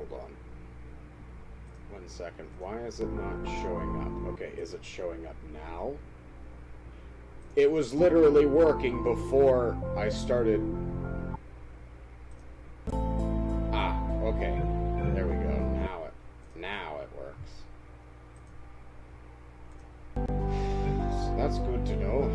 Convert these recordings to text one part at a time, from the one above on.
Hold on. 1 second. Why is it not showing up? Okay, is it showing up now? It was literally working before I started. Ah, okay. There we go. Now it works. So that's good to know.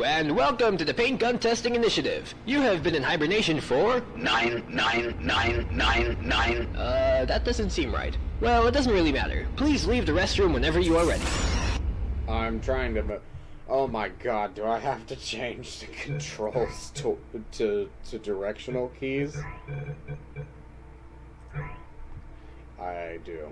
And welcome to the Paint Gun Testing Initiative. You have been in hibernation for 99999. That doesn't seem right. Well, it doesn't really matter. Please leave the restroom whenever you are ready. I'm trying to. Oh my god, do I have to change the controls to directional keys? I do.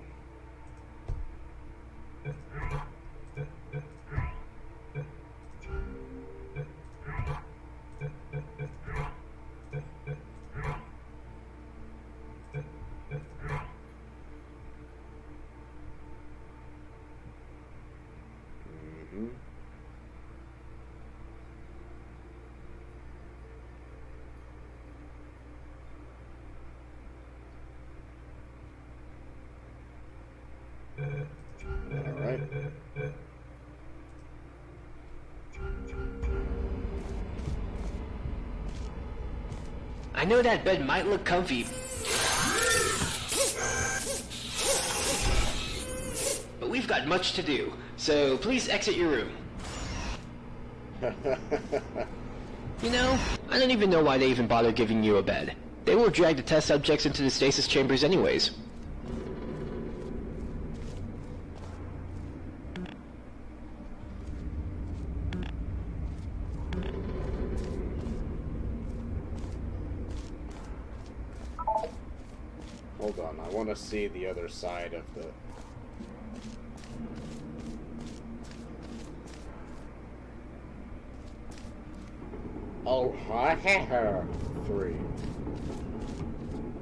Alright. I know that bed might look comfy, but we've got much to do, so please exit your room. You know, I don't even know why they even bother giving you a bed. They will drag the test subjects into the stasis chambers anyways. Hold on, I want to see the other side of the... Oh, 3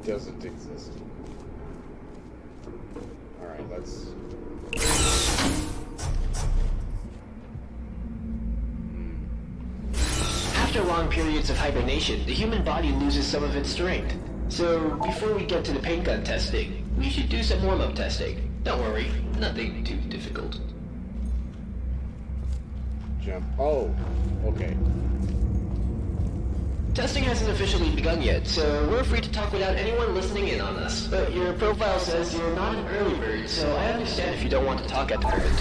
doesn't exist. Alright, let's... After long periods of hibernation, the human body loses some of its strength. So, before we get to the paint gun testing, we should do some warm-up testing. Don't worry, nothing too difficult. Jump. Oh, okay. Testing hasn't officially begun yet, so we're free to talk without anyone listening in on us. But your profile says you're not an early bird, so I understand if you don't want to talk at the moment.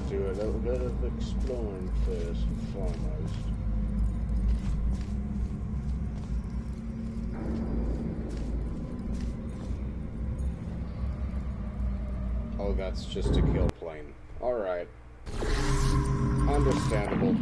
Do a little bit of exploring first and foremost. Oh, that's just a kill plane. Alright. Understandable.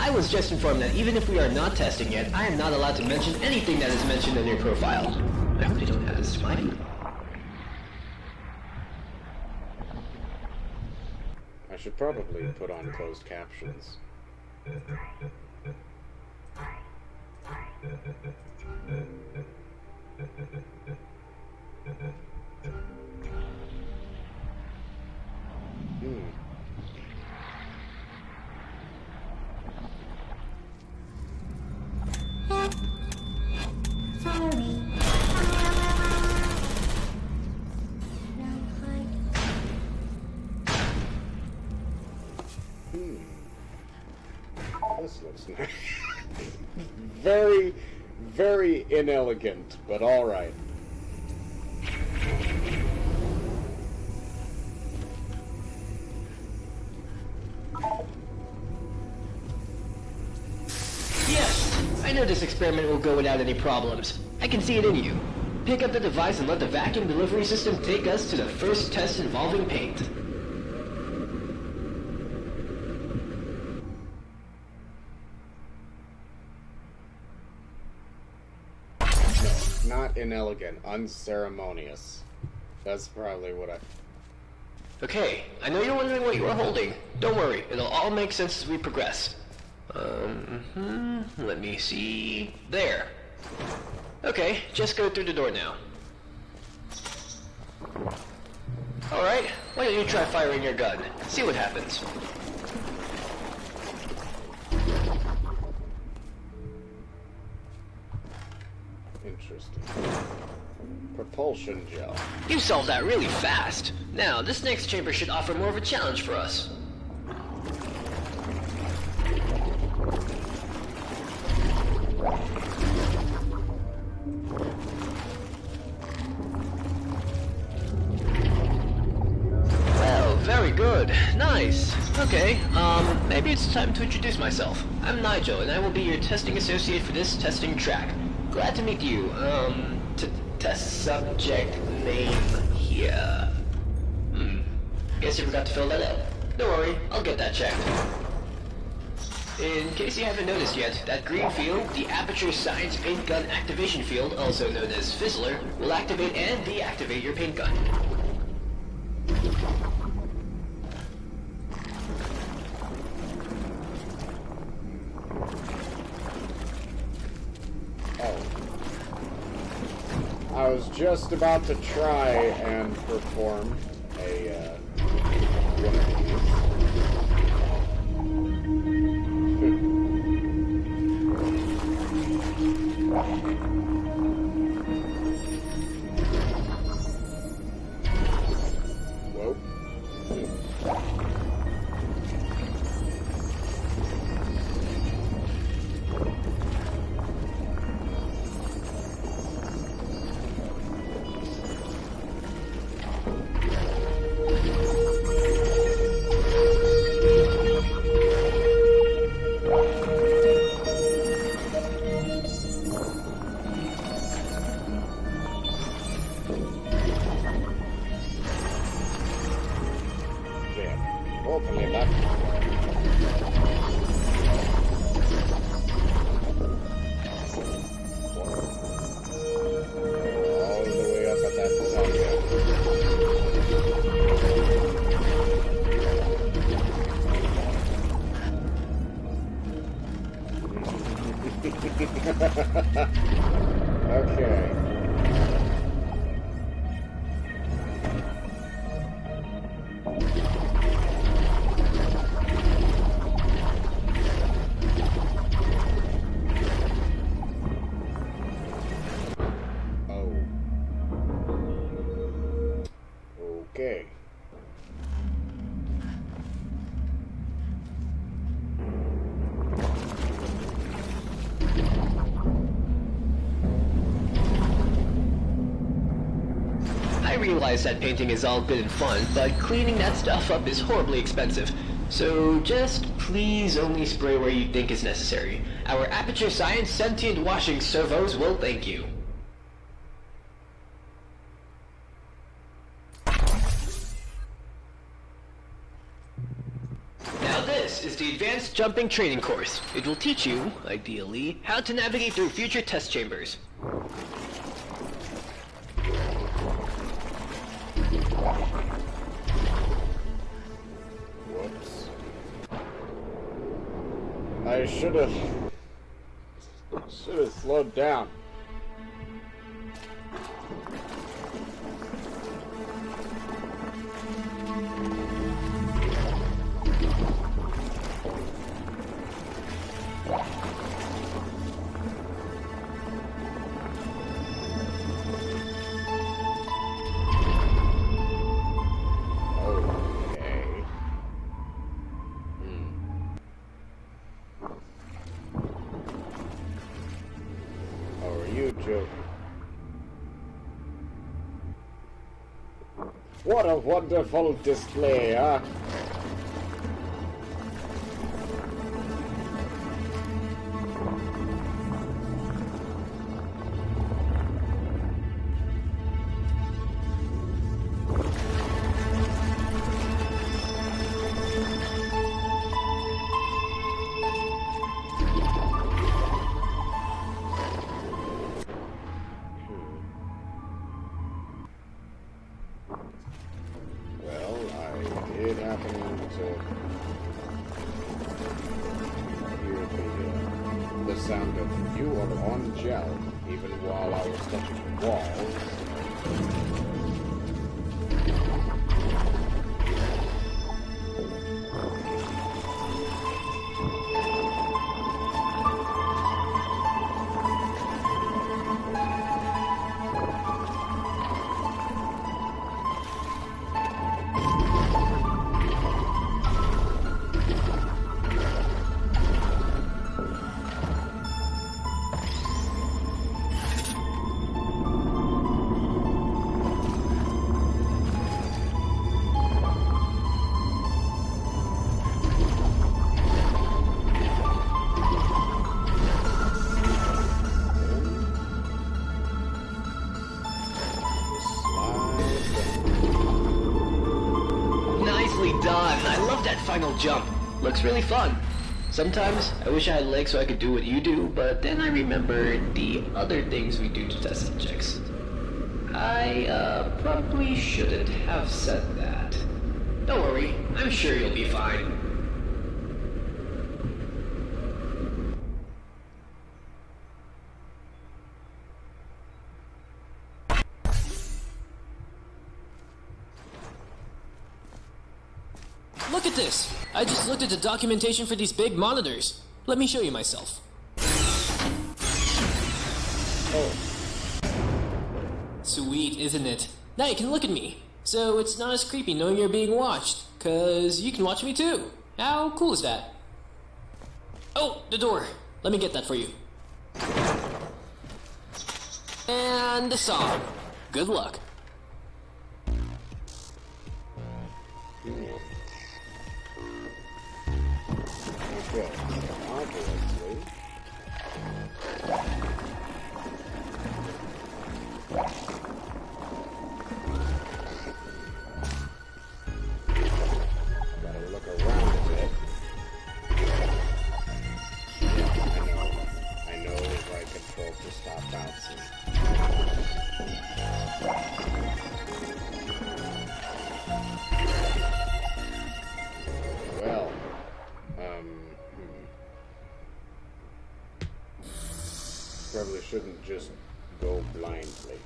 I was just informed that even if we are not testing yet, I am not allowed to mention anything that is mentioned in your profile. I hope they don't add this to mine. I should probably put on closed captions. This looks nice. Very, very inelegant, but alright. Yes! I know this experiment will go without any problems. I can see it in you. Pick up the device and let the vacuum delivery system take us to the first test involving paint. Not inelegant, unceremonious. That's probably what I... Okay, I know you're wondering what you are holding. Don't worry, it'll all make sense as we progress. Let me see... There. Okay, just go through the door now. Alright, why don't you try firing your gun? See what happens. Interesting. Propulsion gel. You solved that really fast. Now, this next chamber should offer more of a challenge for us. Well, very good. Nice. Okay, maybe it's time to introduce myself. I'm Nigel, and I will be your testing associate for this testing track. Glad to meet you. Test subject name here. Guess you forgot to fill that out. Don't worry, I'll get that checked. In case you haven't noticed yet, that green field, the Aperture Science Paint Gun Activation Field, also known as Fizzler, will activate and deactivate your paint gun. I was just about to try and perform a, one of Whoa. Hopefully not. All the way up at that Okay. Okay. I realize that painting is all good and fun, but cleaning that stuff up is horribly expensive. So just please only spray where you think is necessary. Our Aperture Science sentient washing servos will thank you. Now this is the Advanced Jumping Training Course. It will teach you, ideally, how to navigate through future test chambers. Whoops. I should have slowed down. What a wonderful display, huh? Sound of you are on gel, even while I was touching walls. Final jump. Looks really fun. Sometimes I wish I had legs so I could do what you do, but then I remembered the other things we do to test subjects. I probably shouldn't have said that. Don't worry, I'm sure you'll be fine. Look at this! I just looked at the documentation for these big monitors. Let me show you myself. Oh. Sweet, isn't it? Now you can look at me. So it's not as creepy knowing you're being watched. 'Cause you can watch me too. How cool is that? Oh, the door. Let me get that for you. And the song. Good luck. Okay, obviously. Gotta look around a bit. Yeah, I know the right control to stop bouncing. Well, probably shouldn't just go blindly.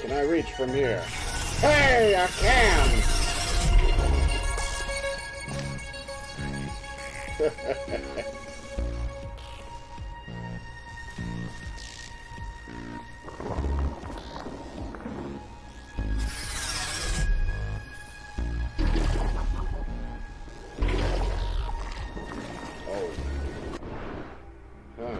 Can I reach from here? Hey, I can! Oh. Huh.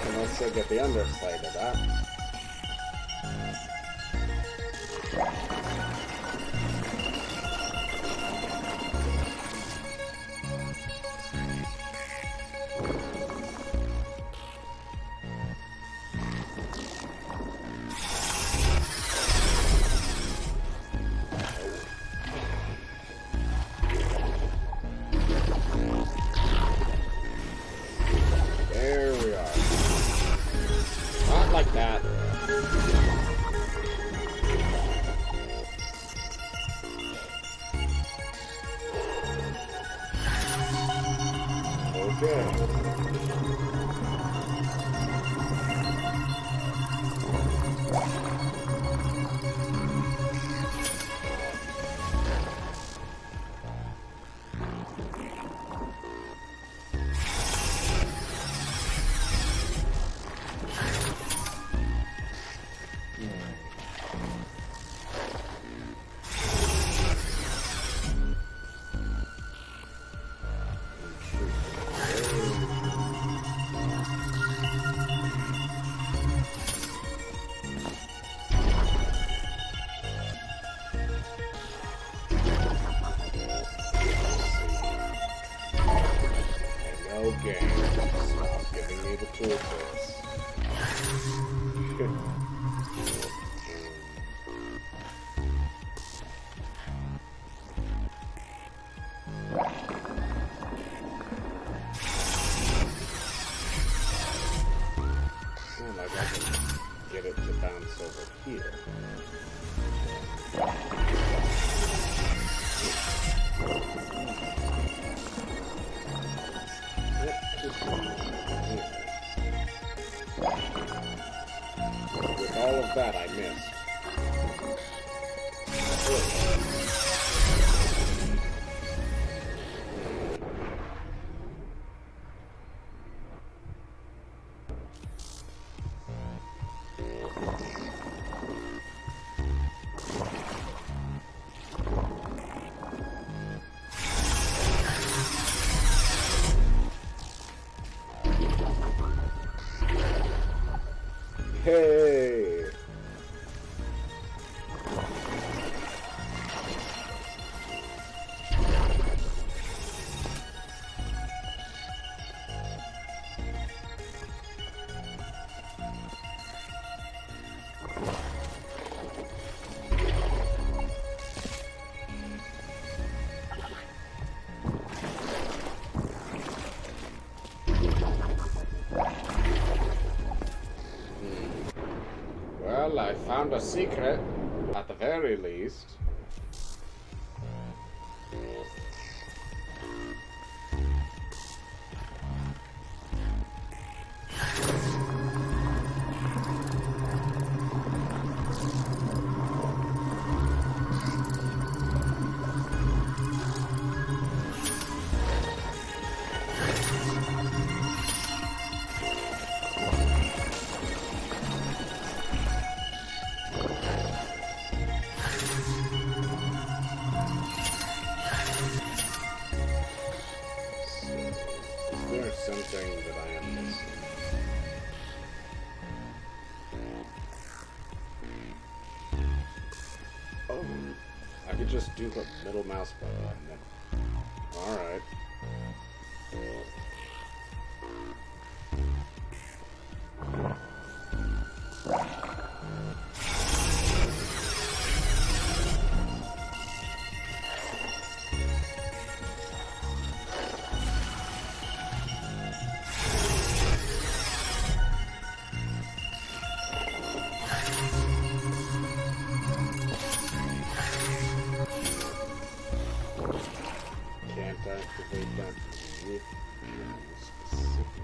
Can also get the underside of that. There we are. Not like that. Okay. Okay, stop giving me the toolkits. Like I can get it to bounce over here. With all of that, I missed. Hey! Well, I found a secret, at the very least. could just do the middle mouse button and then... Alright. Activate that with specifically.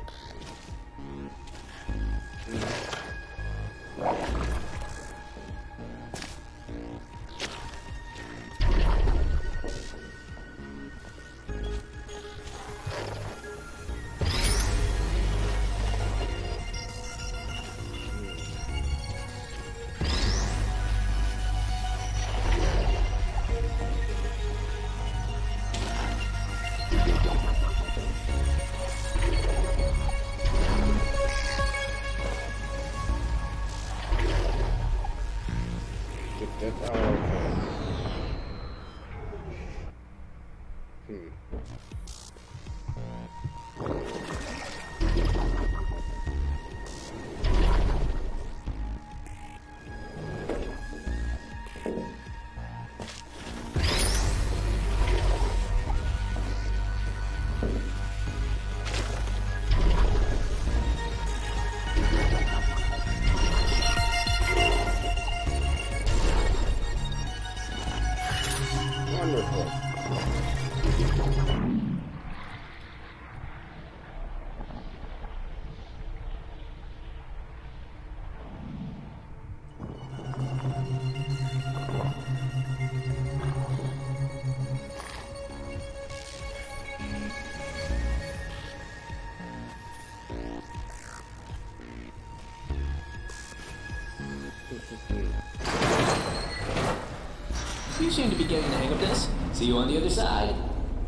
You seem to be getting the hang of this. See you on the other side.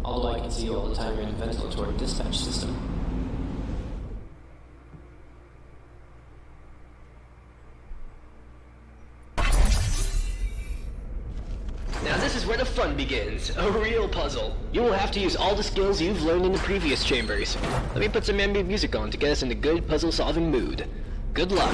Although I can see you all the time you're in the ventilatory dispatch system. Now this is where the fun begins. A real puzzle. You will have to use all the skills you've learned in the previous chambers. Let me put some ambient music on to get us in a good puzzle-solving mood. Good luck.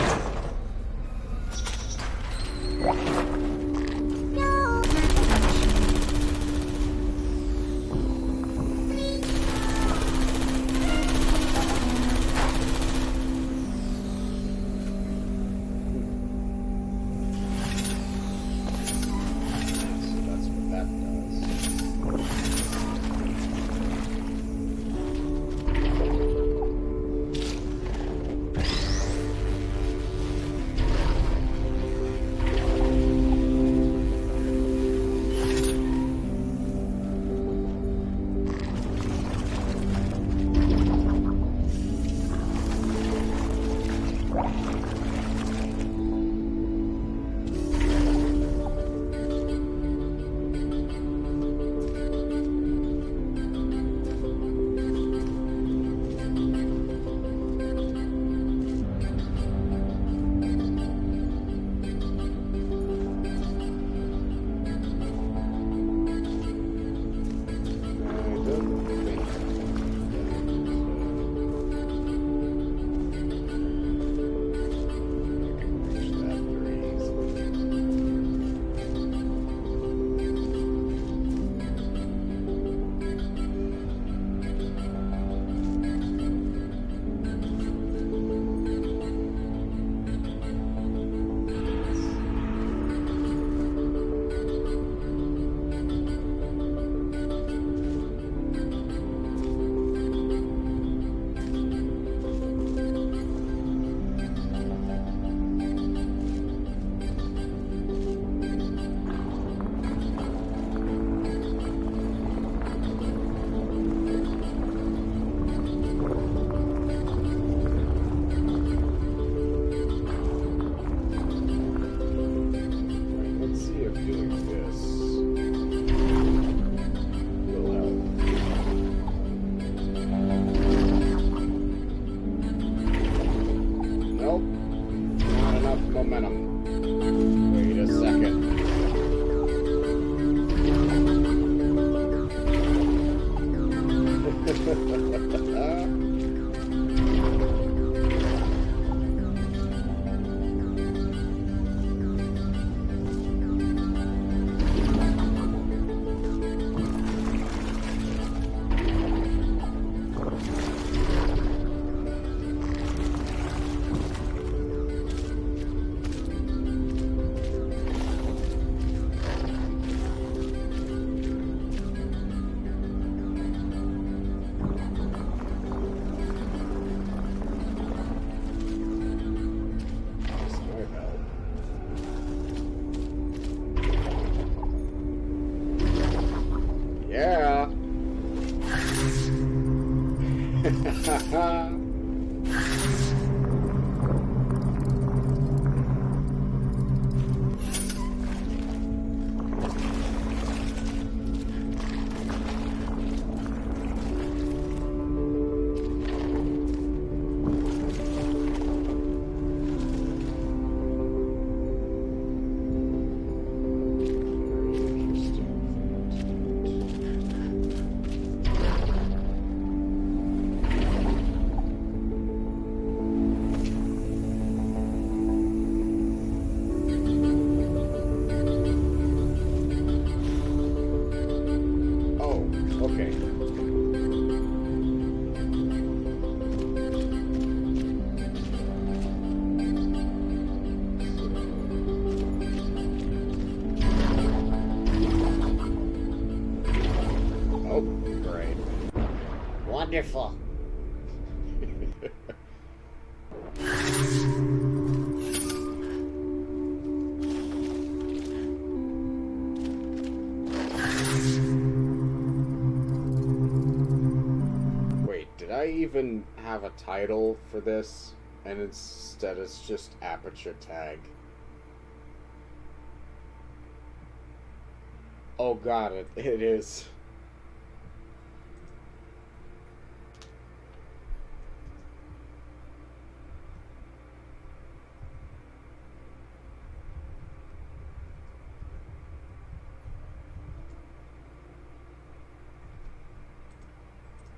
Momentum. Wait a second. wonderful. Wait, did I even have a title for this? And instead it's just Aperture tag. Oh god, it is.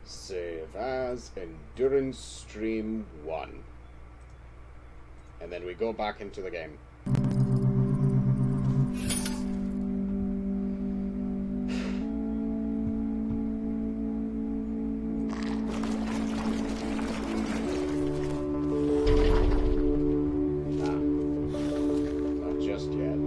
Save as Endurance Stream 1. And then we go back into the game. Not just yet.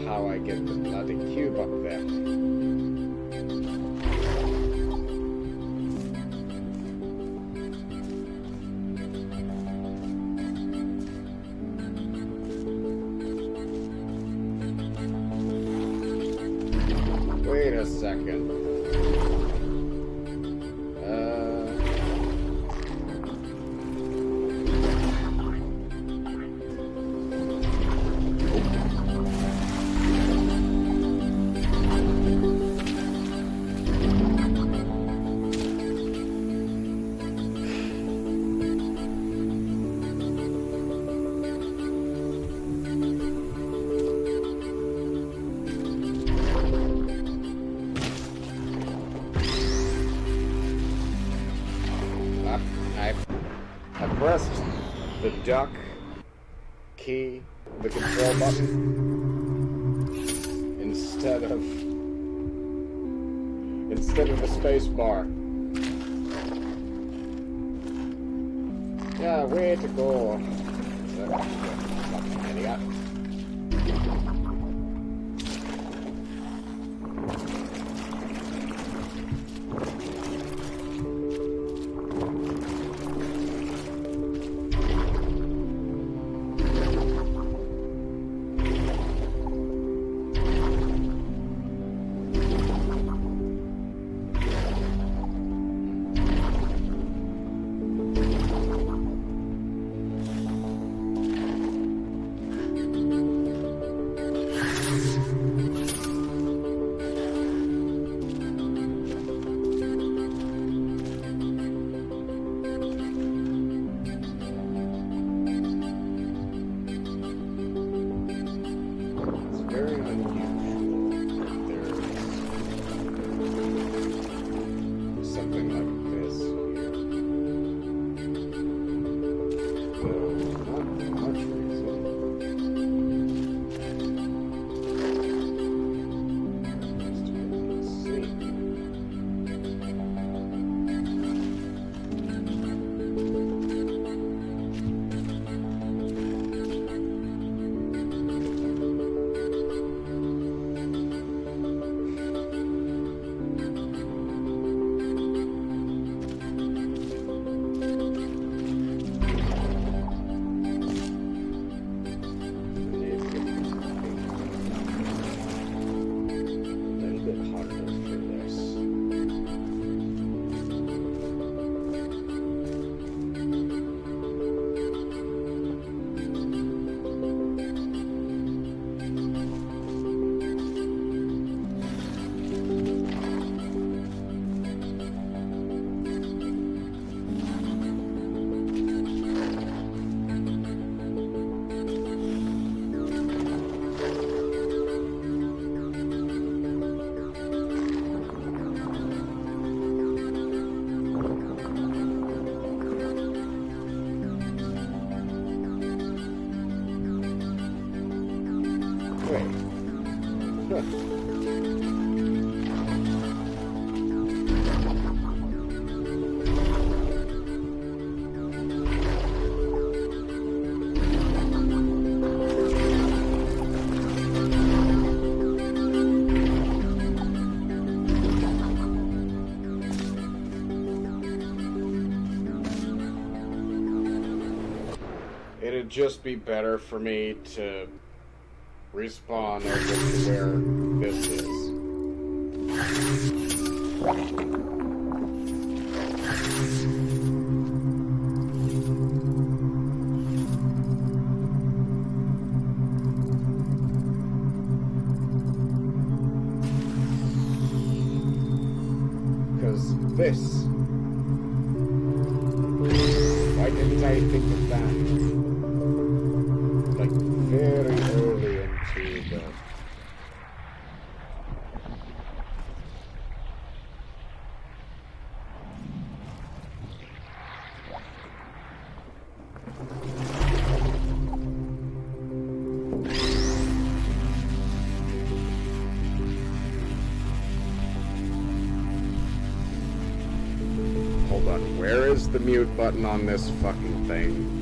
How I get the bloody cube up there. Wait a second. I pressed the duck key, the control button, instead of the space bar. Yeah, way to go. Fucking idiot. It'd just be better for me to respawn over to where this is. Because this... Why didn't I think of that? Like, very early into the... Hold on, where is the mute button on this fucking thing?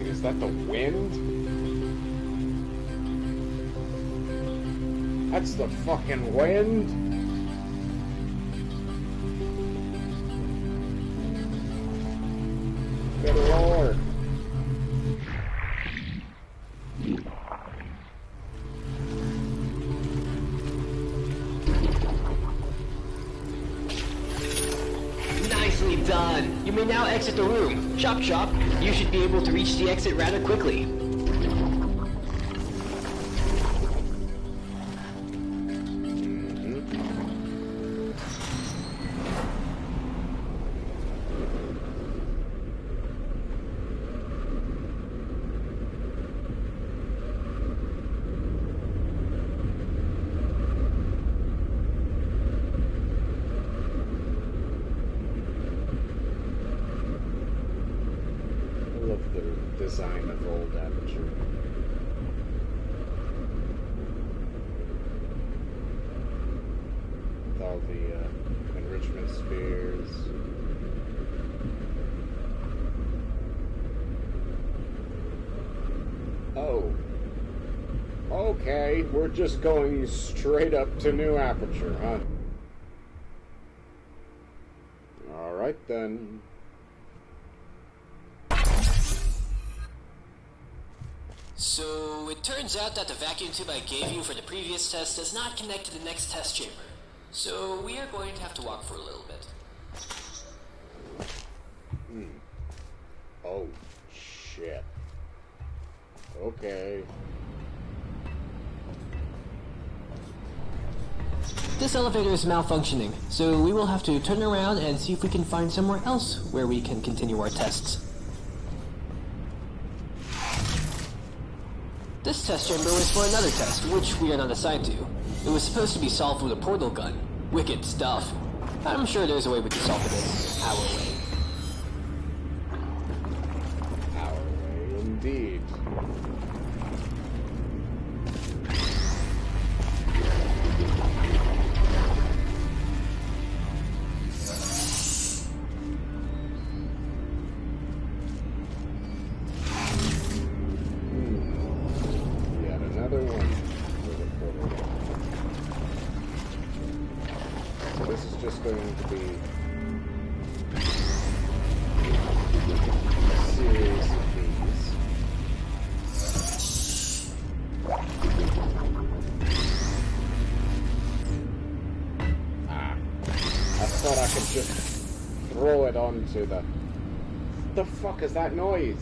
Is that the wind? That's the fucking wind? Good lord. Nicely done. You may now exit the room. Chop chop. You should be able to reach the exit rather quickly. The design of old Aperture. With all the enrichment spheres. Oh. Okay, we're just going straight up to new Aperture, huh? Alright then. So, it turns out that the vacuum tube I gave you for the previous test does not connect to the next test chamber. So, we are going to have to walk for a little bit. Oh, shit. Okay. This elevator is malfunctioning, so we will have to turn around and see if we can find somewhere else where we can continue our tests. This test chamber was for another test, which we are not assigned to. It was supposed to be solved with a portal gun. Wicked stuff. I'm sure there's a way we can solve it our way. Our way, indeed. Going to be a series of these. I thought I could just throw it onto the... What the fuck is that noise?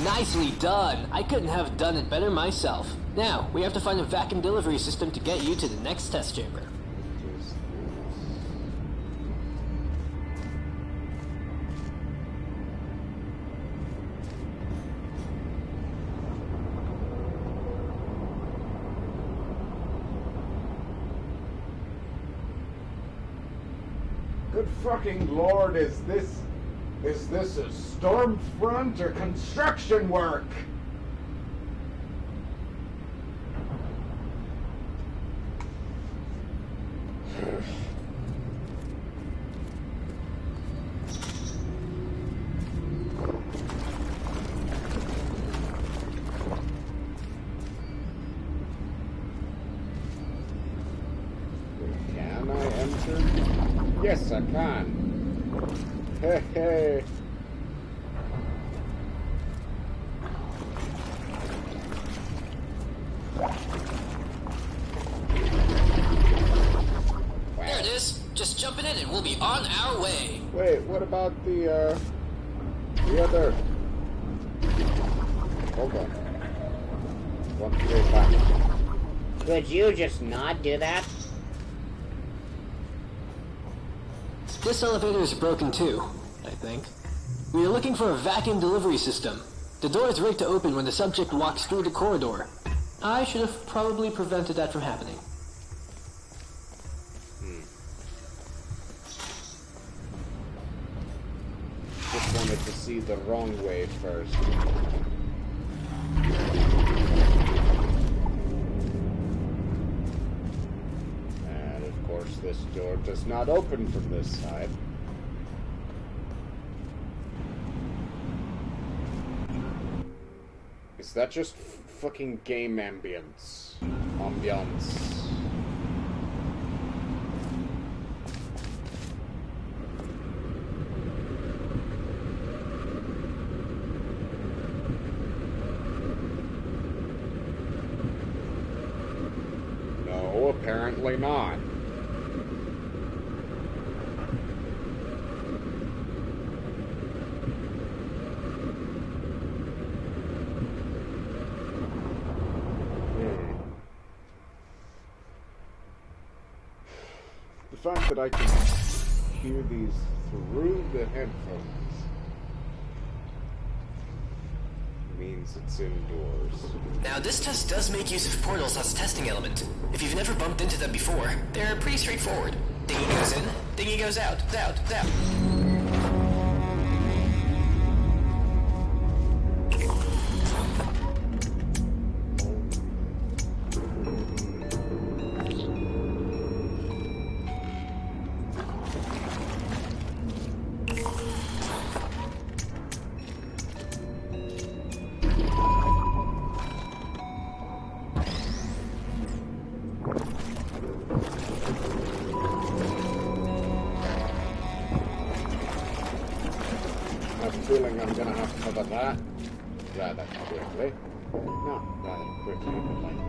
Nicely done! I couldn't have done it better myself. Now, we have to find a vacuum delivery system to get you to the next test chamber. Good fucking lord, is this a storm front or construction work? Can I enter? Yes, I can. Hey, hey. There it is. Just jump in it and we'll be on our way. Wait, what about the other? Hold on. Want to go back. Could you just not do that? This elevator is broken too, I think. We are looking for a vacuum delivery system. The door is rigged to open when the subject walks through the corridor. I should have probably prevented that from happening. Just wanted to see the wrong way first. And of course this door does not open from this side. Is that just fucking game ambience? Ambiance. No, apparently not. The fact that I can hear these through the headphones means it's indoors. Now, this test does make use of portals as a testing element. If you've never bumped into them before, they're pretty straightforward. Thingy goes in, thingy goes out, out, out. I have a feeling I'm gonna have to cover that rather quickly. Not rather quickly, but like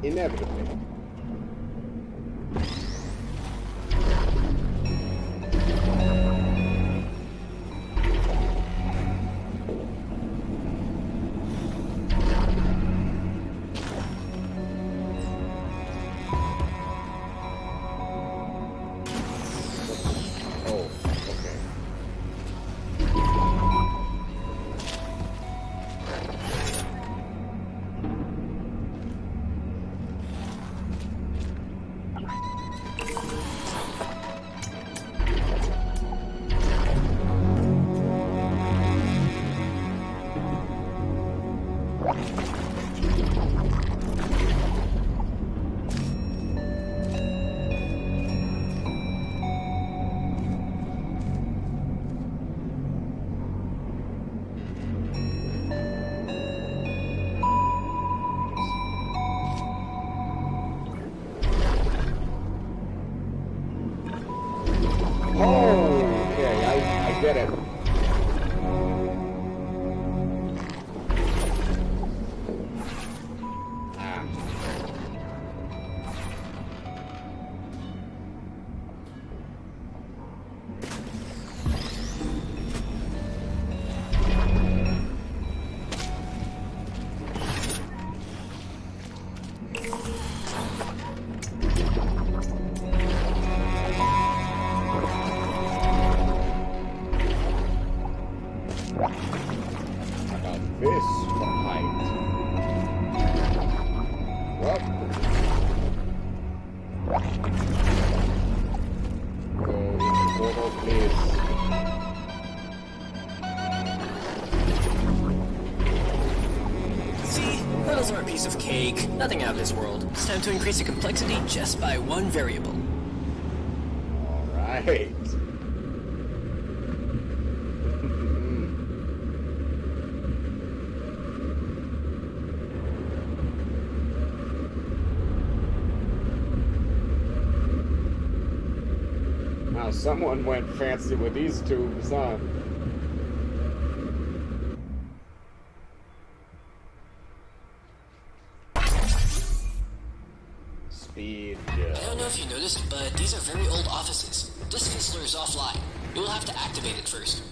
inevitably. Oh, okay. Oh, okay, I get it. Ah. cake. Nothing out of this world. It's time to increase the complexity just by one variable. Alright. Now someone went fancy with these tubes, huh? Speed. I don't know if you noticed, but these are very old offices. This fizzler is offline. You will have to activate it first.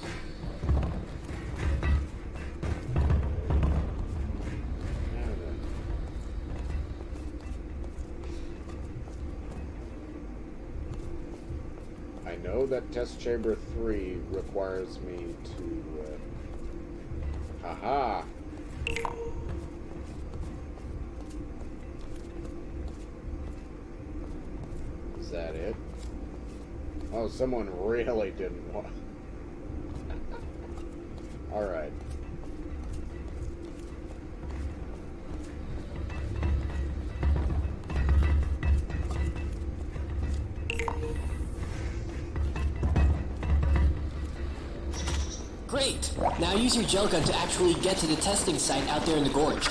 I know that test chamber 3 requires me to, haha! Is that it? Oh, someone really didn't want... Alright. Great! Now use your gel gun to actually get to the testing site out there in the gorge.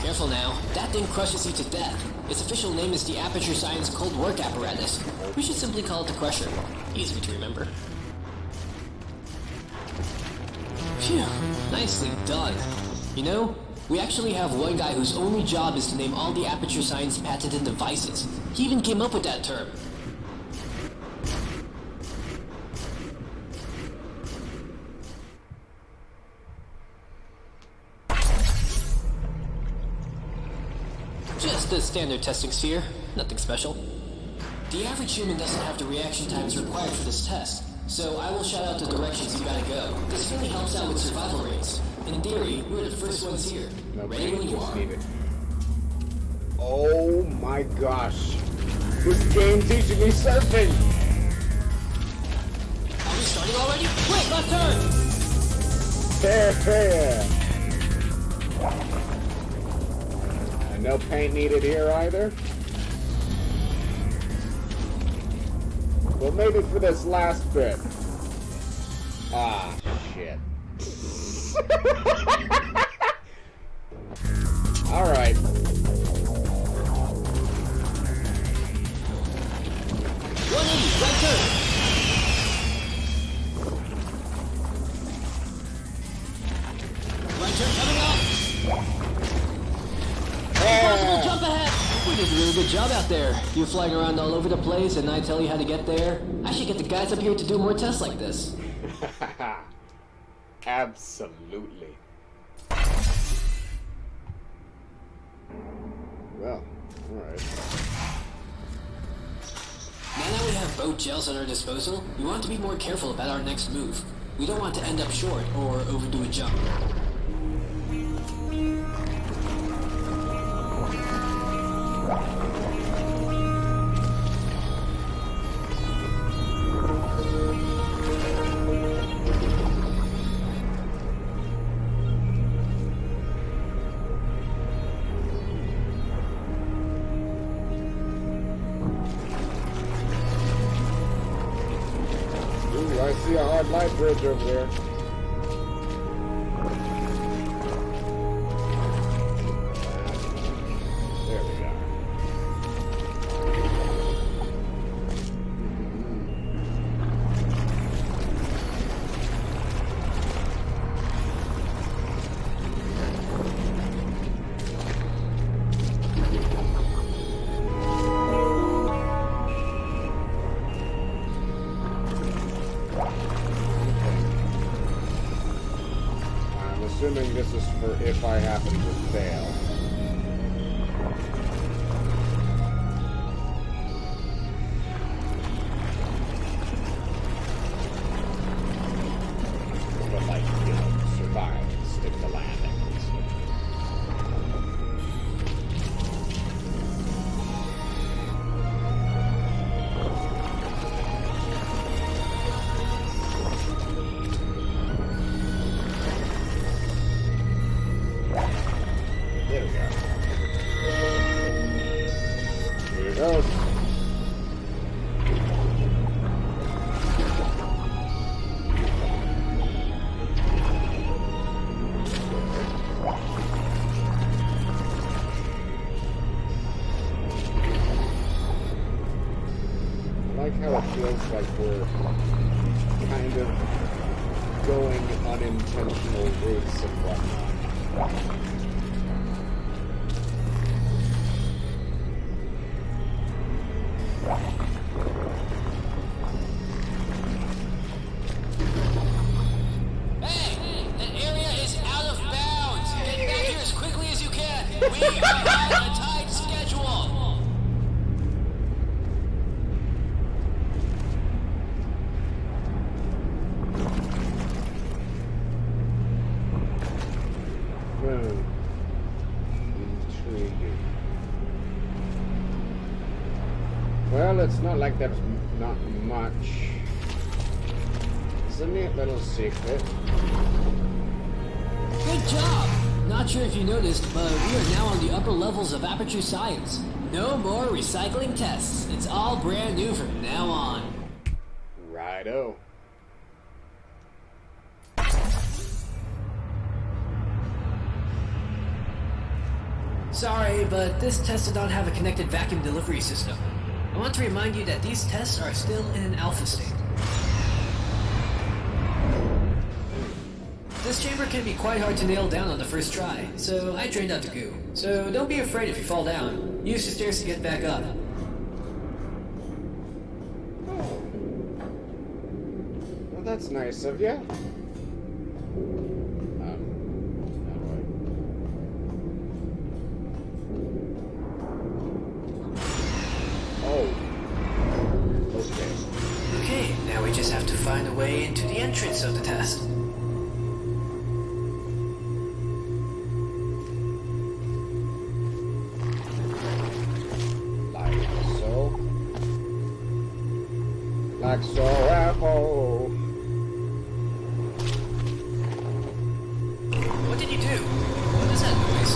Careful now. That thing crushes you to death. Its official name is the Aperture Science Cold Work Apparatus. We should simply call it the Crusher. Easy to remember. Phew, nicely done. You know, we actually have one guy whose only job is to name all the Aperture Science patented devices. He even came up with that term. Just a standard testing sphere, nothing special. The average human doesn't have the reaction times required for this test, so I will shout out the directions you gotta go. This really helps out with survival rates. In theory, we're the first ones here. Ready when you are. Oh my gosh. This game teaching me surfing! Are we starting already? Wait, left turn! Fair. And no paint needed here either. Well, maybe for this last bit. Ah, shit. Alright. Right turn! Right turn coming up! Impossible jump ahead! We did a really good job out there. You flying around all over the place and I tell you how to get there. I should get the guys up here to do more tests like this. Absolutely. Well, alright. Now that we have both gels at our disposal, we want to be more careful about our next move. We don't want to end up short or overdo a jump. I see a hard light bridge over there. There we go. I'm assuming this is for if I happen to fail. like how it feels like we're kind of going unintentional routes and whatnot. Hey! That area is out of bounds! Get back here as quickly as you can! We are on a tight schedule! Intriguing. Well, it's not like there's not much. It's a neat little secret. Good job! Not sure if you noticed, but we are now on the upper levels of Aperture Science. No more recycling tests. It's all brand new from now on. Righto. Sorry, but this test did not have a connected vacuum delivery system. I want to remind you that these tests are still in an alpha state. This chamber can be quite hard to nail down on the first try, so I drained out the goo. So don't be afraid if you fall down. Use the stairs to get back up. Oh. Well, that's nice of you. Okay, now we just have to find a way into the entrance of the test. Like so, apple. What did you do? What is that noise?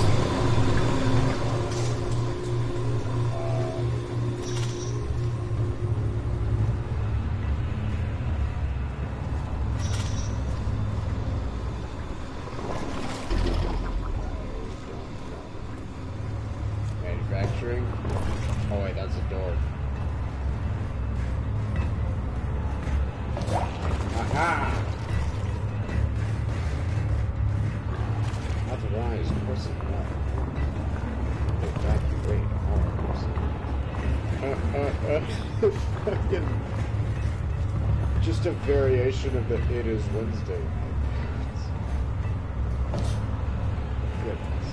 Manufacturing? Oh wait, that's a door. Aha! Authorized personnel. Evacuate arms. Fucking. Just a variation of the It Is Wednesday. Goodness.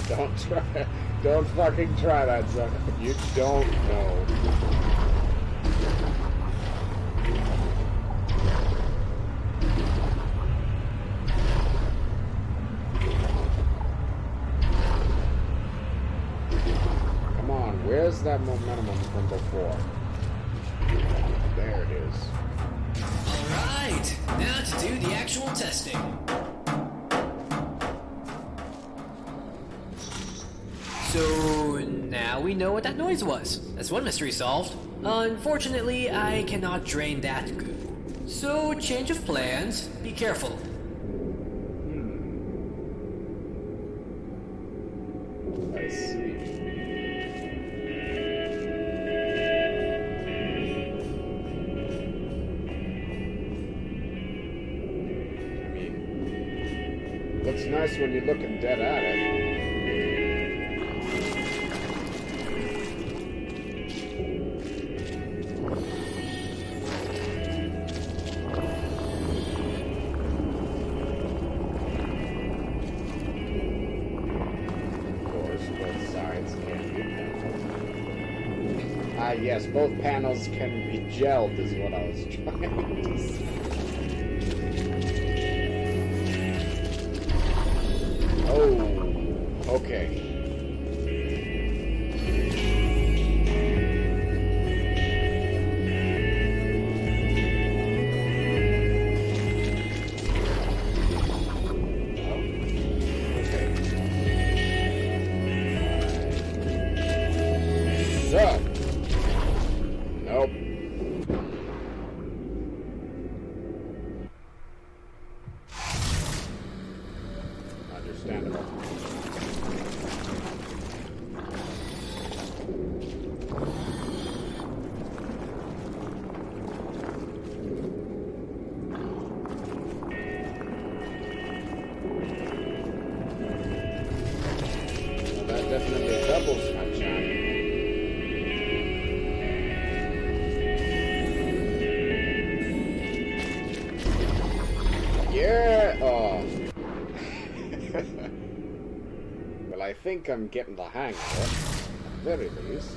Don't try. Don't fucking try that, sucker. You don't know. Come on, where's that momentum from before? There it is. Alright, now to do the actual testing. So now we know what that noise was. That's one mystery solved. Unfortunately, I cannot drain that goo. So change of plans. Be careful. I see. I mean, looks nice when you're looking dead at it. Both sides can be handled. Ah, yes, both panels can be gelled is what I was trying to say. Oh, okay. So, nope. Understandable. Well, that definitely doubles my charm. Yeah! Oh. Well, I think I'm getting the hang of it, at the very least.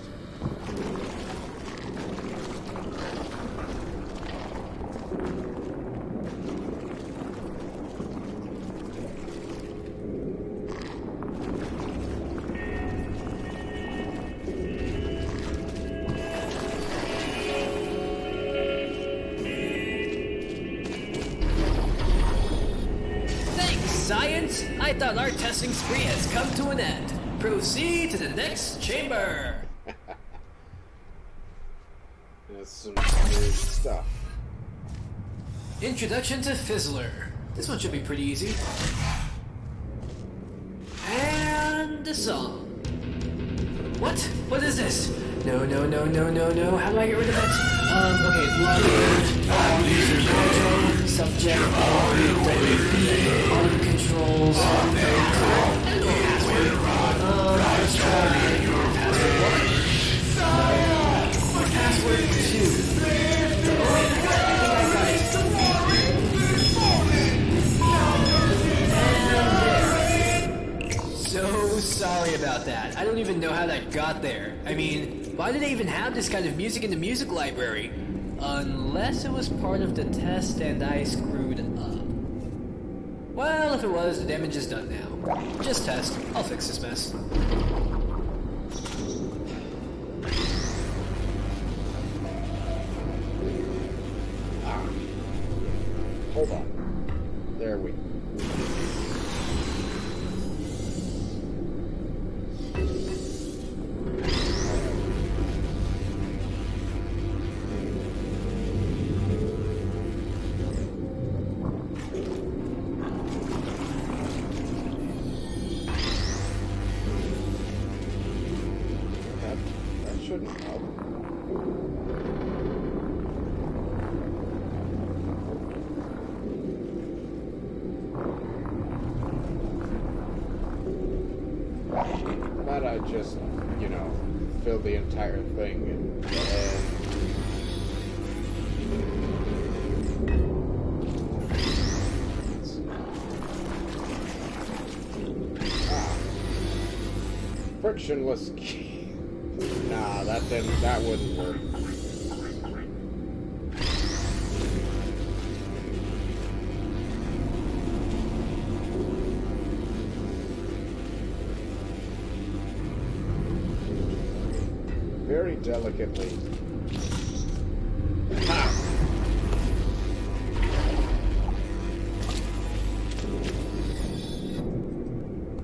Science, I thought our testing spree has come to an end. Proceed to the next chamber. That's some weird stuff. Introduction to Fizzler. This one should be pretty easy. And a song. What? What is this? No, no, no, no, no, no. How do I get rid of it? Okay, login, user control, subject, audio controls, password. Let's try password 2. Oh, I think I got it. So sorry about that. I don't even know how that got there. I mean, why do they even have this kind of music in the music library? Unless it was part of the test and I screwed up. Well, if it was, the damage is done now. Just test. I'll fix this mess. Hold on. There we go. That shouldn't help. But I just, you know, fill the entire thing and frictionless key. Nah, that wouldn't work. Very delicately. Ha!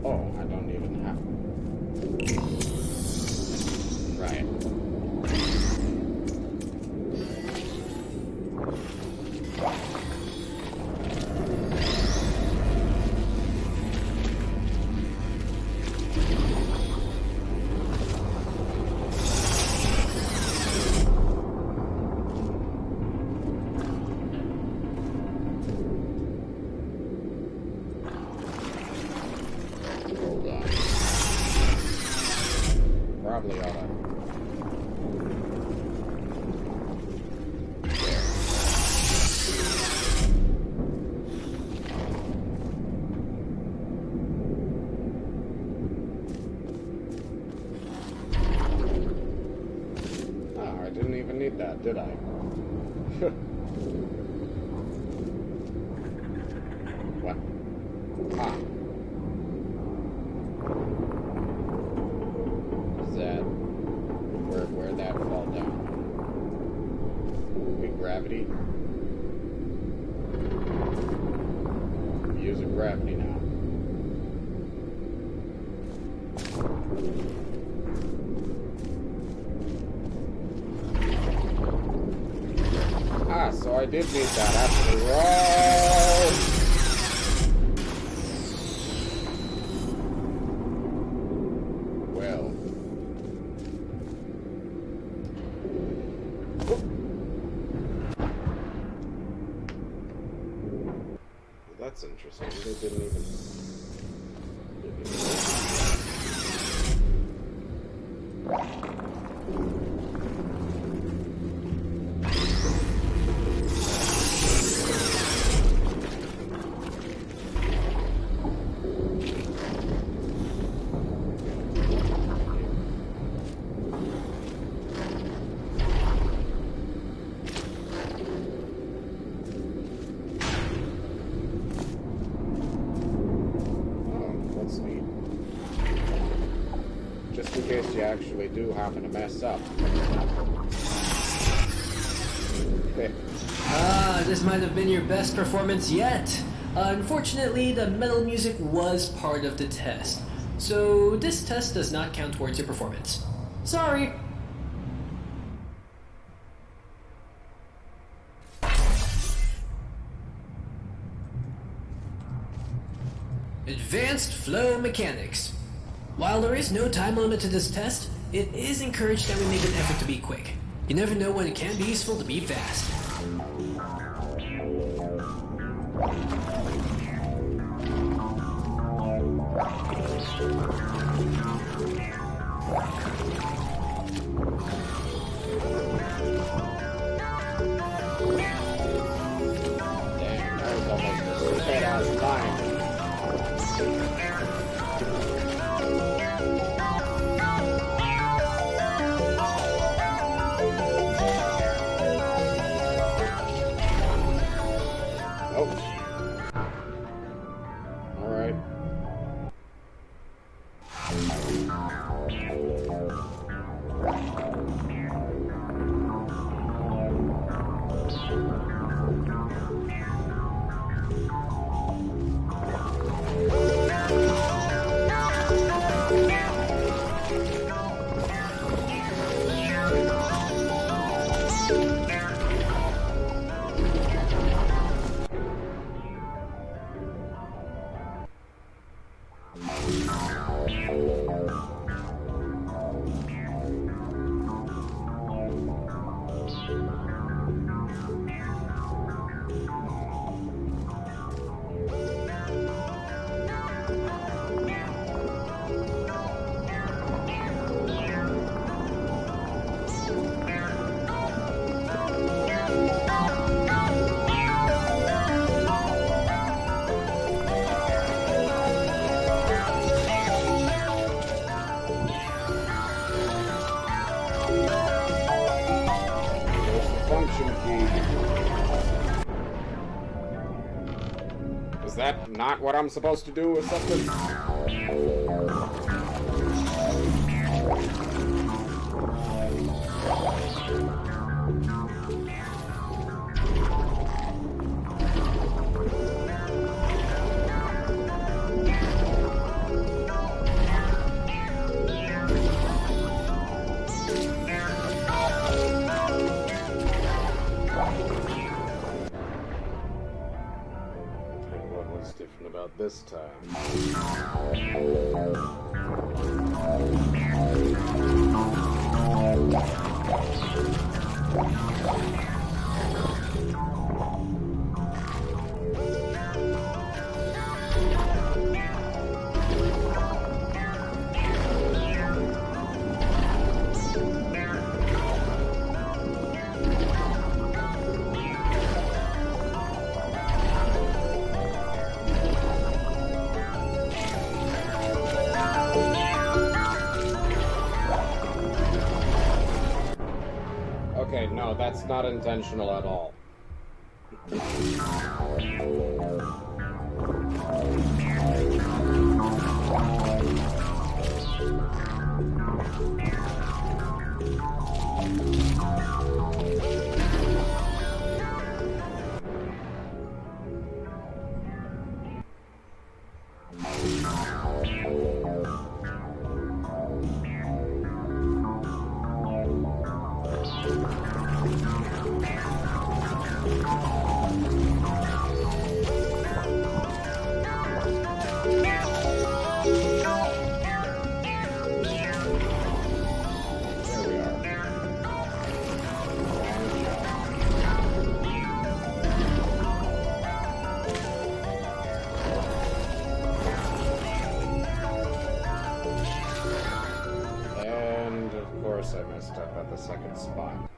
Oh, I don't even have. Right. Hold on. Probably oughta. need that, did I? What? Ah. Is that... Where'd that fall down? Wait, gravity? I'm using gravity now. Ah, so I did need that after all. Well. That's interesting. They didn't even... You actually do happen to mess up. This might have been your best performance yet. Unfortunately, the metal music was part of the test, so this test does not count towards your performance. Sorry. Advanced Flow Mechanics. While there is no time limit to this test, it is encouraged that we make an effort to be quick. You never know when it can be useful to be fast. Damn, that was almost a stupid-ass line. Is that not what I'm supposed to do or something? Different about this Okay, no, that's not intentional at all. I messed up at the second spot.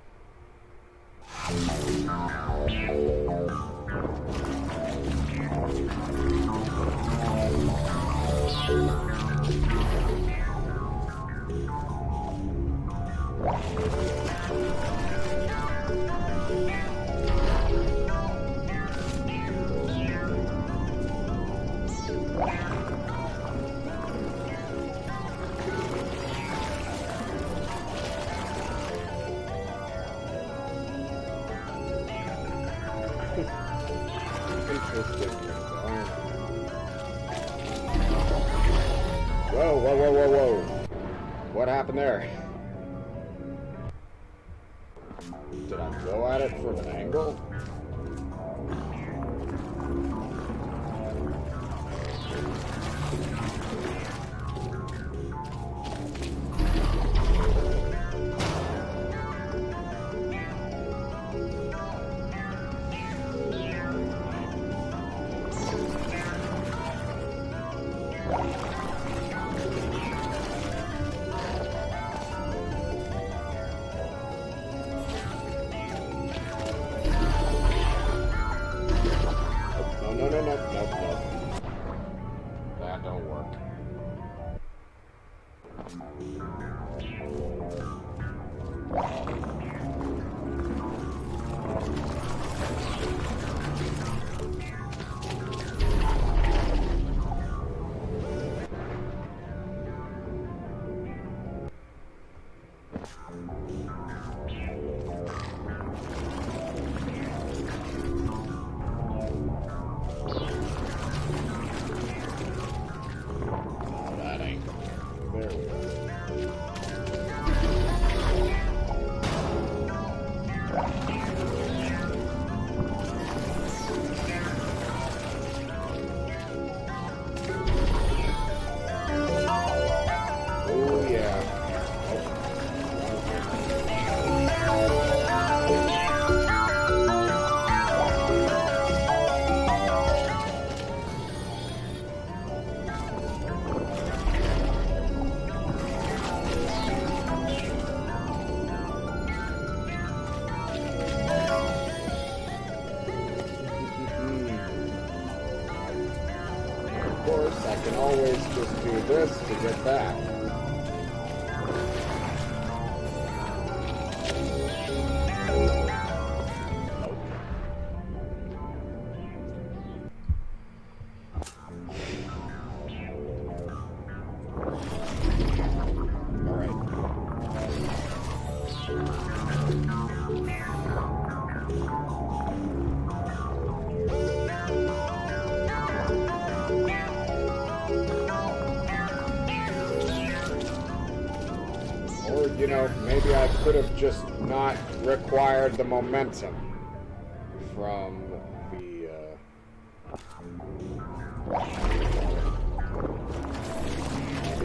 Whoa, whoa, whoa, whoa, whoa. What happened there? Did I go at it from an angle? No. That don't work. I can always just do this to get back. You know, maybe I could have just not required the momentum from the, maybe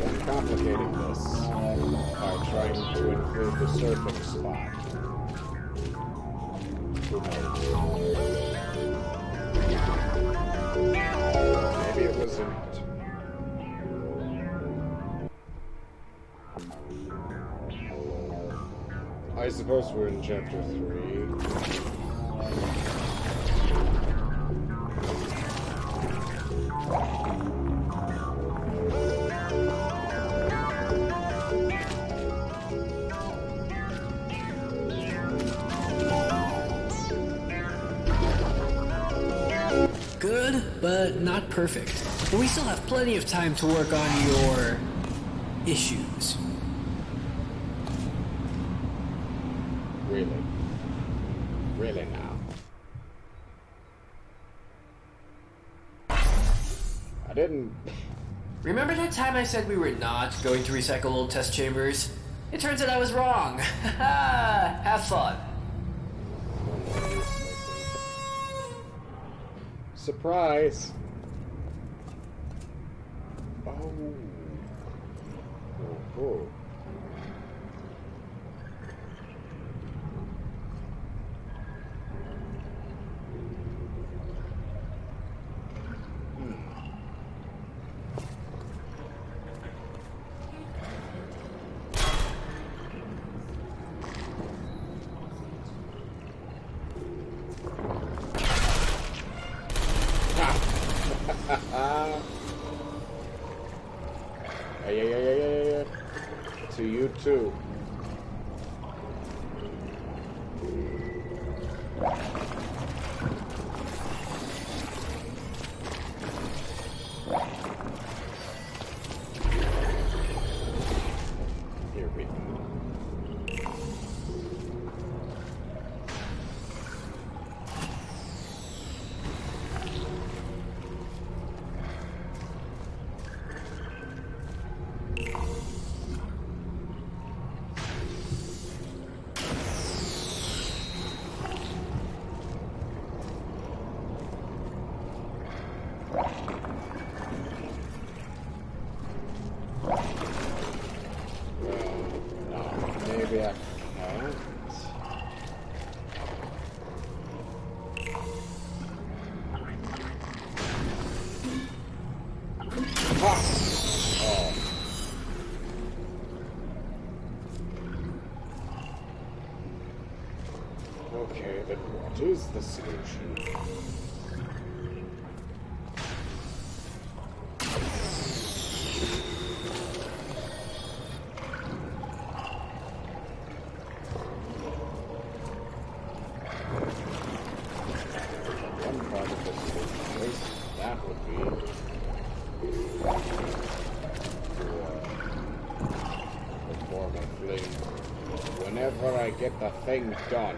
I'm complicating this by trying to include the surfing spot. Who knows? Maybe it wasn't. I suppose we're in chapter 3. good, but not perfect. But we still have plenty of time to work on your issues. Really? Really now? I didn't... Remember that time I said we were not going to recycle old test chambers? It turns out I was wrong. Have fun. Surprise! Oh. Oh. Yeah. To you too. Here we go. Maybe I can't. Oh. Okay, then what is the solution? That would be perform a fling. Whenever I get the thing done,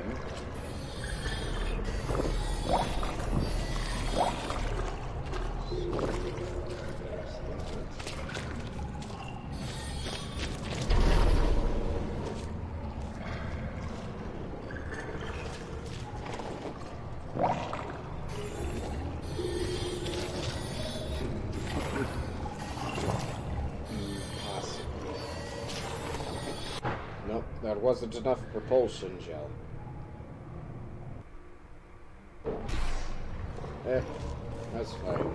nope, that wasn't enough propulsion gel. That's fine.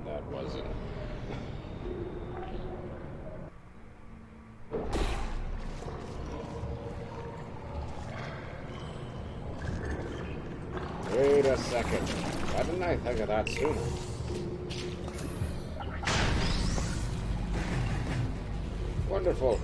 That wasn't. Wait a second. Why didn't I think of that sooner? Wonderful.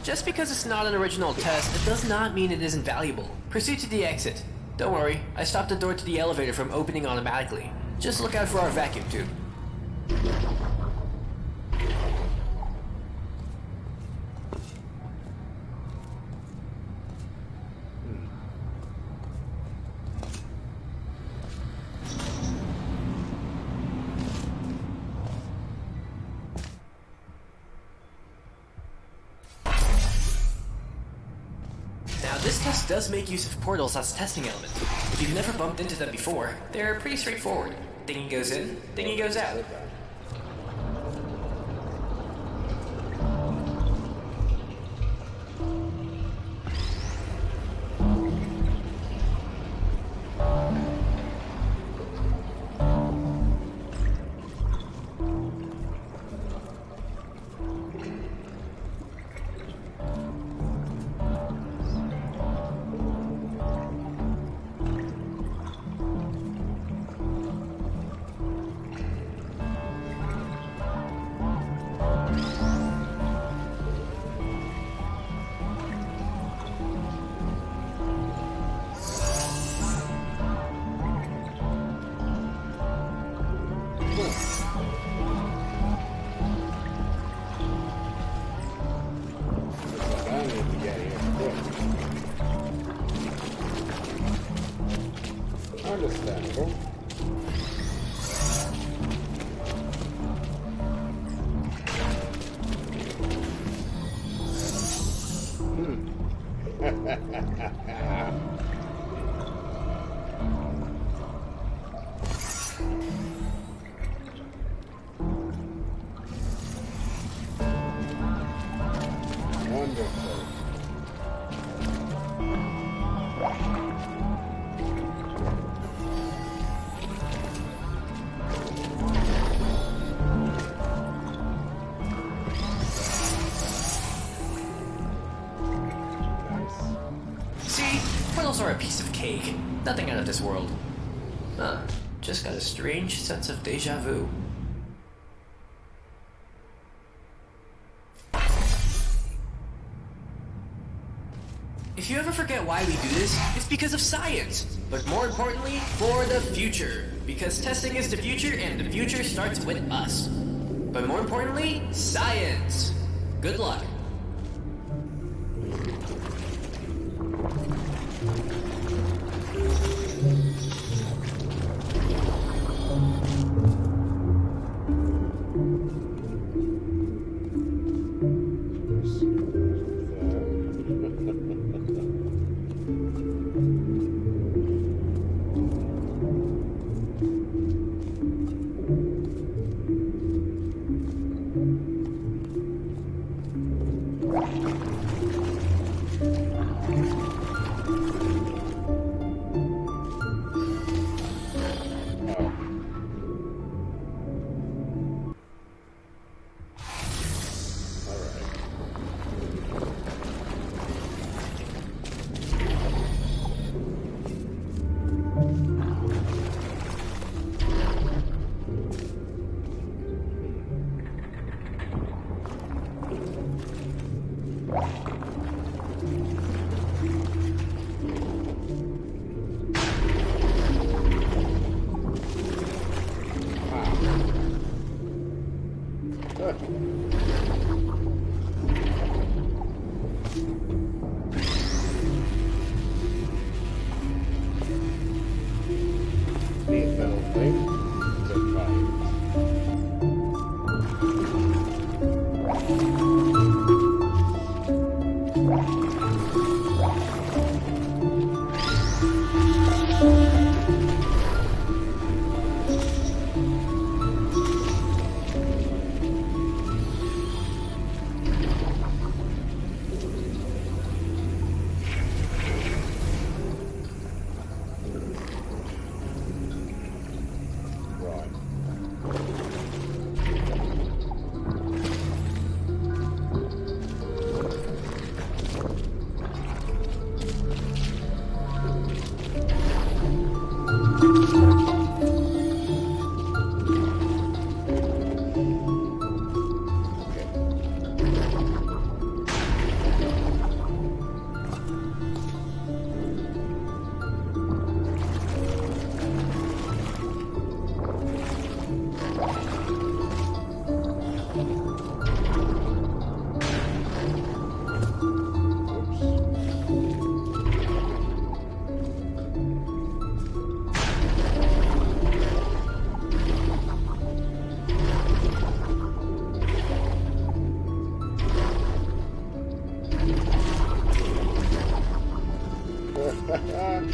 Just because it's not an original test, it does not mean it isn't valuable. Proceed to the exit. Don't worry, I stopped the door to the elevator from opening automatically. Just look out for our vacuum tube. Now, this test does make use of portals as testing elements. If you've never bumped into them before, they're pretty straightforward. Thingy goes in, thingy goes out. Understandable. Wonderful. See? Portals are a piece of cake. Nothing out of this world. Huh. Just got a strange sense of deja vu. If you ever forget why we do this, it's because of science. But more importantly, for the future. Because testing is the future, and the future starts with us. But more importantly, science. Good luck. Okay.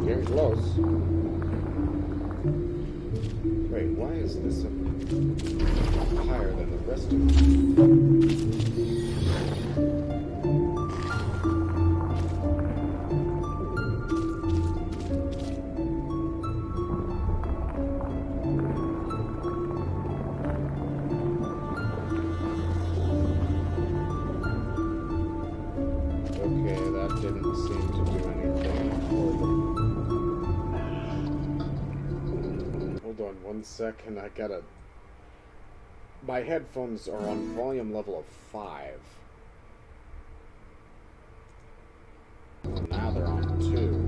Getting close. Wait, why is this higher than the rest of it? Okay, that didn't seem to do anything for them. Hold on 1 second, I gotta... My headphones are on volume level of 5. Now they're on 2.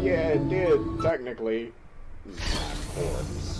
Yeah, it did, technically. Corpse.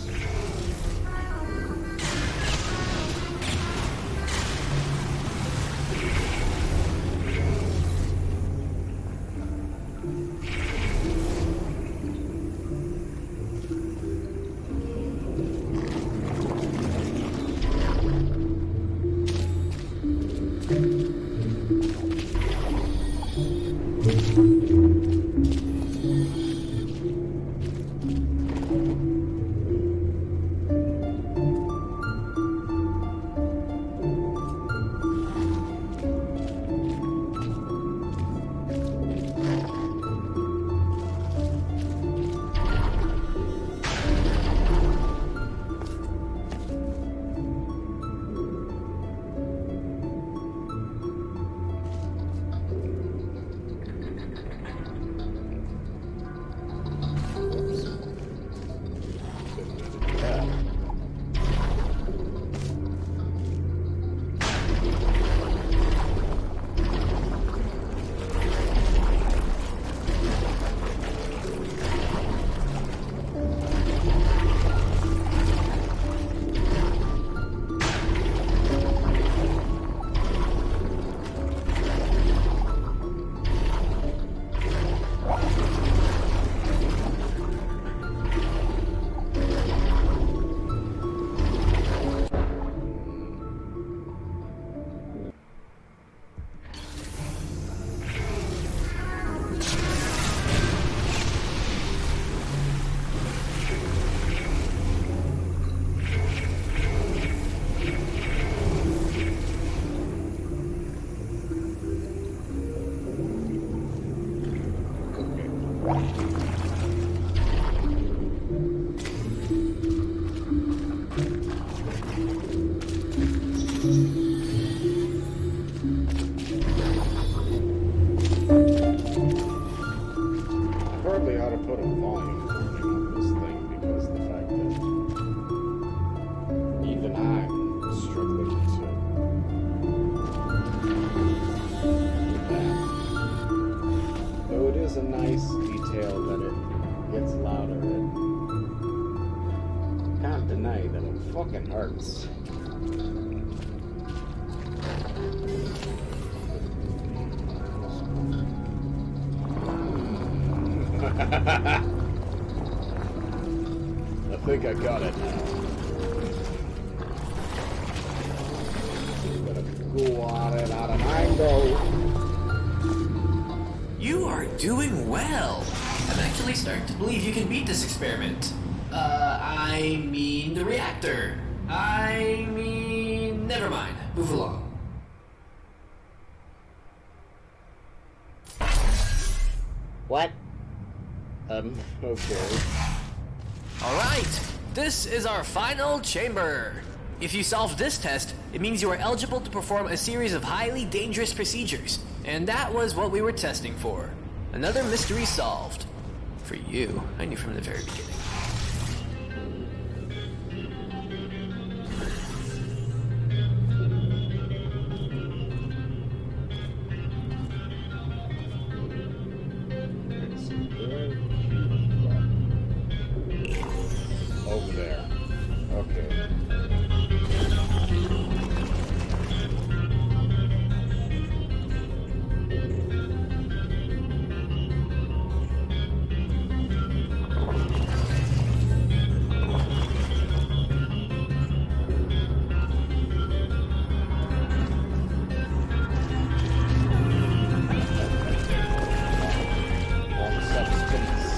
tonight and it fucking hurts. I think I got it now. Gonna go on it out of angle. You are doing well. I'm actually starting to believe you can beat this experiment. I mean the reactor. Never mind. Move along. What? Okay. Alright, this is our final chamber. If you solve this test, it means you are eligible to perform a series of highly dangerous procedures. And that was what we were testing for. Another mystery solved. For you, I knew from the very beginning. Over there. Okay. One substance.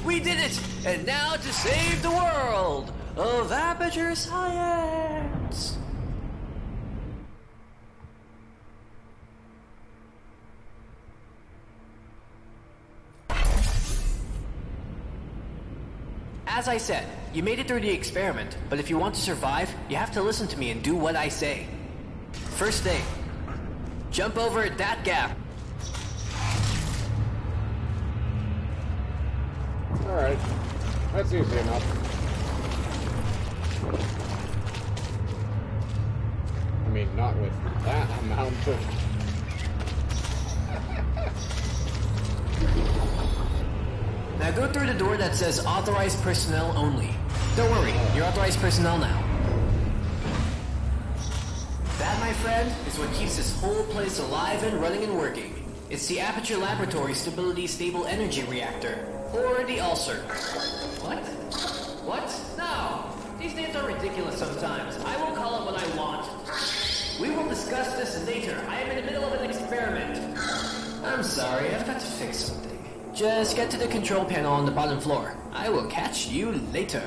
We did it! And now to save the world of Aperture Science! As I said, you made it through the experiment, but if you want to survive, you have to listen to me and do what I say. First thing, jump over that gap. Alright. That's easy enough. I mean, not with that amount of... Now go through the door that says authorized personnel only. Don't worry, you're authorized personnel now. That, my friend, is what keeps this whole place alive and running and working. It's the Aperture Laboratory Stability Stable Energy Reactor, or the ULSR. What? What? No! These names are ridiculous sometimes. I will call it what I want. We will discuss this later. I am in the middle of an experiment. I'm sorry, I've got to fix something. Just get to the control panel on the bottom floor. I will catch you later.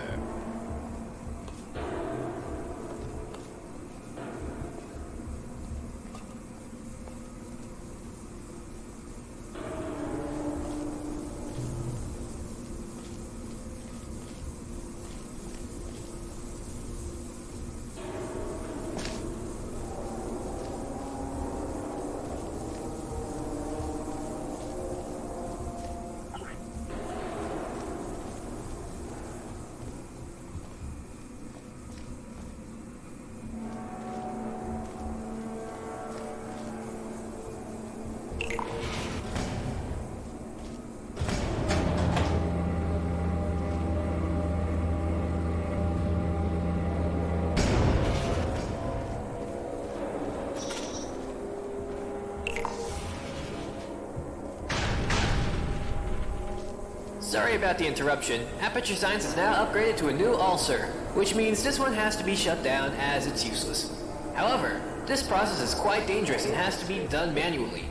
Sorry about the interruption. Aperture Science is now upgraded to a new ulcer, which means this one has to be shut down as it's useless. However, this process is quite dangerous and has to be done manually.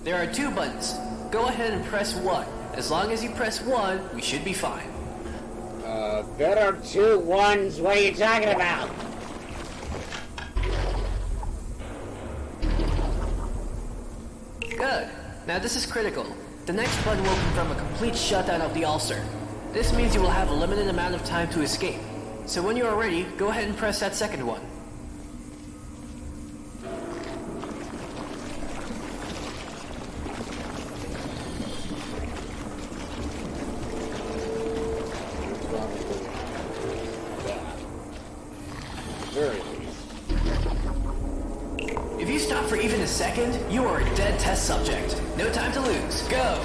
There are 2 buttons. Go ahead and press 1. As long as you press 1, we should be fine. There are 2 ones. What are you talking about? Good. Now this is critical. The next button will confirm a complete shutdown of the ulcer. This means you will have a limited amount of time to escape. So when you are ready, go ahead and press that second one. Very least. If you stop for even a second, you are a dead test subject. No time to lose. Go!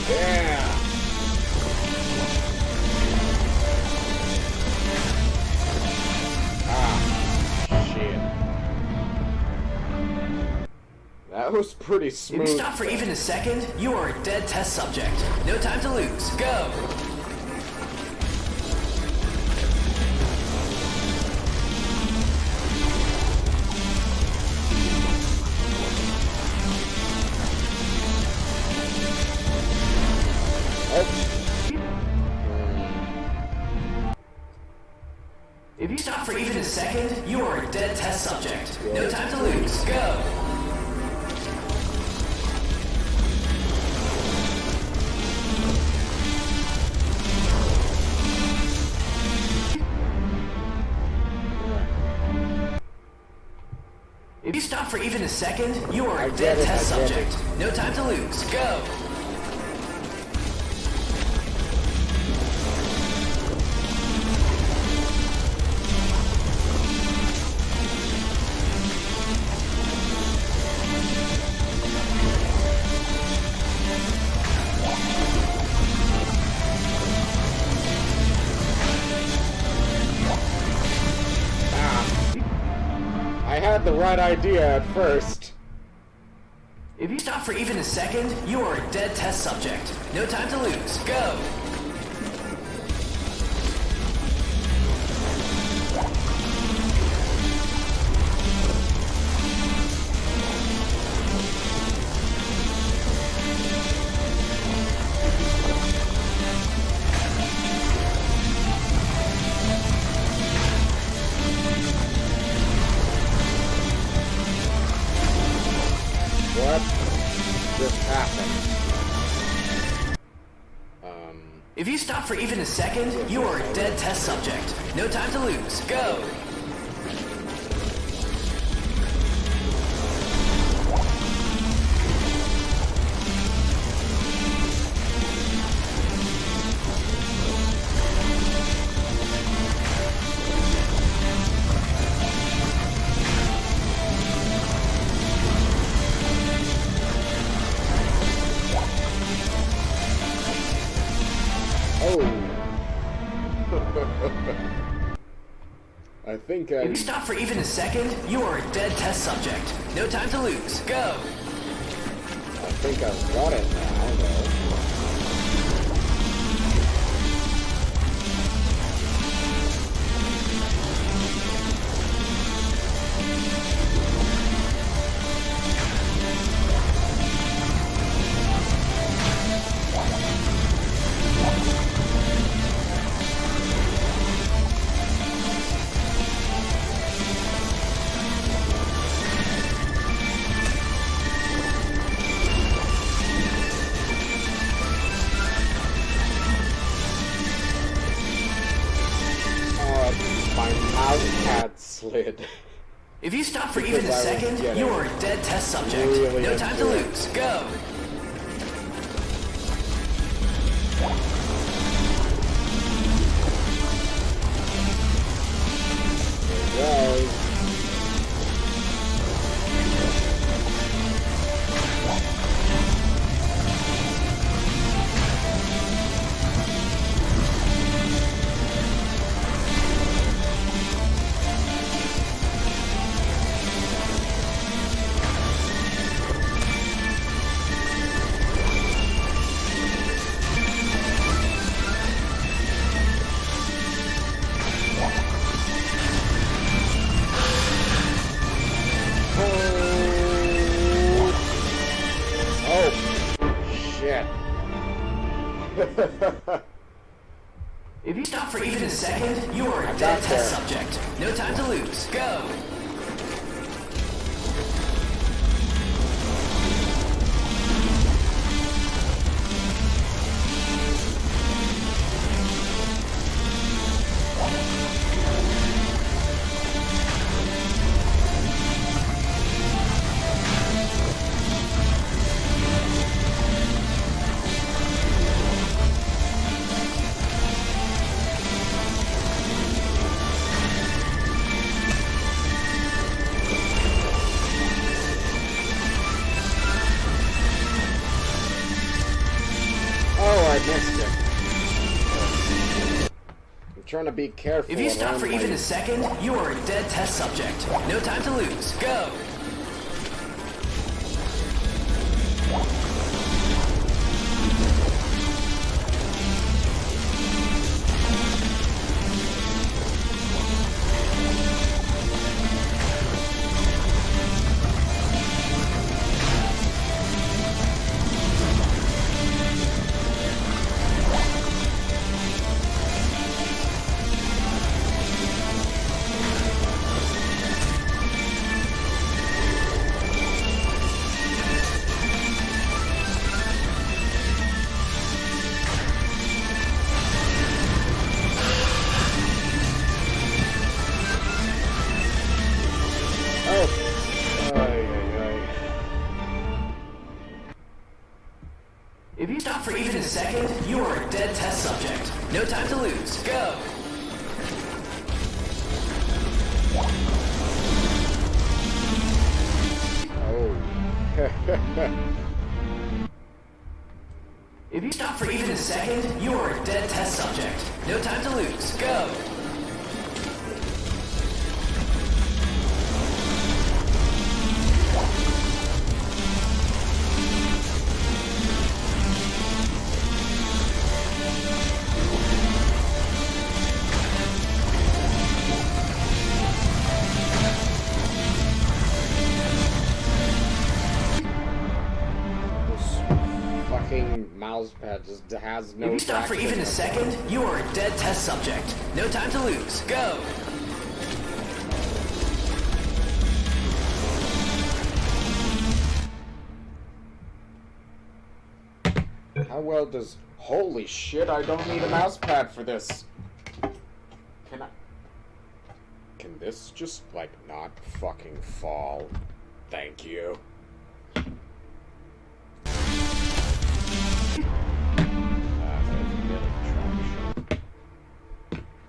Yeah! Ah, shit. That was pretty smooth. If you stop for even a second, you are a dead test subject. No time to lose. Go! If you stop for even a second, you are a dead test subject. No time to lose. Go! If you stop for even a second, you are a dead test subject. No time to lose. Go! I had the right idea at first. If you stop for even a second, you are a dead test subject. No time to lose. Go! What just happened? If you stop for even a second, you are a dead test subject. No time to lose. Go! I think If you stop for even a second, you are a dead test subject. No time to lose. Go! I think I've got it now, though. My mouse pad slid. If you stop for even a Because I was second, getting you are a dead test subject. really No time to into it. lose. Go! There it goes. If you stop for even a second, you are a dead test subject. No time to lose. Go! Trying to be careful. If you stop for even a second, you are a dead test subject. No time to lose. Go! If you stop for even a second, you are a dead test subject. No time to lose. Go! Oh. If you stop for even a second, you are a dead test subject. No time to lose. Go! Mouse pad just has no. If you stop for even a second, you are a dead test subject. No time to lose. Go! How well does... Holy shit, I don't need a mouse pad for this. Can I... Can this just, like, not fucking fall? Thank you.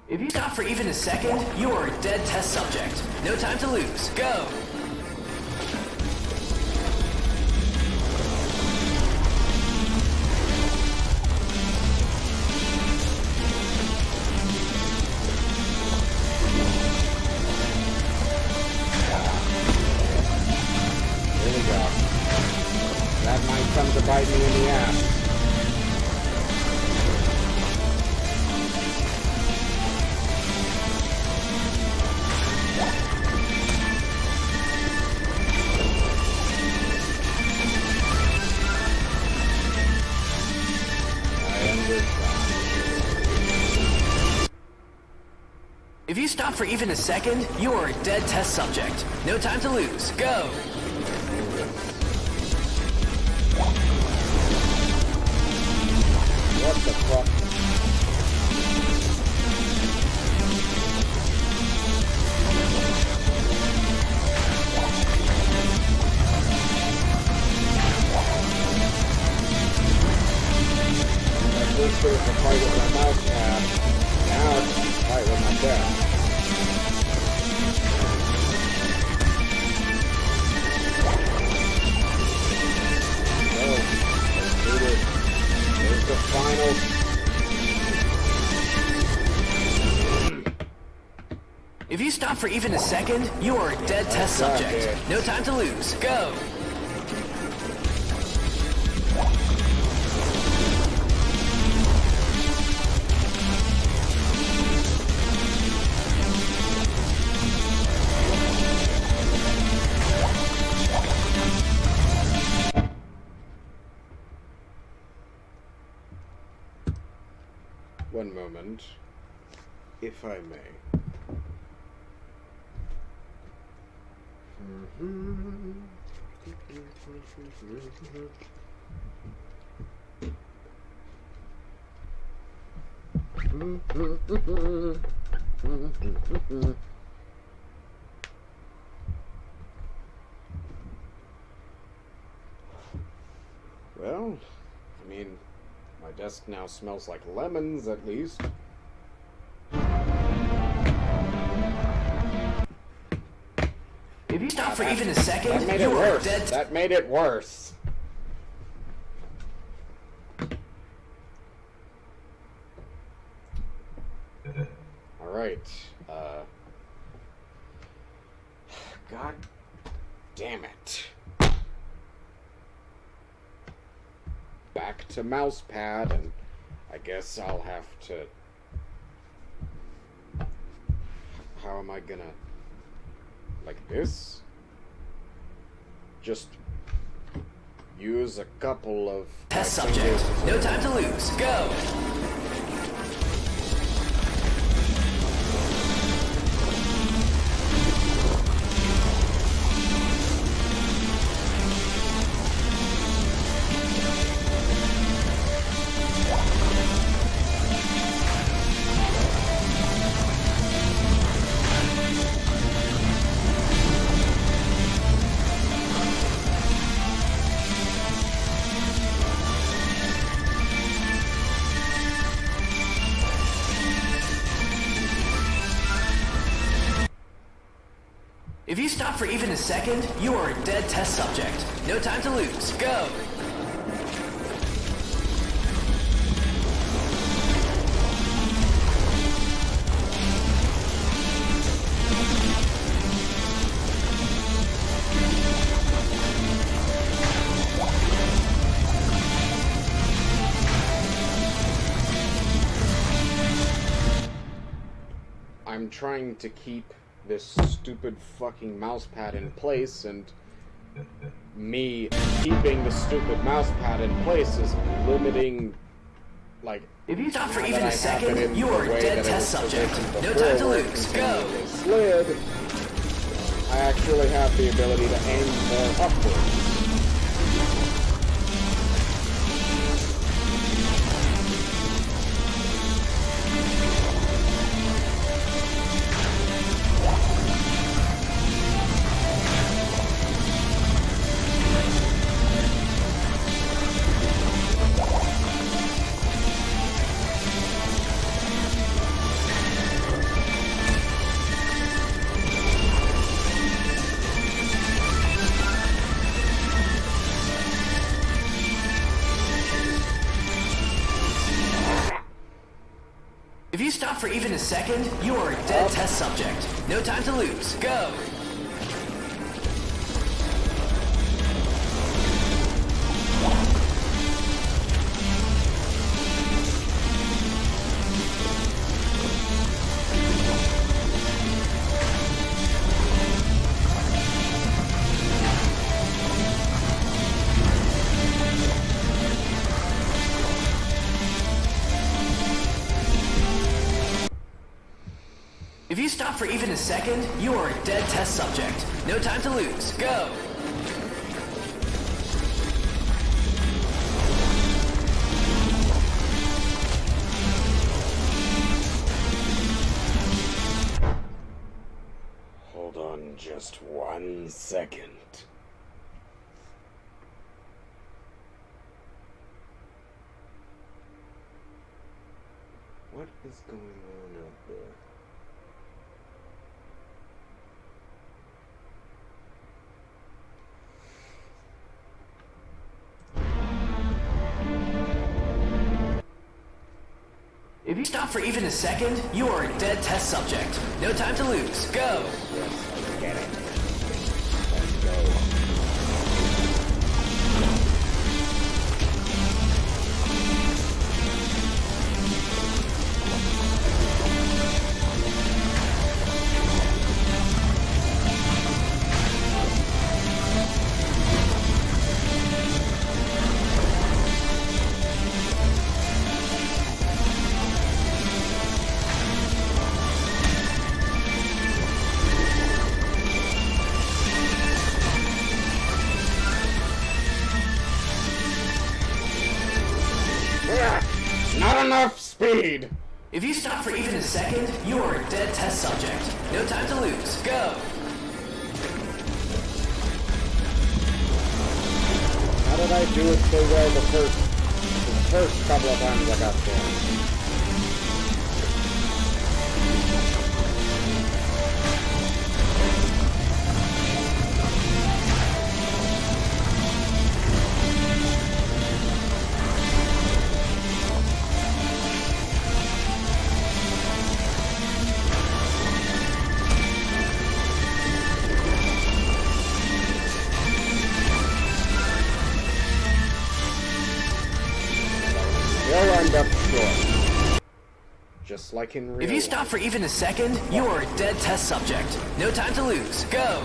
If you stop for even a second, you are a dead test subject. No time to lose. Go! There we go. That might come to bite me in the ass. If you stop for even a second, you are a dead test subject. No time to lose. Go! What the fuck? At first there was a fight with my mouse pad. Now it's a fight with my death. There's the final. If you stop for even a second, you are a dead test subject. No time to lose. Go! experiment, if I may. Well, I mean, my desk now smells like lemons, at least. If you stop for even a second, That made it you are worse. dead. That made it worse. Alright, God damn it. Back to mousepad, and I guess I'll have to... How am I gonna... Like this? Just use a couple of... Test subject. No time to lose. Go! If you stop for even a second, you are a dead test subject. No time to lose. Go! I'm trying to keep this stupid fucking mousepad in place, and me keeping the stupid mousepad in place is limiting, like... If you stop for now even that a I have second, it in you the are a way dead that it test was subject. positioned No before, time to where it lose. Go! continually slid, I actually have the ability to aim more upwards. If you stop for even a second, you are a dead test subject. No time to lose. Go! If you stop for even a second, you are a dead test subject. No time to lose. Go! Hold on just 1 second. What is going on out there? If you stop for even a second, you are a dead test subject. No time to lose. Go! Yes, I get it. Let's go. enough speed! If you stop for even a second, you are a dead test subject. No time to lose. Go! How did I do it so well the first couple of times I got there? They'll end up short. Just like in real If you stop for even a second, you are a dead test subject. No time to lose. Go!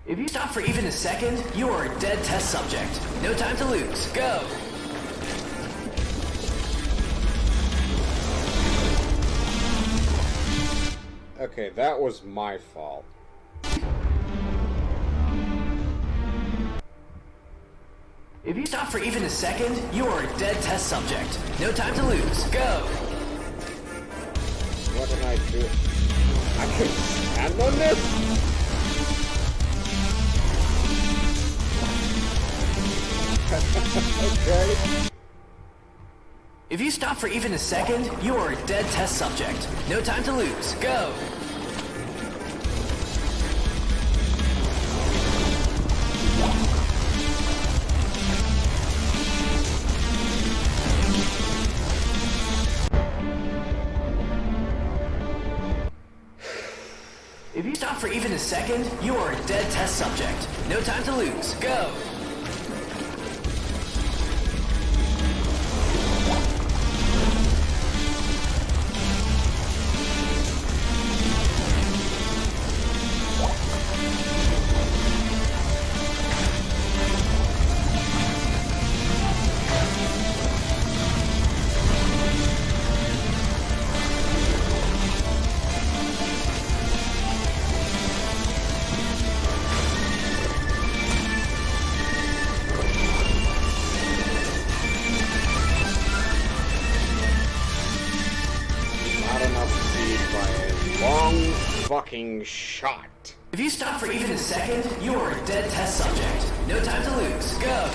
If you stop for even a second, you are a dead test subject. No time to lose. Go! Okay, that was my fault. If you stop for even a second, you are a dead test subject. No time to lose. Go! What did I do? I can stand on this? Okay. If you stop for even a second, you are a dead test subject. No time to lose. Go! If you stop for even a second, you are a dead test subject. No time to lose. Go! Fucking shot. If you stop for even a second, you are a dead test subject. No time to lose. Go!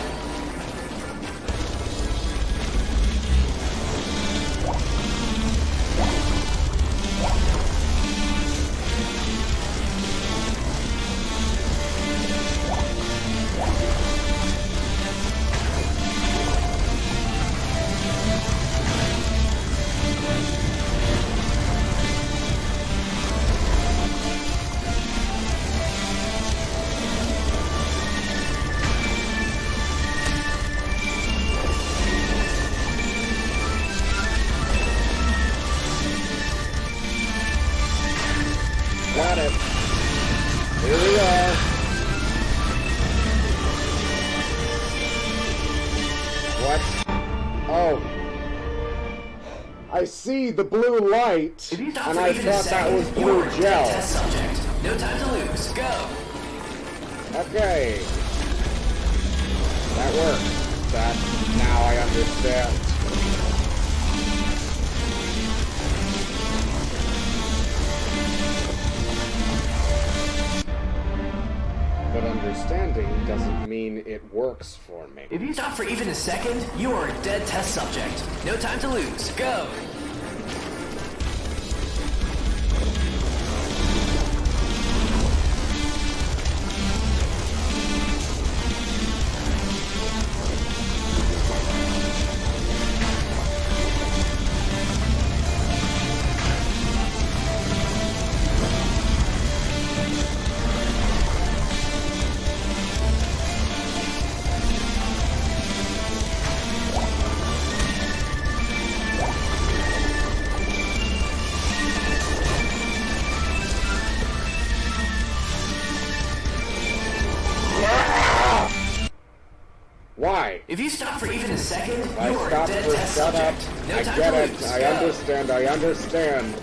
Got it. Here we are. What? Oh. I see the blue light, and I thought that was blue gel. Test subject. No time to lose. Go. Okay. That works. That now I understand. But understanding doesn't mean it works for me. If you stop for even a second, you are a dead test subject. No time to lose. Go! If you stop for even a second, I you are a stopped dead for test shut up. subject. No I time get to it. lose. I Go. understand. I understand.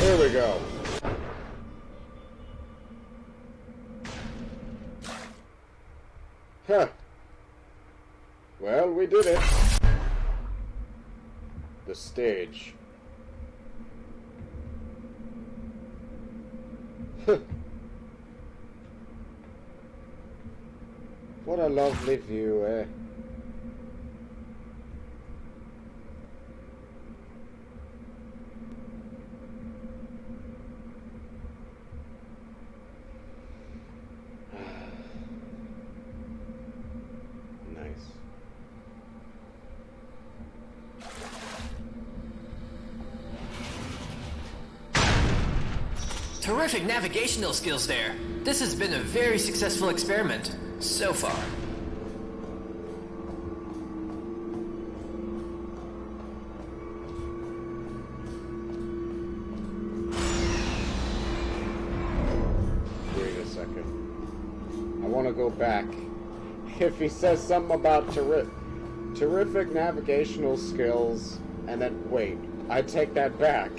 Here we go. Huh. Well, we did it. The stage. What a lovely view, eh? Nice. Terrific navigational skills there. This has been a very successful experiment so far. Wait a second. I want to go back. If he says something about terrific navigational skills, and then wait, I take that back.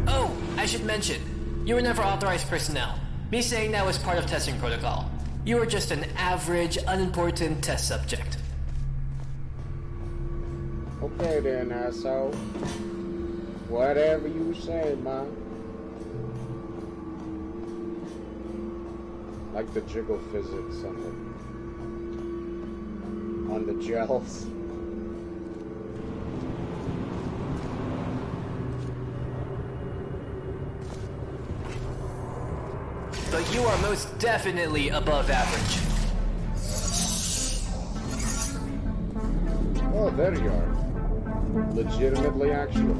Oh, I should mention, you were never authorized personnel. Me saying that was part of testing protocol. You were just an average, unimportant test subject. Okay then, asshole. Whatever you say, man. Like the jiggle physics on the gels. But you are most definitely above average. Oh, there you are. Legitimately, actually.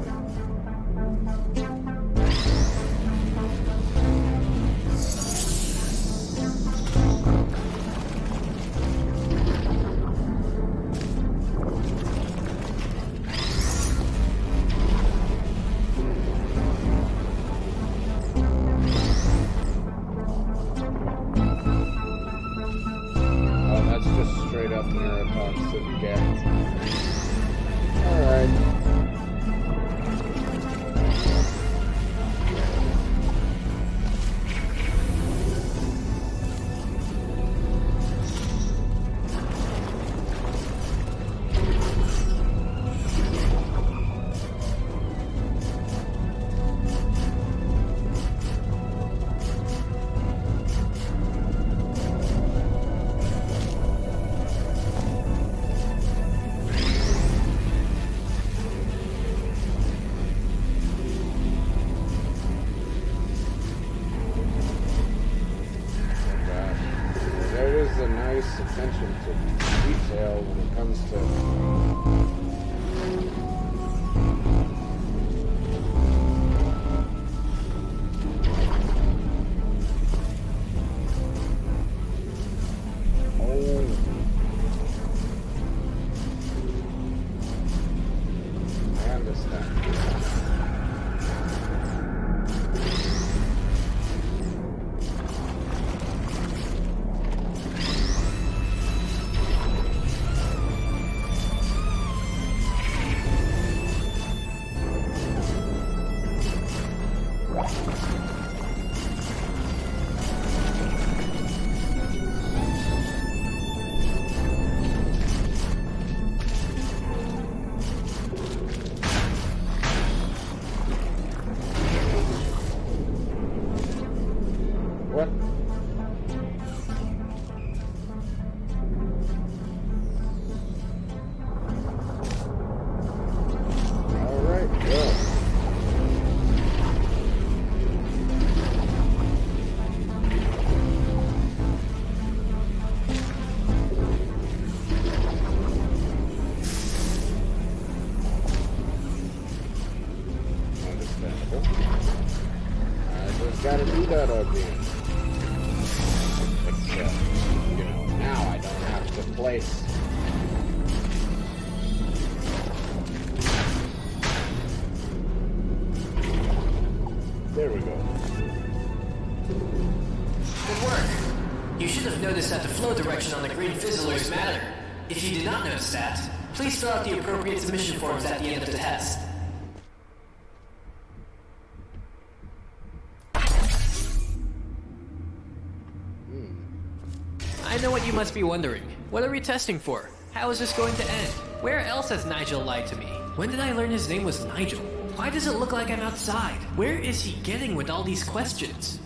Oh, that's just straight up neurotoxic gas. Alright. There is a nice attention to detail when it comes to I understand. gotta do that again. Except, you know, now I don't have to place. There we go. Good work. You should have noticed that the flow direction on the green fizzlers matter. If you did not notice that, please fill out the appropriate submission forms at the end of the test. I know what you must be wondering. What are we testing for? How is this going to end? Where else has Nigel lied to me? When did I learn his name was Nigel? Why does it look like I'm outside? Where is he getting with all these questions?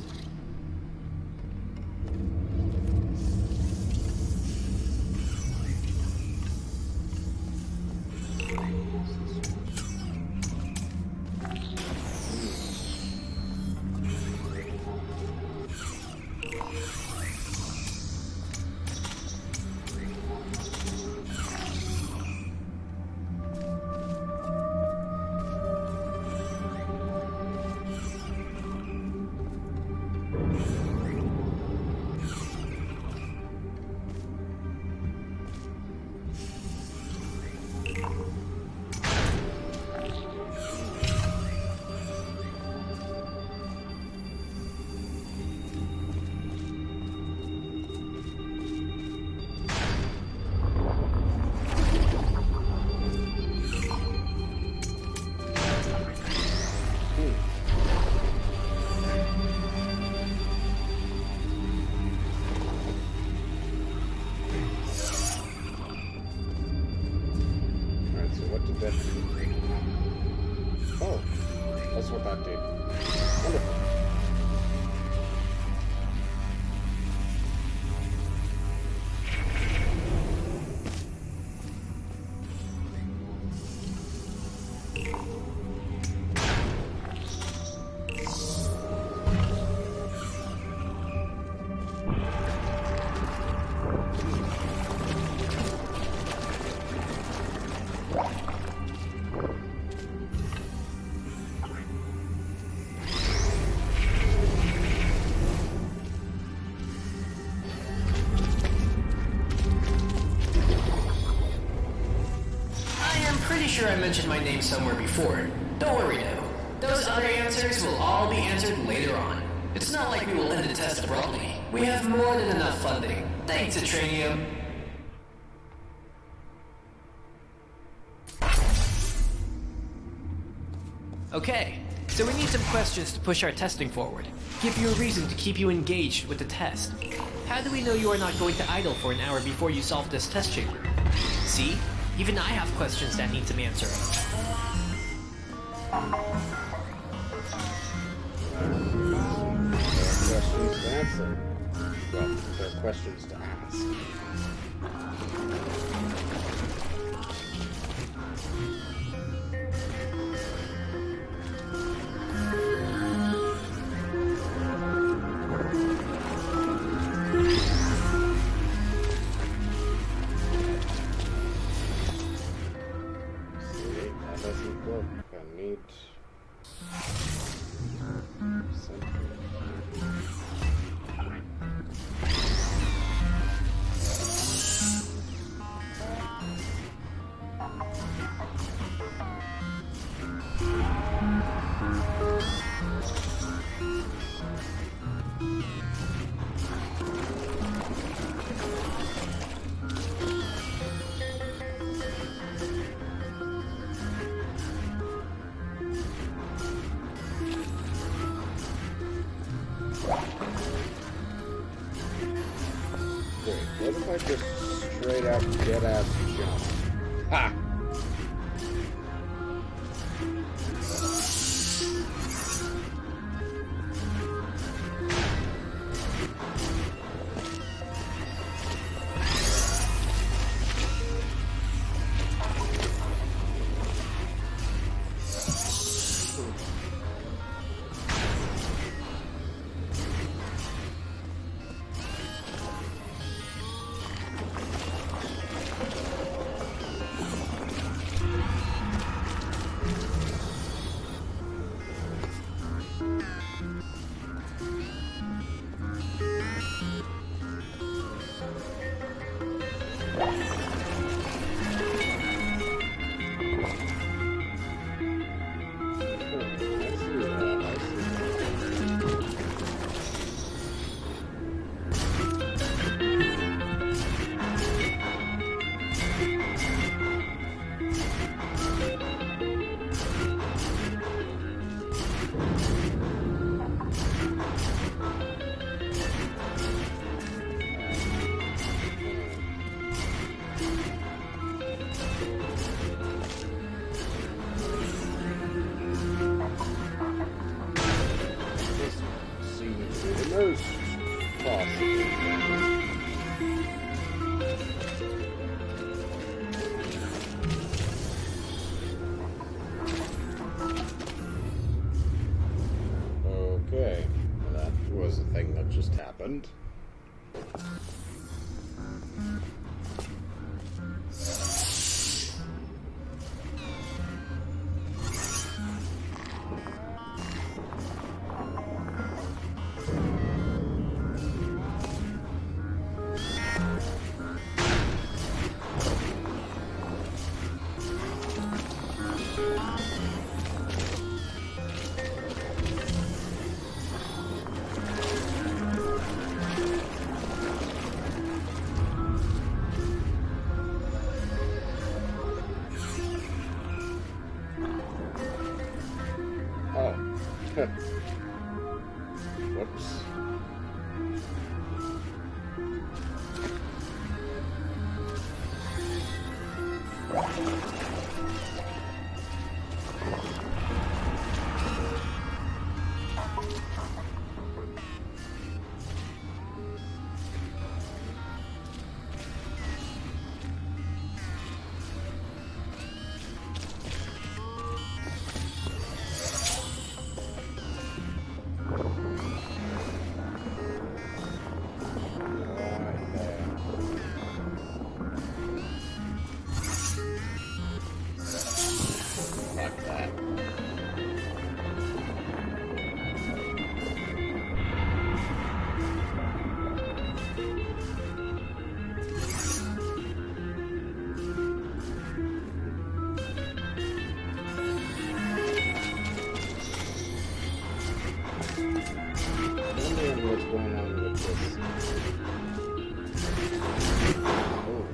Oh, that's what that did. Wonderful. Sure, I mentioned my name somewhere before. Don't worry though. Those other answers will all be answered later on. It's not like we will end the test abruptly. We have more than enough funding. Thanks, Atranium. Okay, so we need some questions to push our testing forward. Give you a reason to keep you engaged with the test. How do we know you are not going to idle for an hour before you solve this test chamber? See? Even I have questions that need some answering. There are questions to answer. Well, there are questions to ask. What if I just straight up dead-ass jump? Ha! happened. Oh. Whoops. Fuck that. I'm wondering what's going on with this. Oh.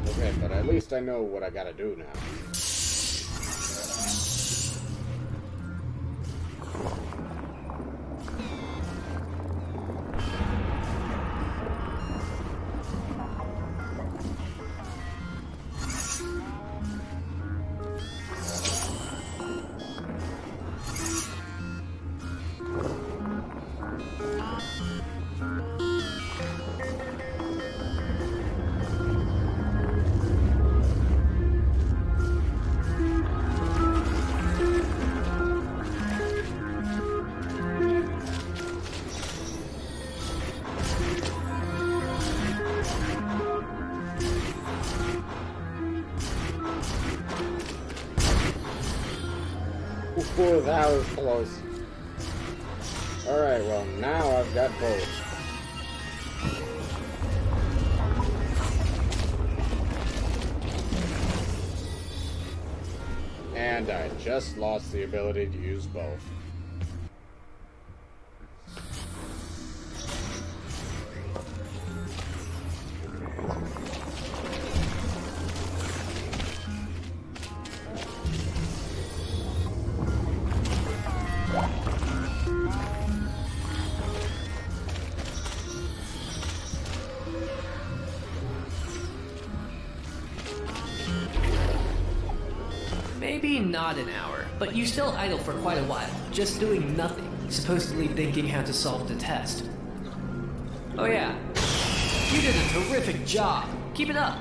Okay, but at least I know what I gotta do now. Ooh, that was close. Alright, well, now I've got both. And I just lost the ability to use both. Maybe not an hour, but you still idle for quite a while, just doing nothing, supposedly thinking how to solve the test. Oh yeah, you did a terrific job. Keep it up.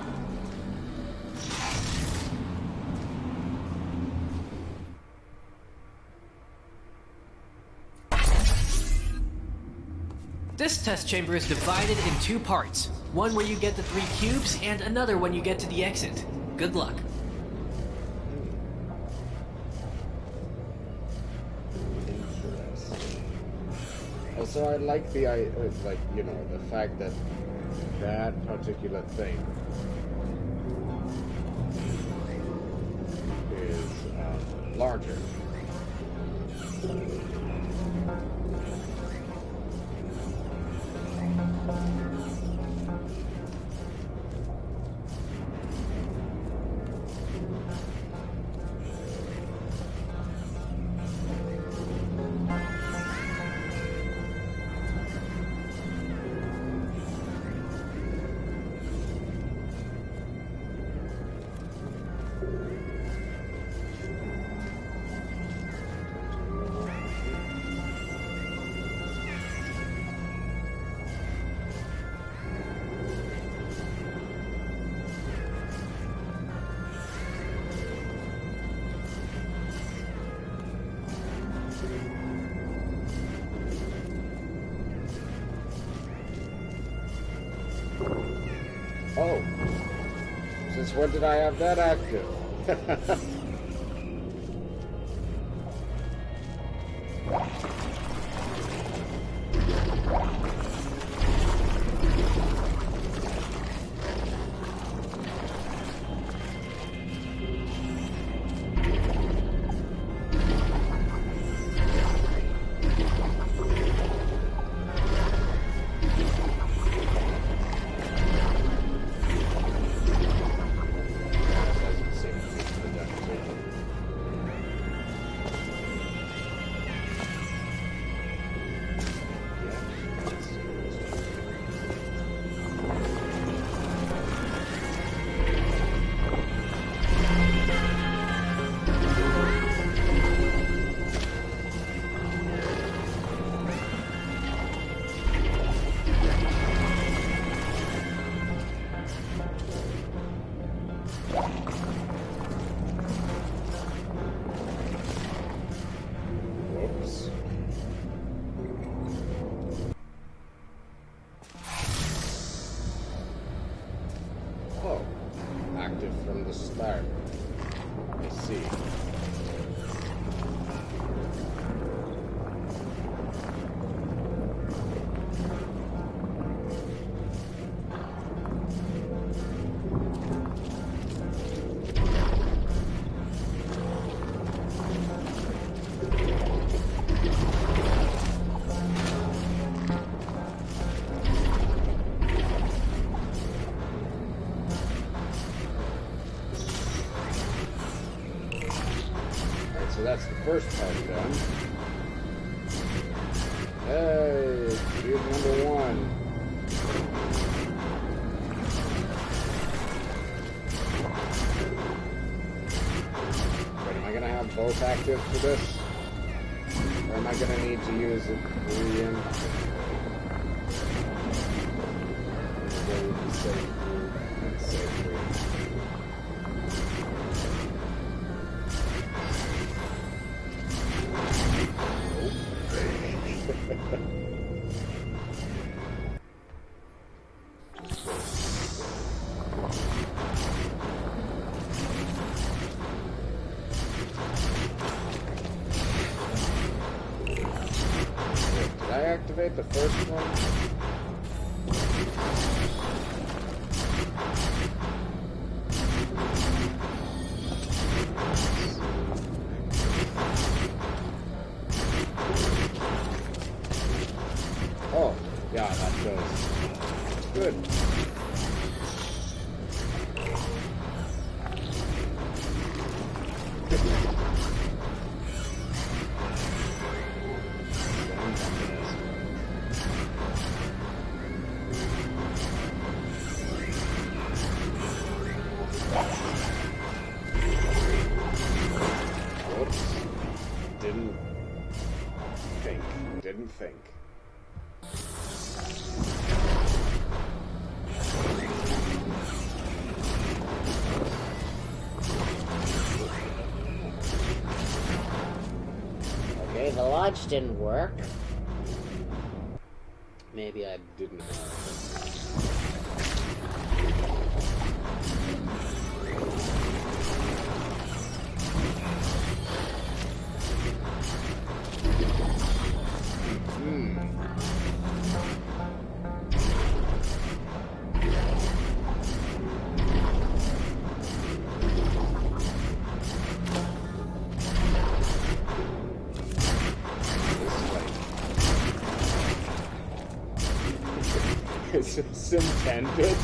This test chamber is divided in two parts. One where you get the 3 cubes, and another when you get to the exit. Good luck. Also, I like the, like, you know, the fact that that particular thing is larger. when did I have that active? From the start. I see. So that's the first part done. Hey, dude number one. Wait, am I gonna have both active for this? Or am I gonna need to use it in? Go with the safe route and safe route. Did I activate the first one? Oh, yeah, that does. Good. Didn't think. Okay, the launch didn't work. Maybe I didn't. Is this intended?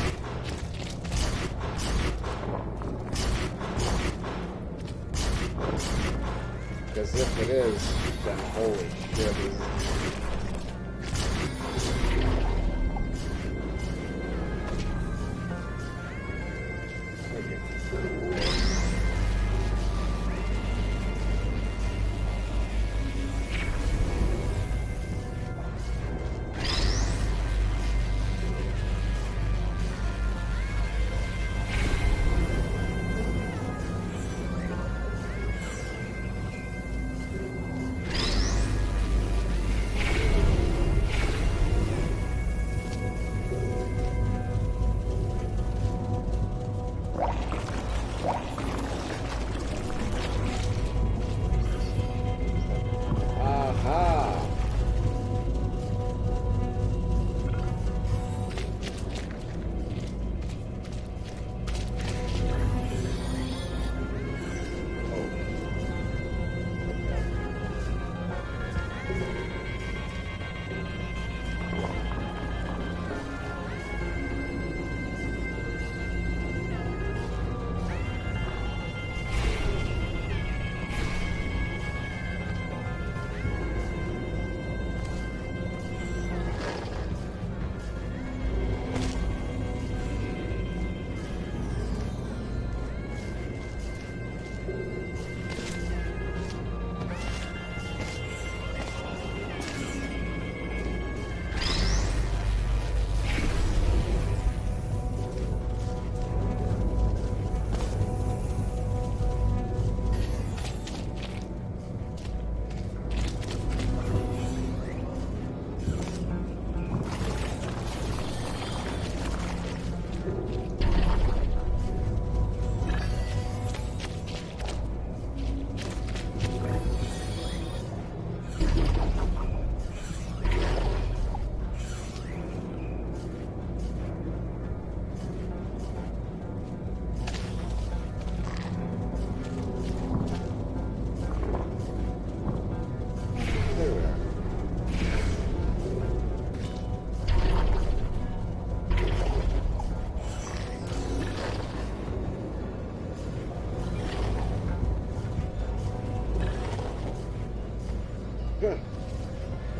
Because if it is, then holy shit is...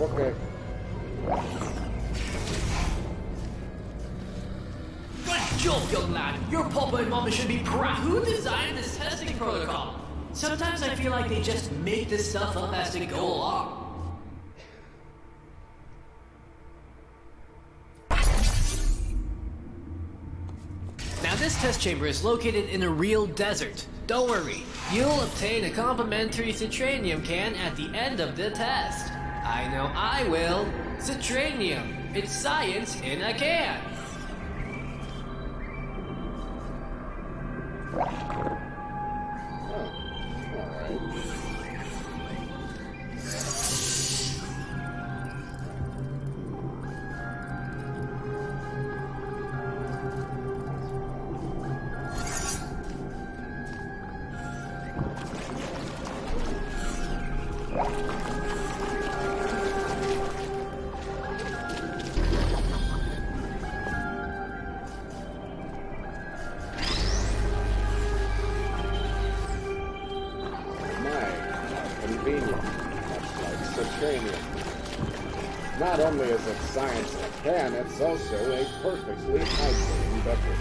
Okay. Good job, young lad. Your papa and mama should be proud. Who designed this testing protocol? Sometimes I feel like they just make this stuff up as they go along. Now this test chamber is located in a real desert. Don't worry, you'll obtain a complimentary citranium can at the end of the test. I know I will. Citranium. It's science in a can. Not only is it science in a can, it's also a perfectly hydrating beverage.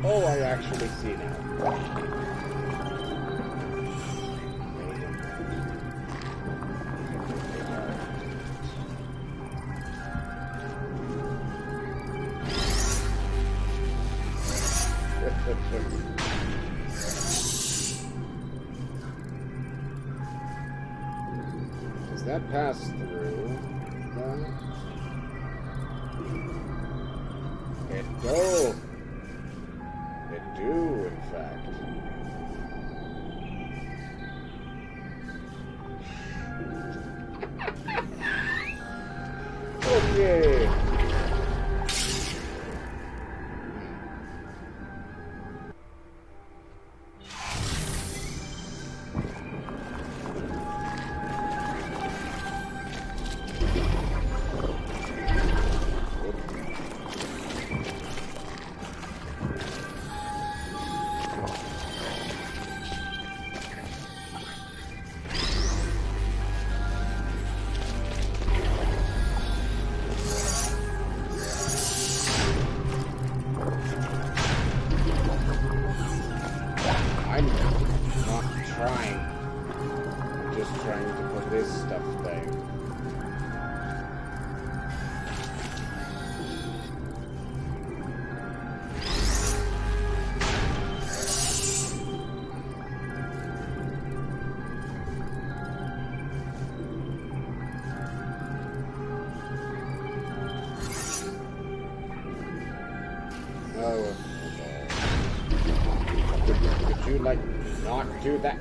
Oh, I actually see now. Does that pass through? It do. It do, in fact. Okay. I'm not trying. I'm just trying to put this stuff there. Oh. Could you, like, not do that?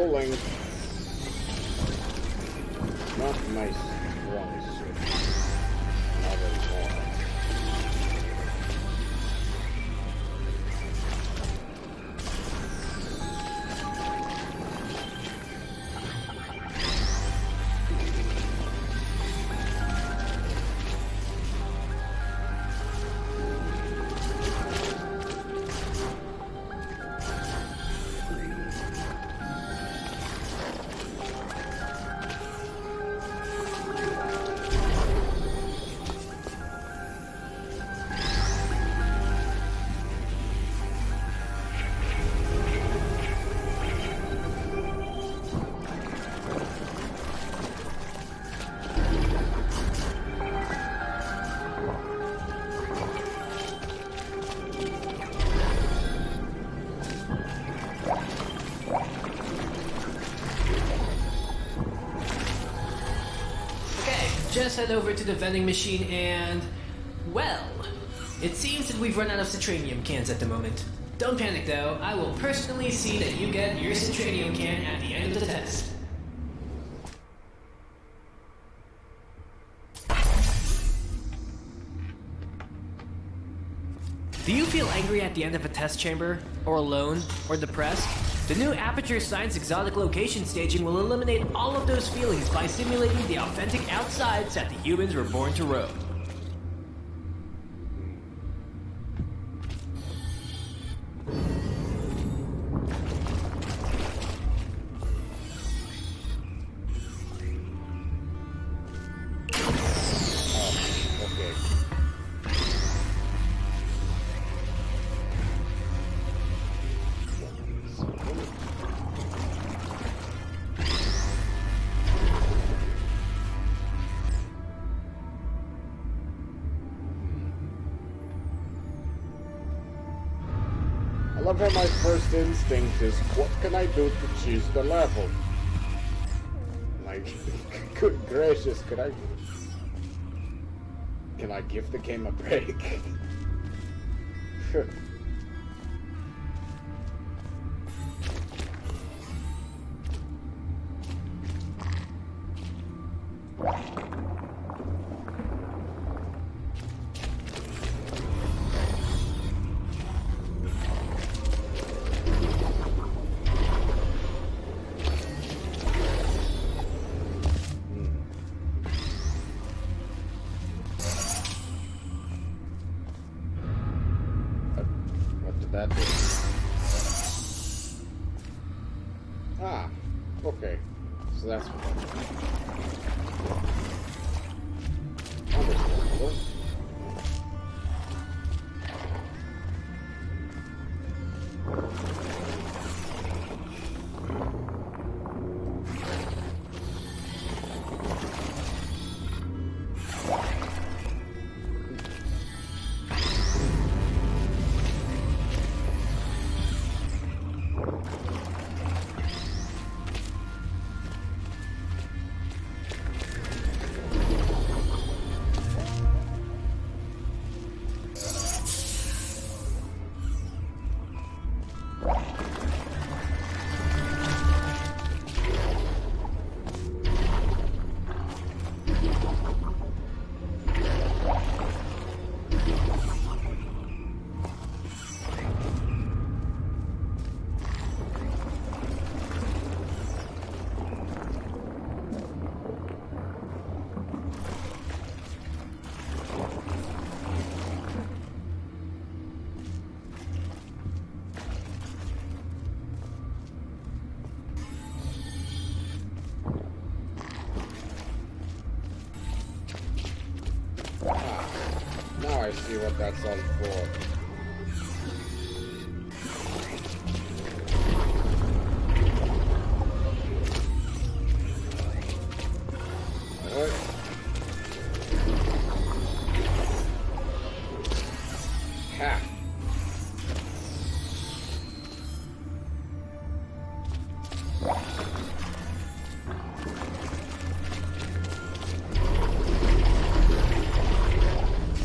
killing. Not my strong suit. Not anymore. Just head over to the vending machine and... well, it seems that we've run out of citranium cans at the moment. Don't panic though, I will personally see that you get your citranium can at the end of the test. Do you feel angry at the end of a test chamber? Or alone? Or depressed? The new Aperture Science Exotic Location staging will eliminate all of those feelings by simulating the authentic outsides that the humans were born to roam. I love how my first instinct is, what can I do to choose the level? Like, good gracious, can I give the game a break? That do? Ah, okay. So that's what understandable. Now I see what that's all for. Ha!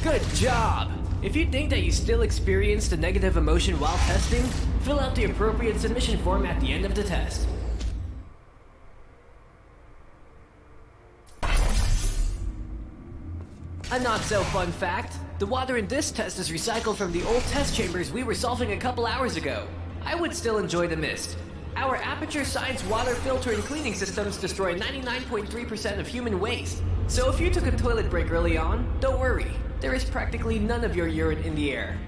Good job! If you think that you still experienced a negative emotion while testing, fill out the appropriate submission form at the end of the test. A not-so-fun fact, the water in this test is recycled from the old test chambers we were solving a couple hours ago. I would still enjoy the mist. Our Aperture Science water filter and cleaning systems destroy 99.3% of human waste. So if you took a toilet break early on, don't worry. There is practically none of your urine in the air.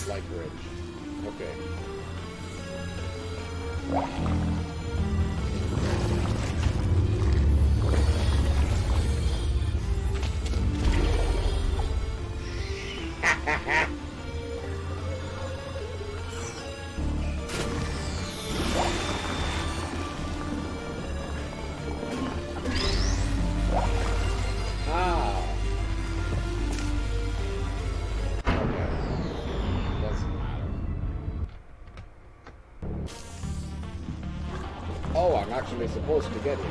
Like bridge. Okay. Oh, I'm actually supposed to get here.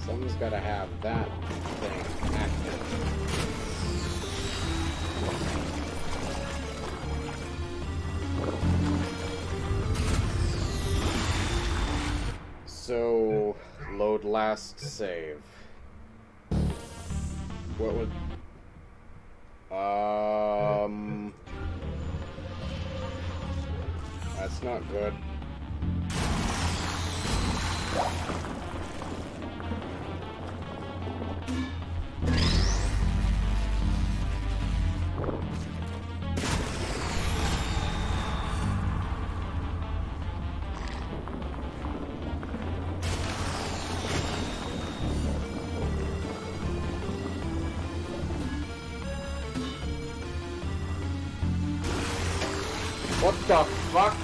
Someone's gotta have that thing active. So, load last save. What would... That's not good. What the fuck?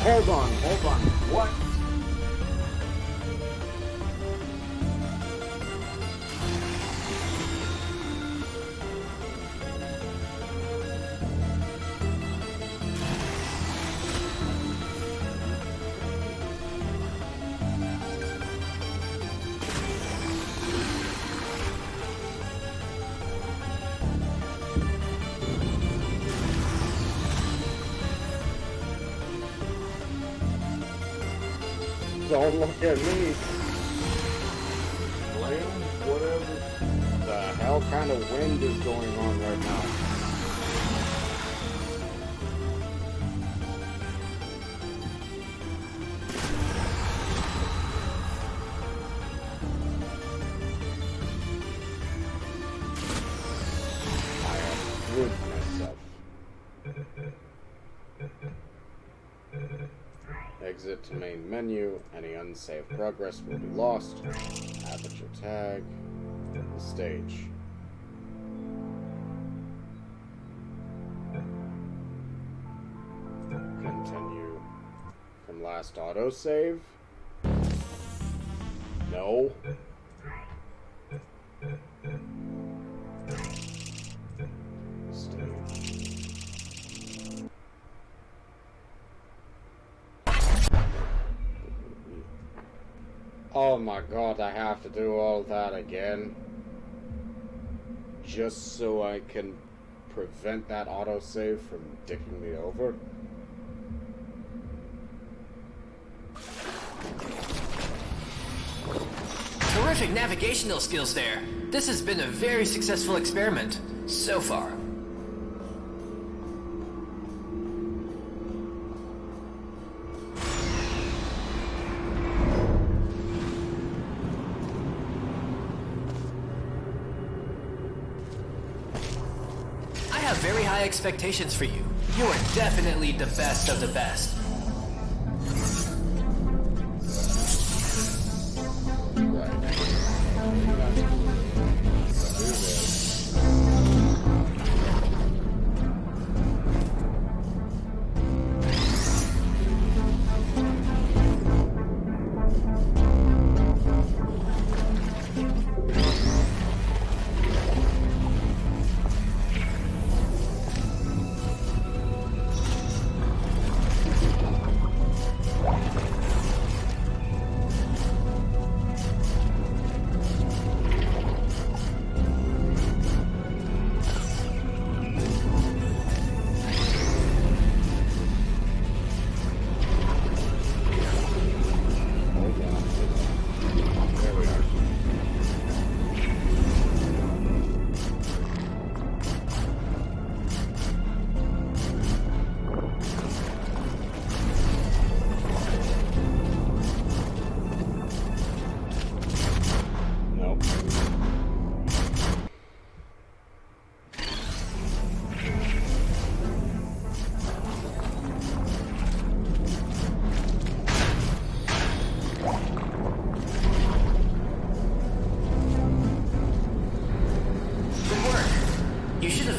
Hold on, what? Don't look at me. Blame whatever the hell kind of wind is going on right now. I have screwed myself. Exit to main menu. Any unsaved progress will be lost. Aperture tag. The stage. Continue. From last autosave. No. Stage. Oh my god, I have to do all that again. just so I can prevent that autosave from dicking me over? Terrific navigational skills there. This has been a very successful experiment, so far. I have very high expectations for you. You are definitely the best of the best.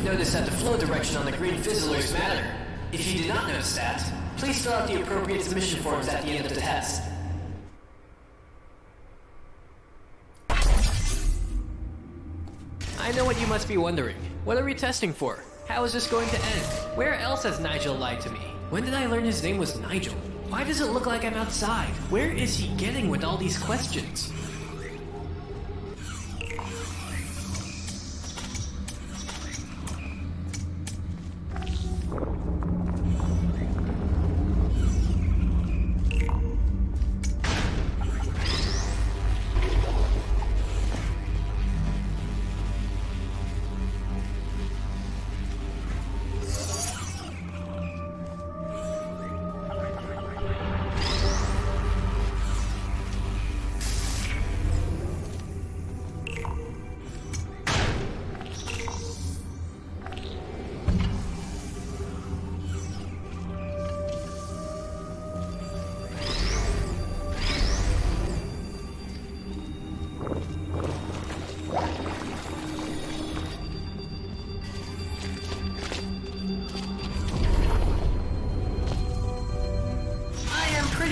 Notice that the flow direction on the green fizzlers matter. If you did not notice that, please fill out the appropriate submission forms at the end of the test. I know what you must be wondering. What are we testing for? How is this going to end? Where else has Nigel lied to me? When did I learn his name was Nigel? Why does it look like I'm outside? Where is he getting with all these questions?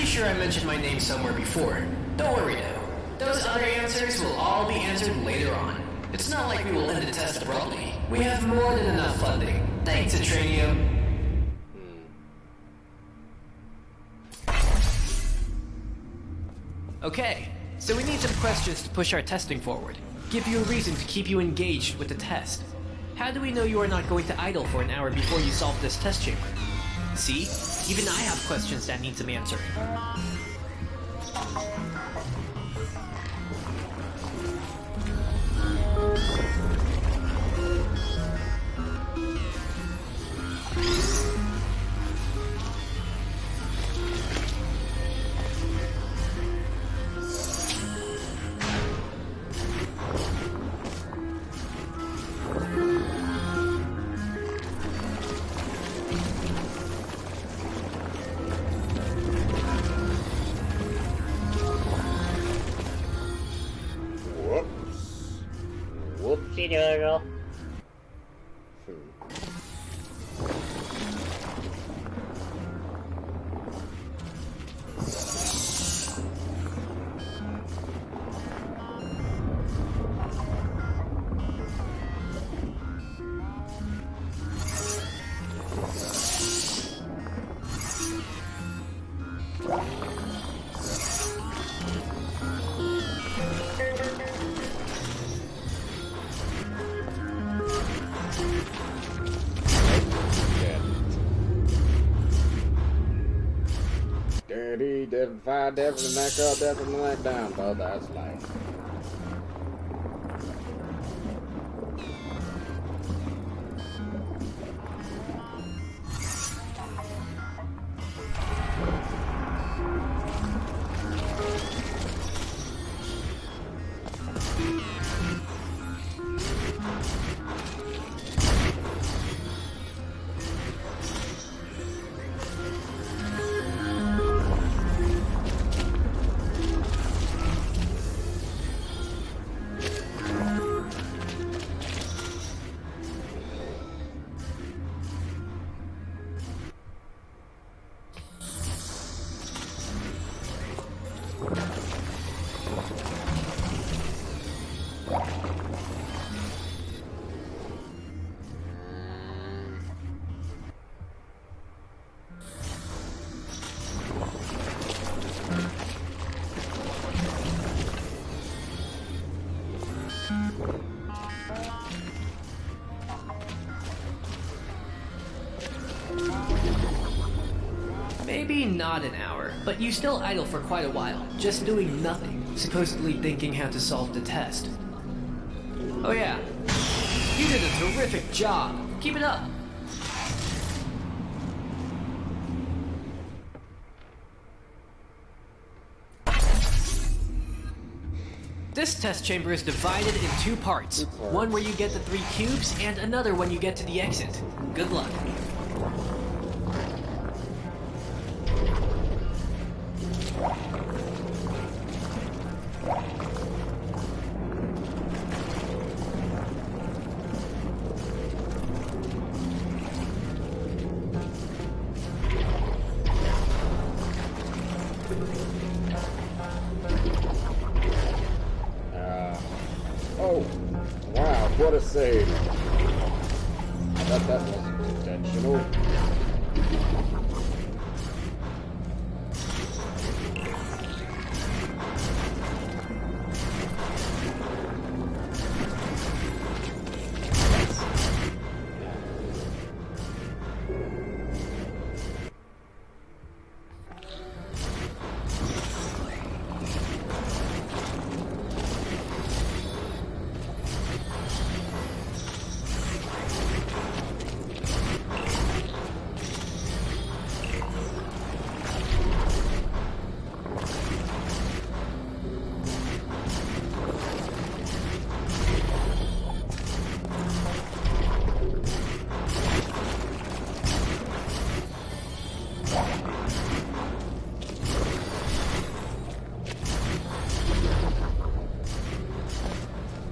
Sure, I mentioned my name somewhere before. Don't worry though. Those other answers will all be answered later on. It's not like we will end the test abruptly. We have more than enough funding. Thanks, Atranium. Okay, so we need some questions to push our testing forward. Give you a reason to keep you engaged with the test. How do we know you are not going to idle for an hour before you solve this test chamber? See? Even I have questions that need some answering. Whoopsie doodle. Diggity, different fire, different neck up, different neck down, but that's life. Maybe not an hour, but you still idle for quite a while, just doing nothing, supposedly thinking how to solve the test. Oh yeah, you did a terrific job. Keep it up. This test chamber is divided in two parts. One where you get the 3 cubes, and another when you get to the exit. Good luck. Oh, wow, what a save. I bet that wasn't intentional.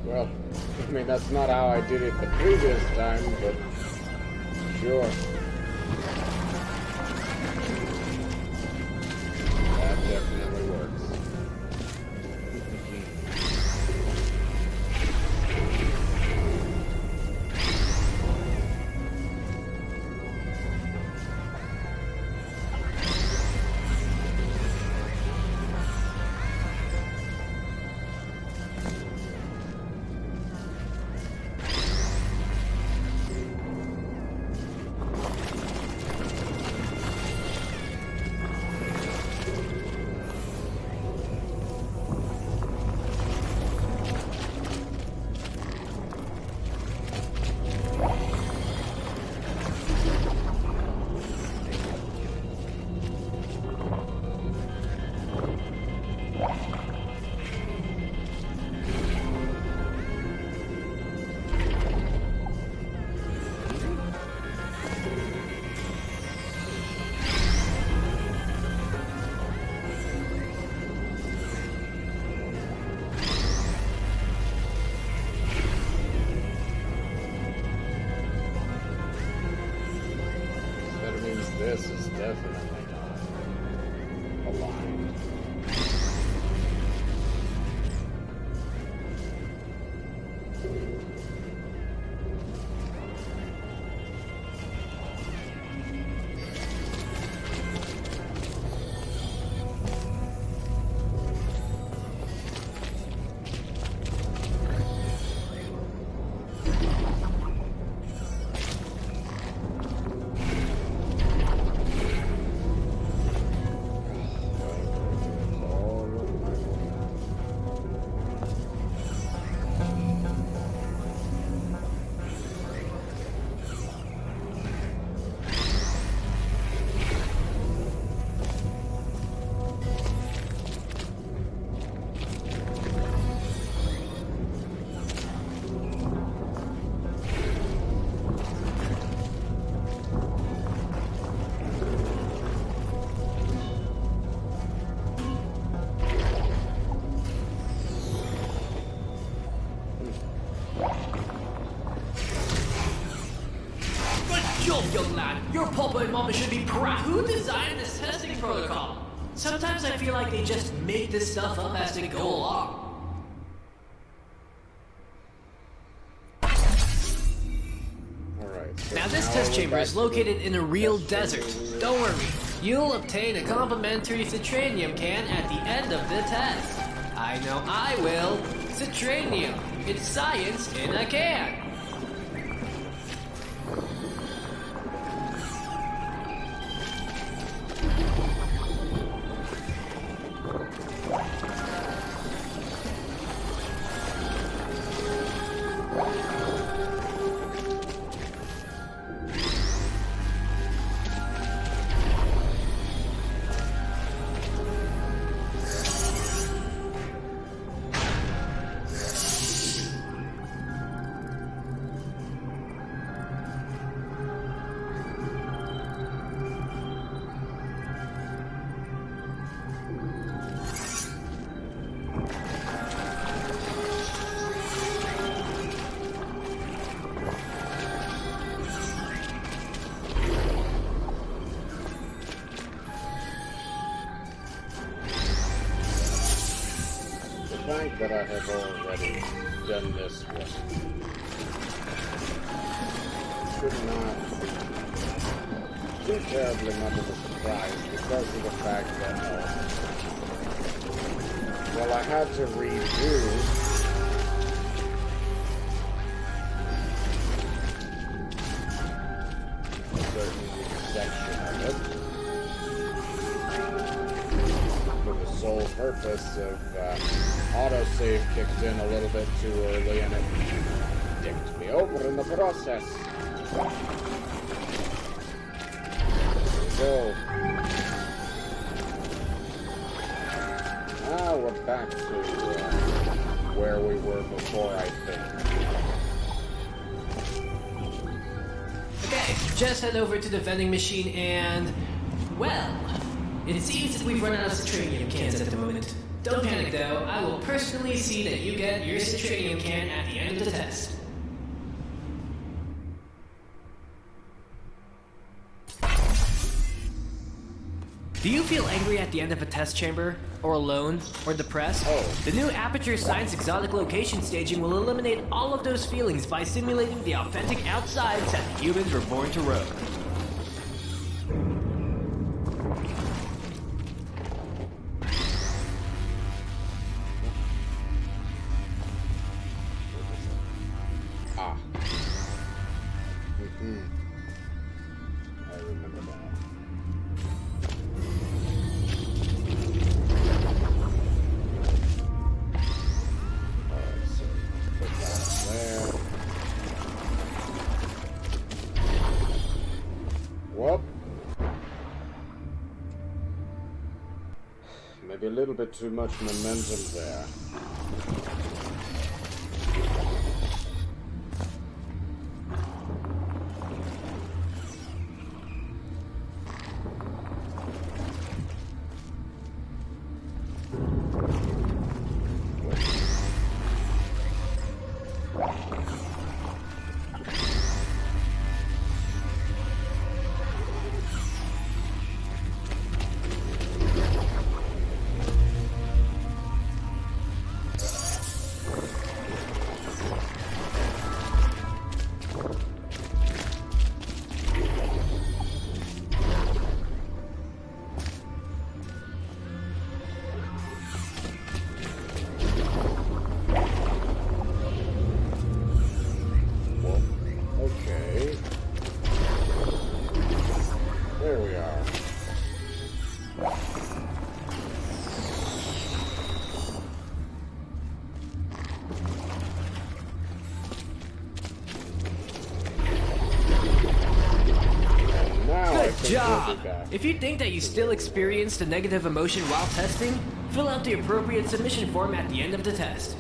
Well, I mean, that's not how I did it the previous time, but sure. That definitely works. This is definitely not aligned. Joel, young lad, your papa and mama should be proud. Who designed this testing protocol? Sometimes I feel like they just make this stuff up as they go along. Alright. Now this test chamber is located in a real desert. Don't worry, you'll obtain a complimentary citranium can at the end of the test. I know I will. Citranium. It's science in a can. Thank that I have already done this one. Should not be too terribly much of a surprise because of the fact that, well, I had to redo a certain section of it for the sole purpose of autosave kicked in a little bit too early and it dicked me over in the process. So, now we're back to where we were before, I think. Okay, just head over to the vending machine and, well, it seems that we've run out of citranium cans at the moment. Don't panic though, I will personally see that you get your citranium can at the end of the test. Do you feel angry at the end of a test chamber? Or alone? Or depressed? Oh. The new Aperture Science Exotic Location staging will eliminate all of those feelings by simulating the authentic outsides that humans were born to roam. I remember that. Alright, so put that there. Whoop. Maybe a little bit too much momentum there. Job! If you think that you still experienced a negative emotion while testing, fill out the appropriate submission form at the end of the test.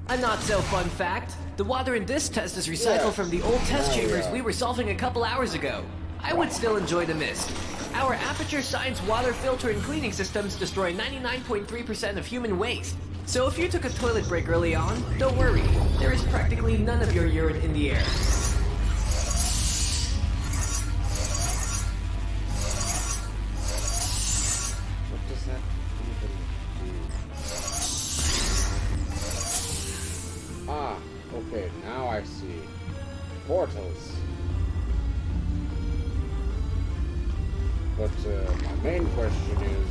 A not-so-fun fact, the water in this test is recycled from the old test chambers we were solving a couple hours ago. I would still enjoy the mist. Our Aperture Science water filter and cleaning systems destroy 99.3% of human waste. So if you took a toilet break early on, don't worry. There is practically none of your urine in the air. What does that even do? Ah, okay, now I see. Portals. But my main question is,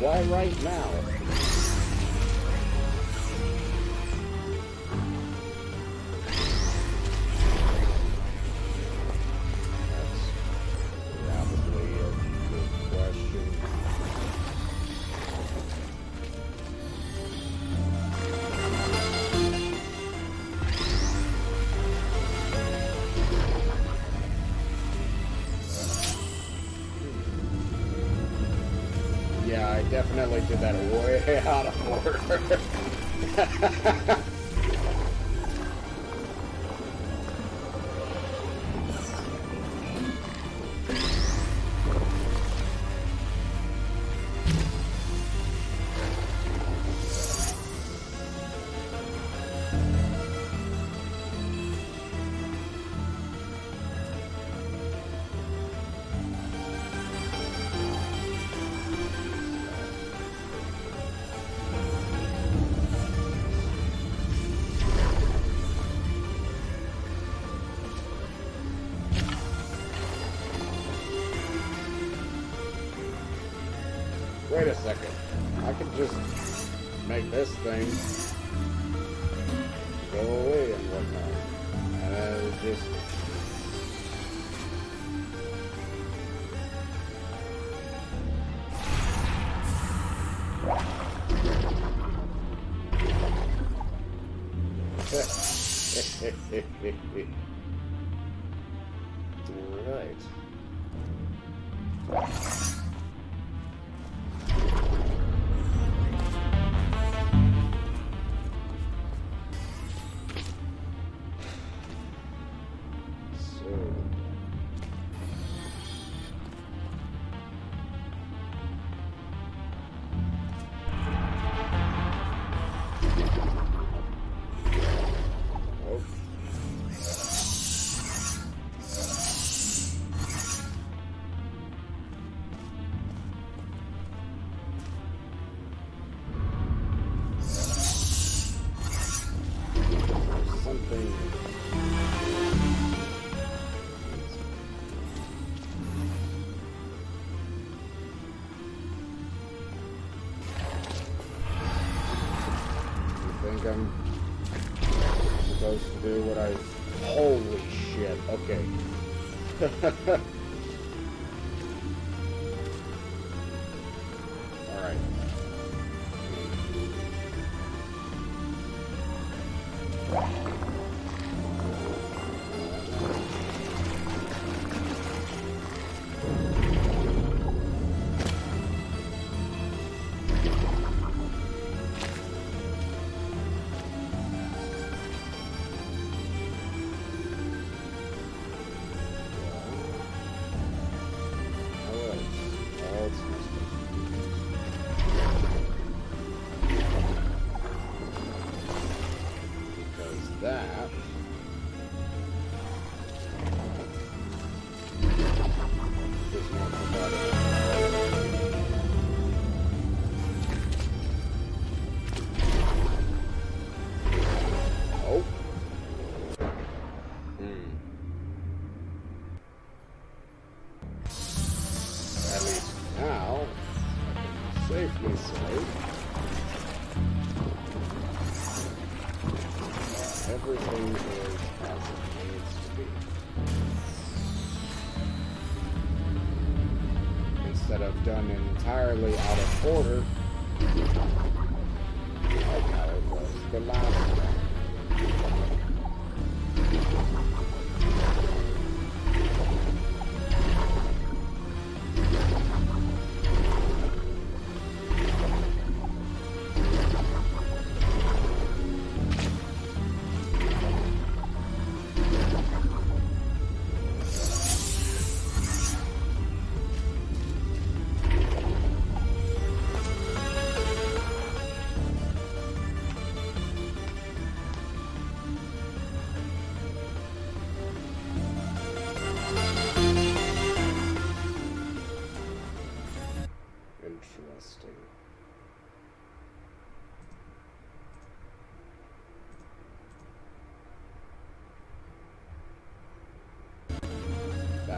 why right now? That's probably a good question. Yeah, I definitely did that way out of order. Wait a second. I can just make this thing go away and whatnot. And then just... Alright. I'm supposed to do what I... Holy shit, okay. Alright. That does not provide it. Oh. At least now I can safely say everything is as it needs to be. Instead of done entirely out of order, like how it was the last time.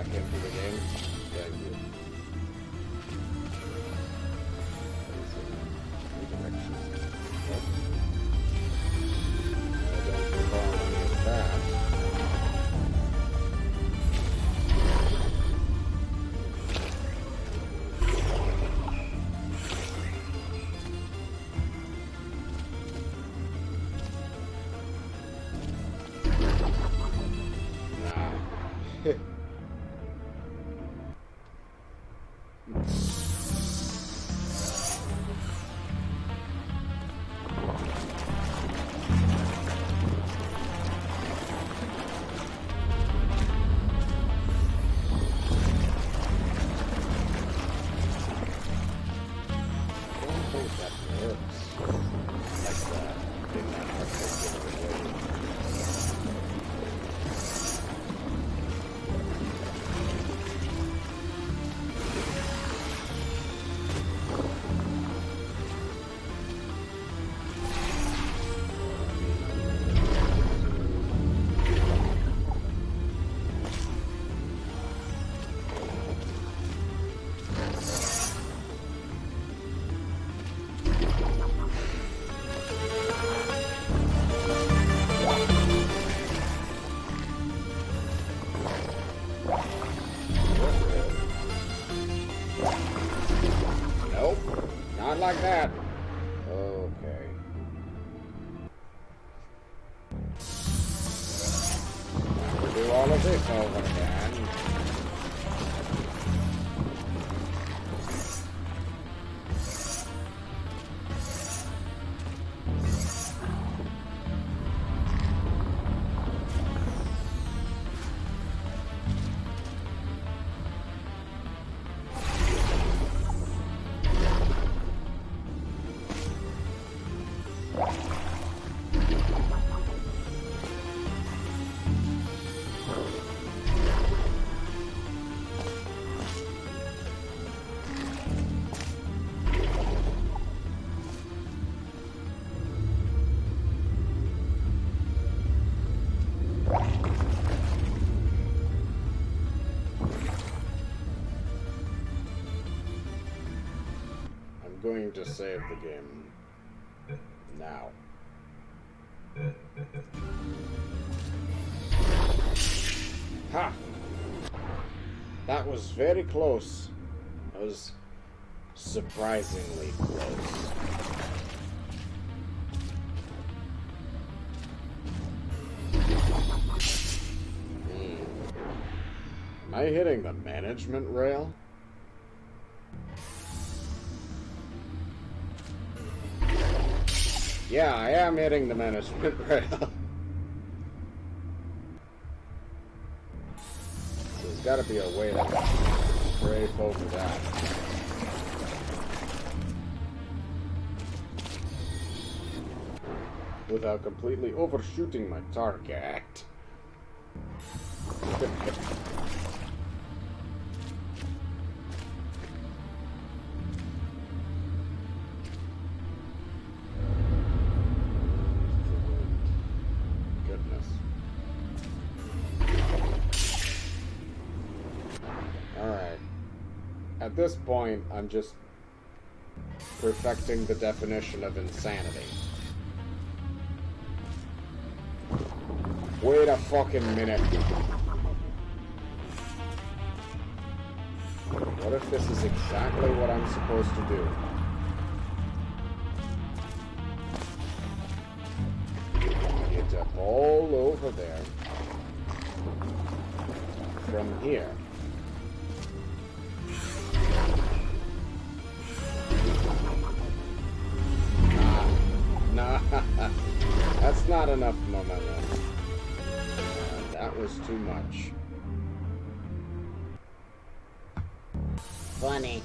back into the game. Thank you. Redirection. Nope. I don't recall any of that. Like that. Okay. Now we'll do all of this over again. Going to save the game now. Ha! That was very close. That was surprisingly close. Am I hitting the management rail? Yeah, I am hitting the management rail. There's gotta be a way to scrape over that. Without completely overshooting my target. At this point, I'm just perfecting the definition of insanity. Wait a fucking minute. What if this is exactly what I'm supposed to do? It's a hole over there. From here. That's not enough momentum. That was too much. Funny.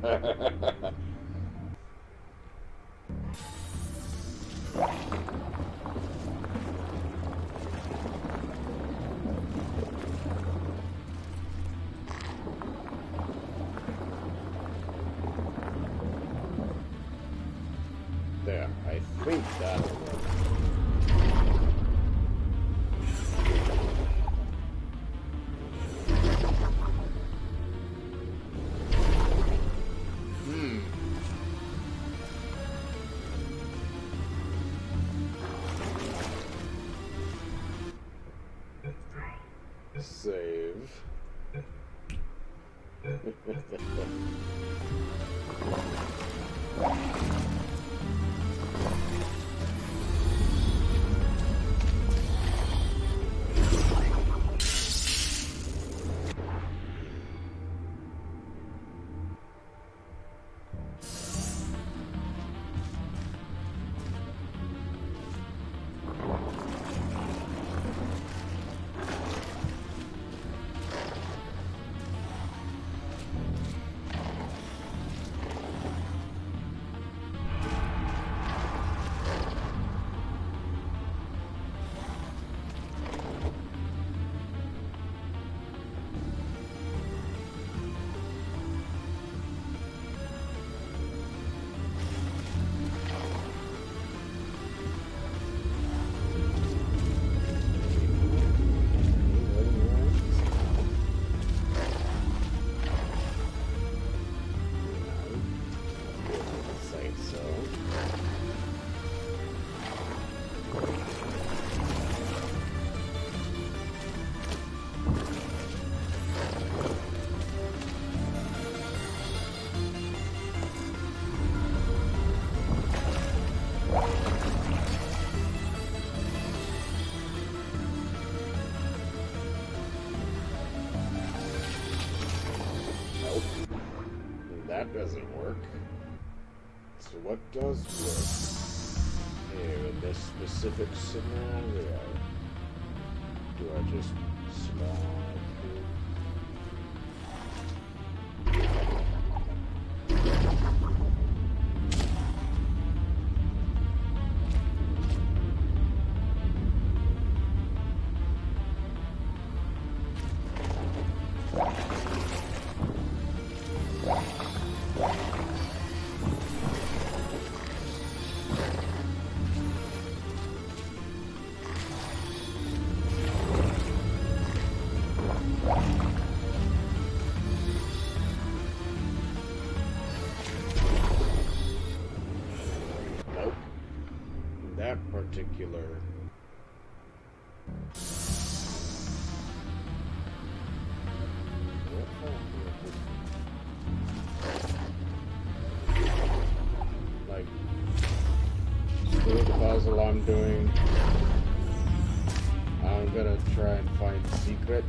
There, I think that'll work. Save. That doesn't work. So what does work here in this specific scenario? Do I just slide through? That particular like screw the puzzle I'm doing. I'm gonna try and find secret.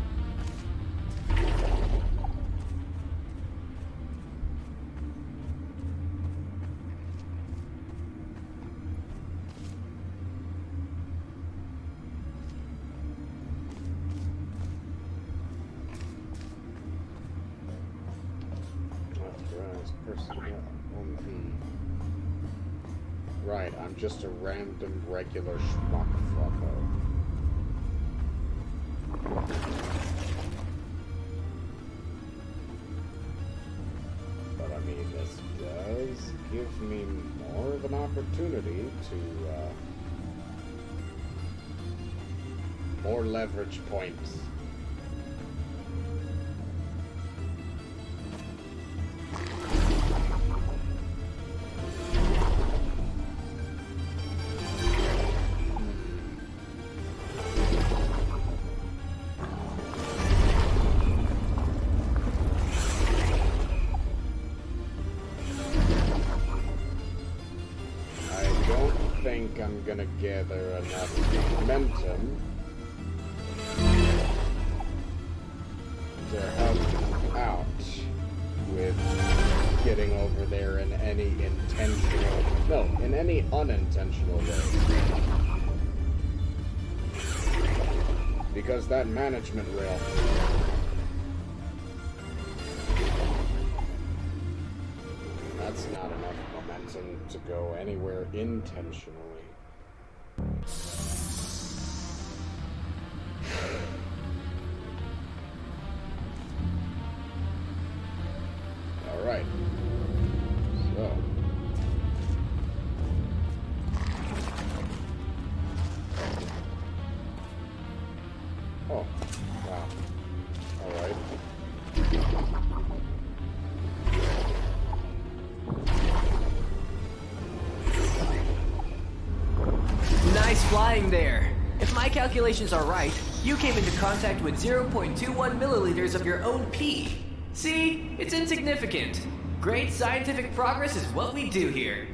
Right, I'm just a random regular schmuck fucko. But I mean, this does give me more of an opportunity to, more leverage points. I'm gonna gather enough momentum to help out with getting over there in any in any unintentional way. Because that management rail That's not enough momentum to go anywhere intentionally. Alright. So. Oh. Wow. Alright. Nice flying there. If my calculations are right, you came into contact with 0.21 milliliters of your own pee. See? It's insignificant. Great scientific progress is what we do here.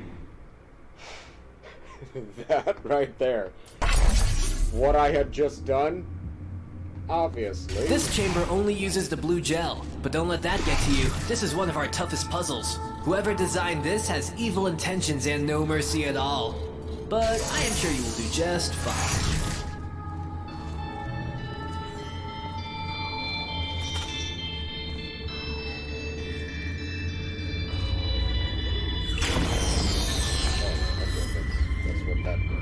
That right there. What I had just done? Obviously. This chamber only uses the blue gel, but don't let that get to you. This is one of our toughest puzzles. Whoever designed this has evil intentions and no mercy at all. But I am sure you will do just fine. That's what that means.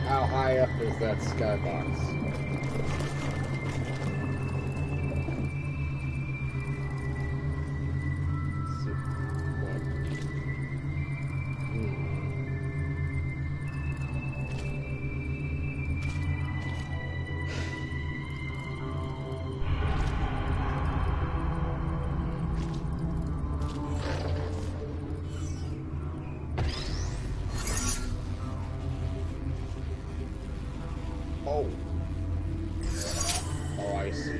How high up is that skybox? Oh. Oh, I see.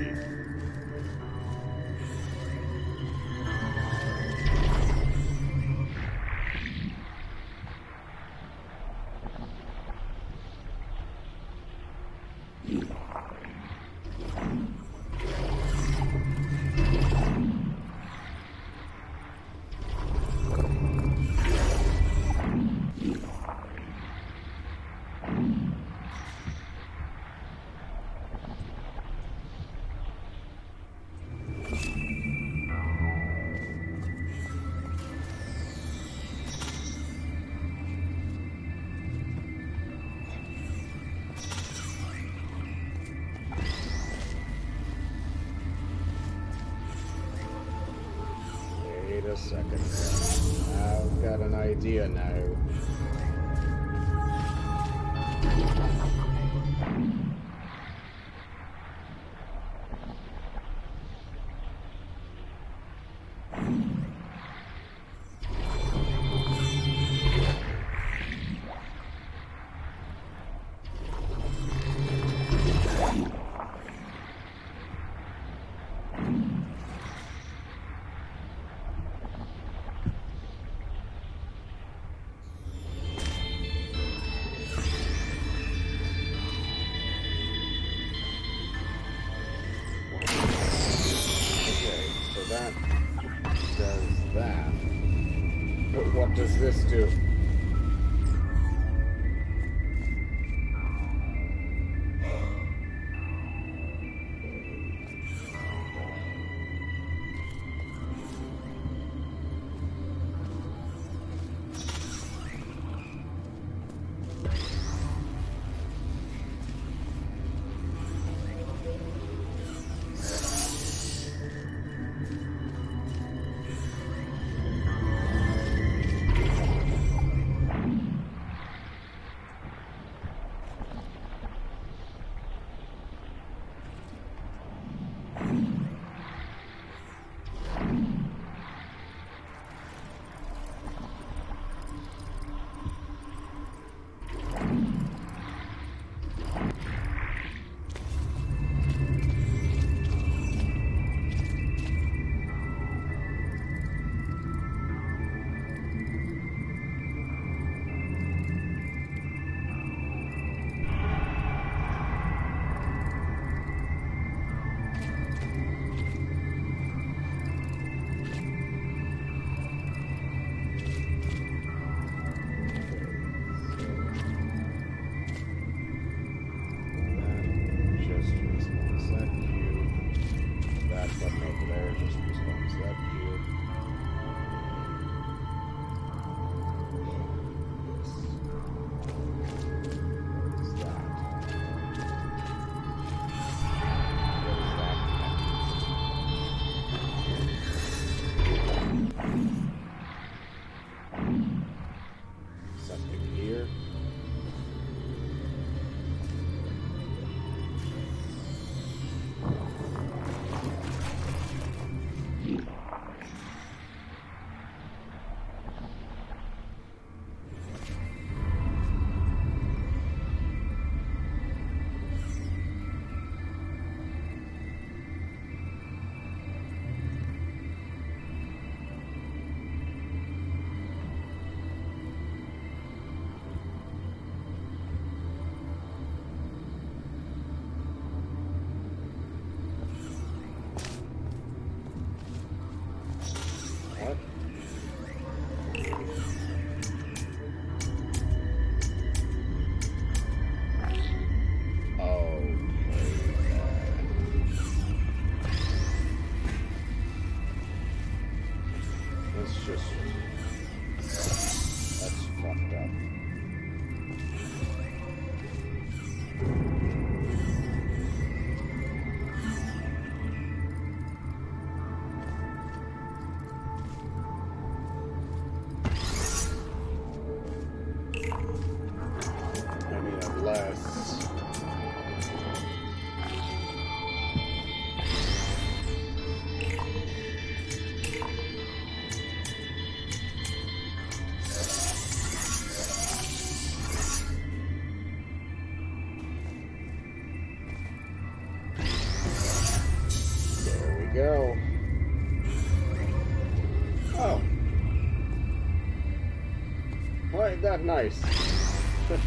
Wait a second. I've got an idea now. does this do? Go. Oh. Why ain't that nice? It's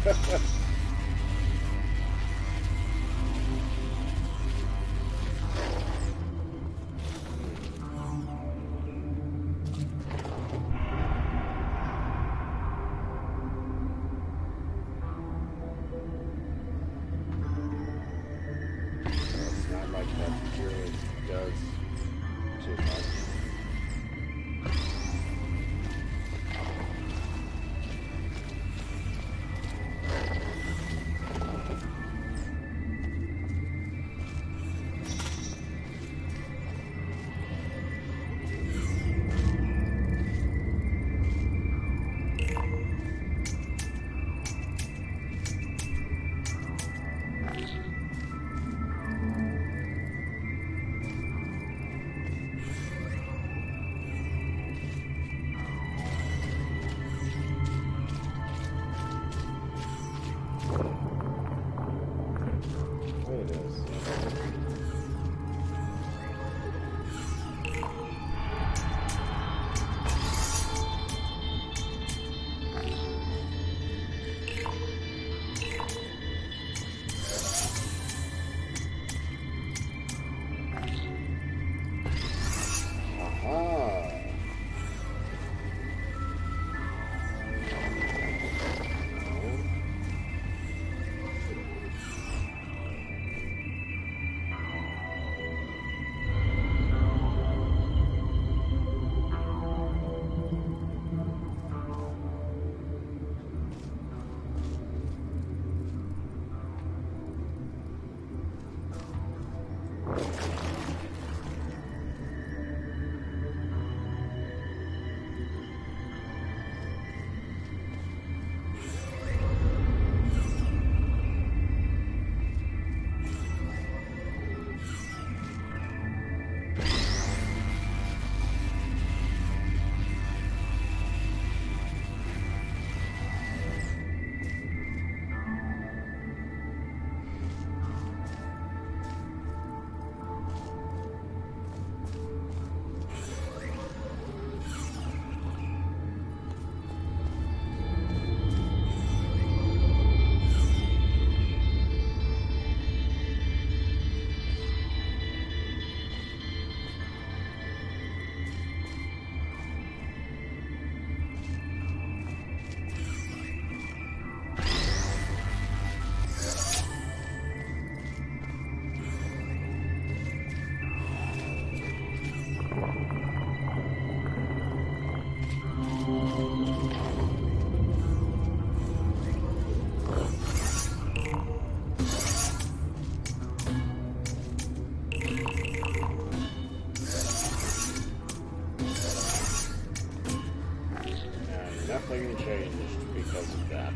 not like that really does too much. nothing changed because of that.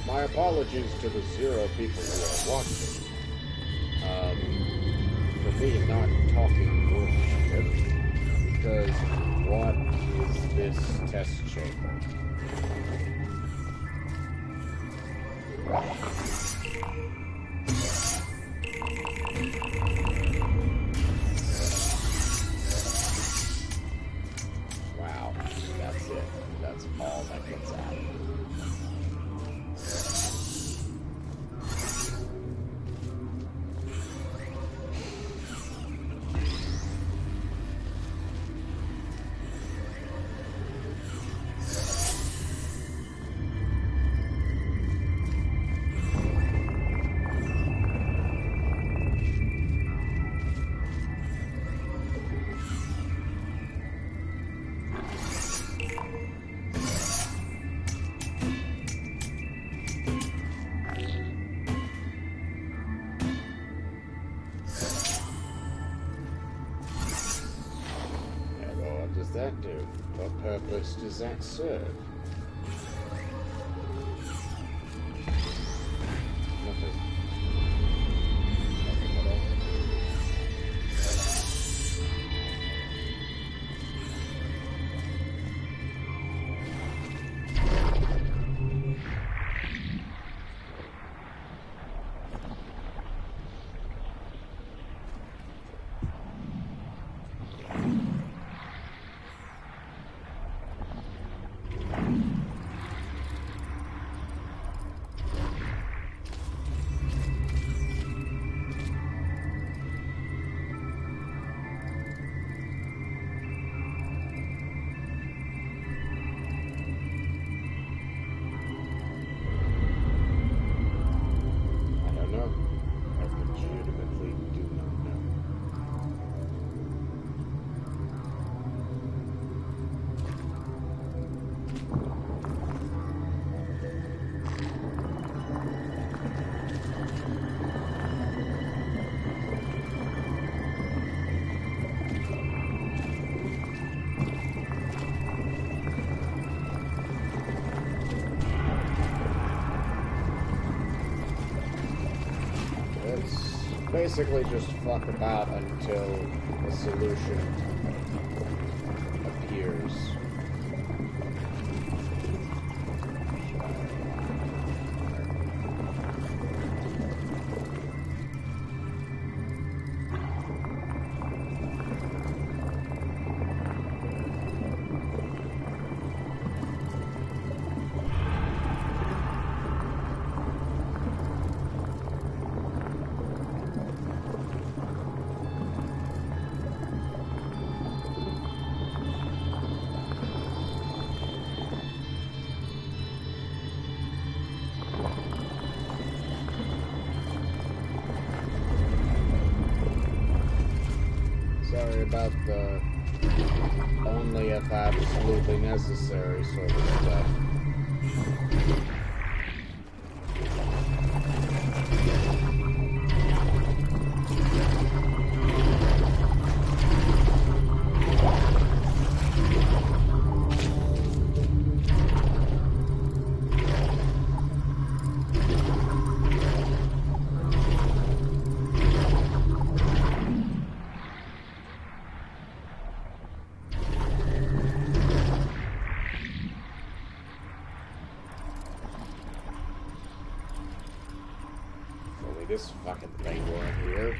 My apologies to the 0 people who are watching. For me not talking bullshit. Because what is this test chamber? Wow, that's it. That's all that gets out. That do? What purpose does that serve? Nothing. Nothing at all. Basically just fuck about until a solution appears. Sorry about the only if absolutely necessary sort of stuff. this fucking thing weren't here.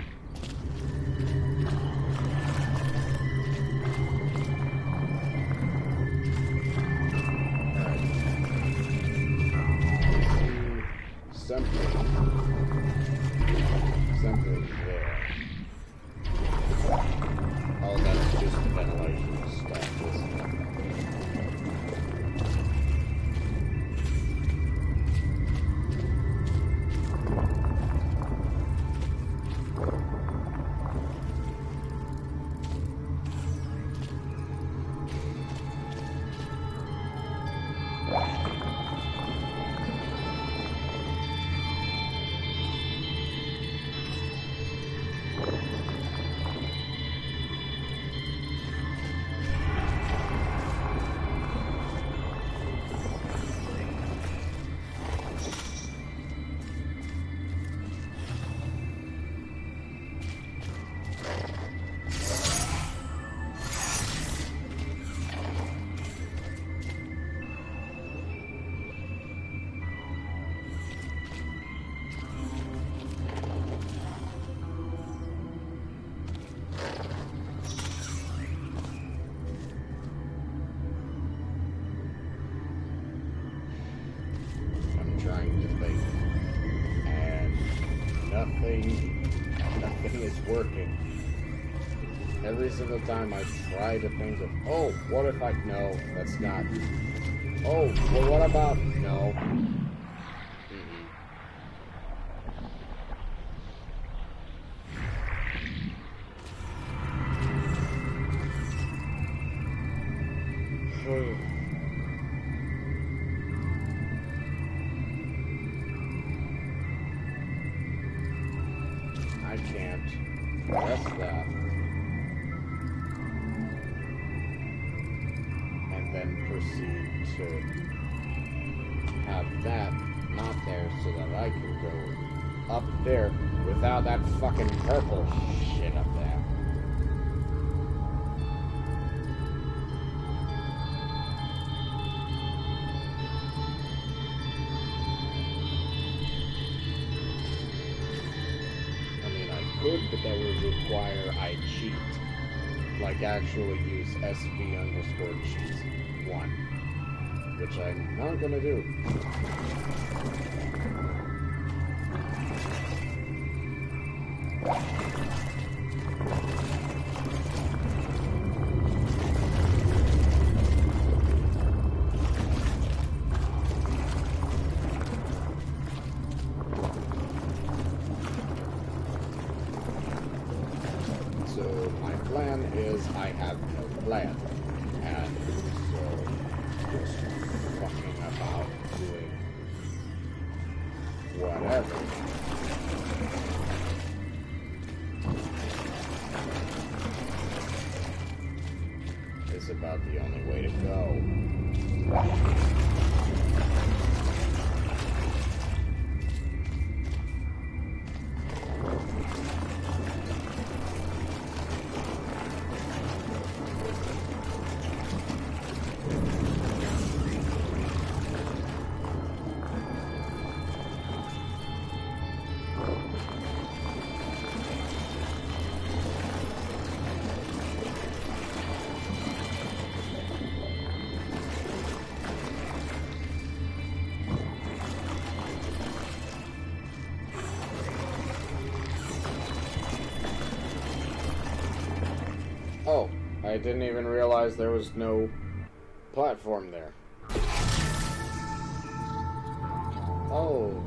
Alright. Something there. Oh, that's just ventilation stuff, isn't it? Nothing is working. Every single time I try to think of, oh, what if I, no, that's not, oh, well, what about, no. I can't press that and then proceed to have that not there so that I can go up there without that fucking purple shit up there. But that would require I cheat. Like actually use SV_cheese1. Which I'm not gonna do. I have no plan, and so just fucking about doing whatever. Is about the only way to go. Oh, I didn't even realize there was no platform there. Oh.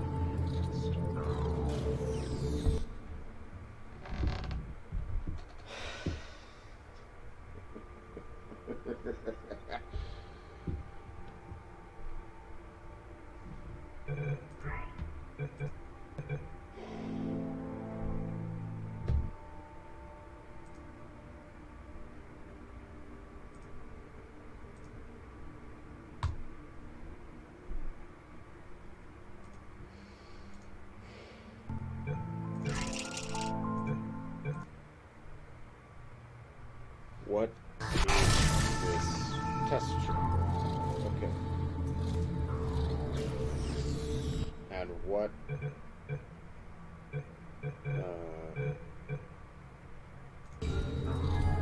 What is this test chamber? Okay. And what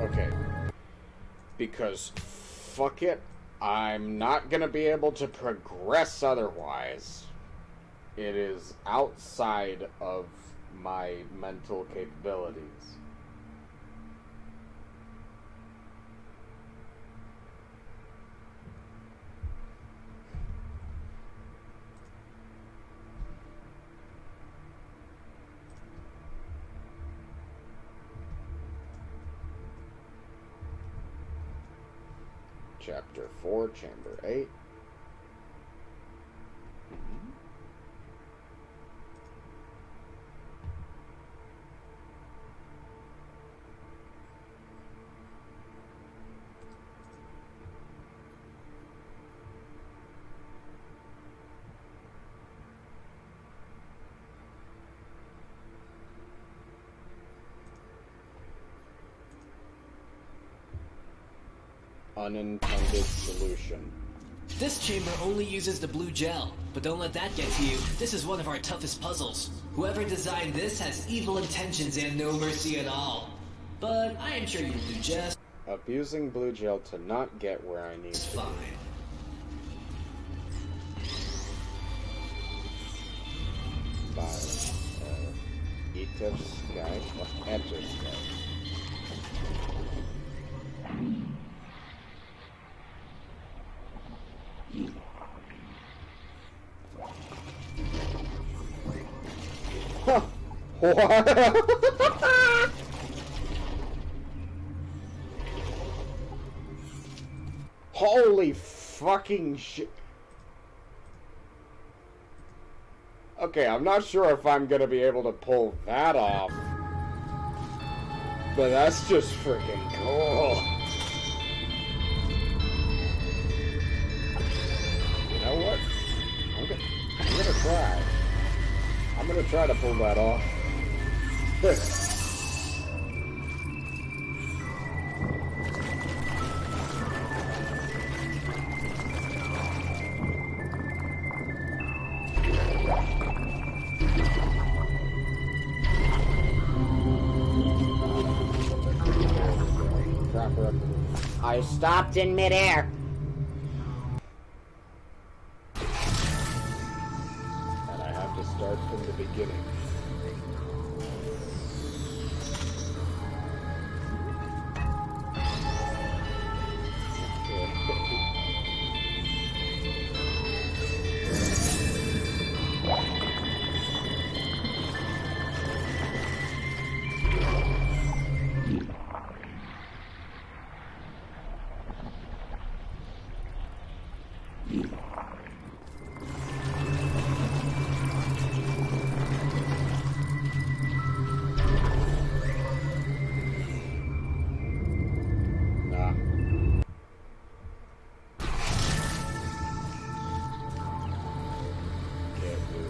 Okay. Because, fuck it, I'm not gonna be able to progress otherwise. It is outside of my mental capabilities. Chapter 4, Chamber 8. Unintended solution. This chamber only uses the blue gel, but don't let that get to you. This is one of our toughest puzzles. Whoever designed this has evil intentions and no mercy at all. But I am sure you'll do just Abusing blue gel to not get where I need to be. fine. By Aperture Sky or Aperture Sky. Huh. What? Holy fucking shit. Okay, I'm not sure if I'm gonna be able to pull that off. But that's just freaking cool. You know what? I'm gonna try. I'm gonna try to pull that off. I stopped in midair. And I have to start from the beginning.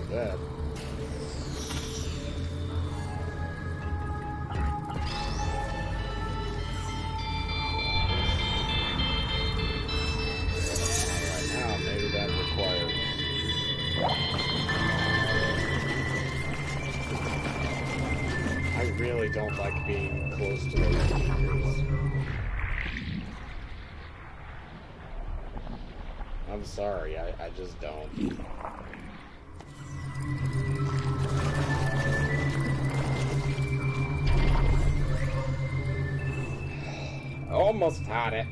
That. Right now, maybe that requires. I really don't like being close to those fingers. I'm sorry, I just don't. Almost had it.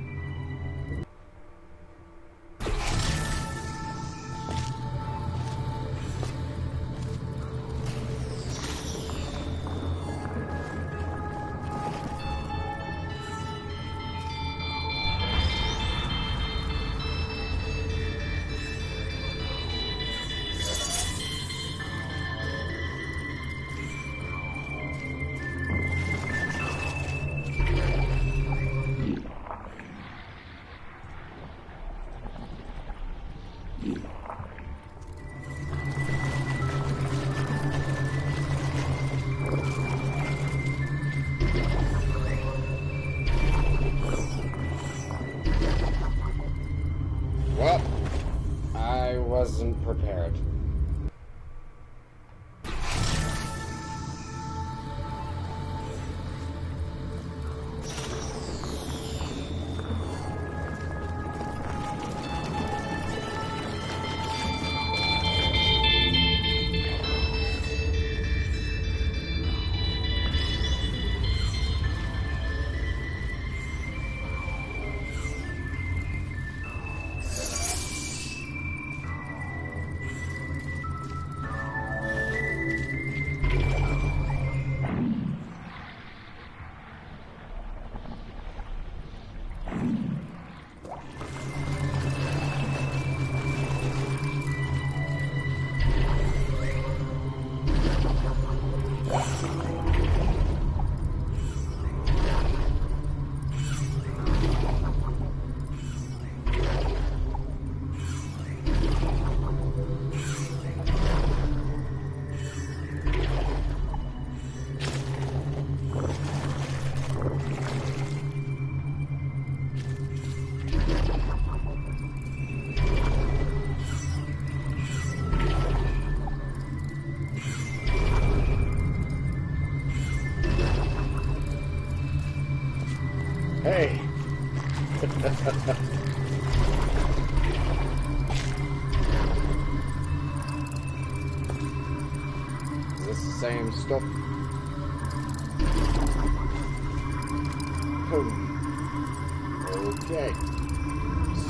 Well, I wasn't prepared. Hey! Is this the same stuff? Okay.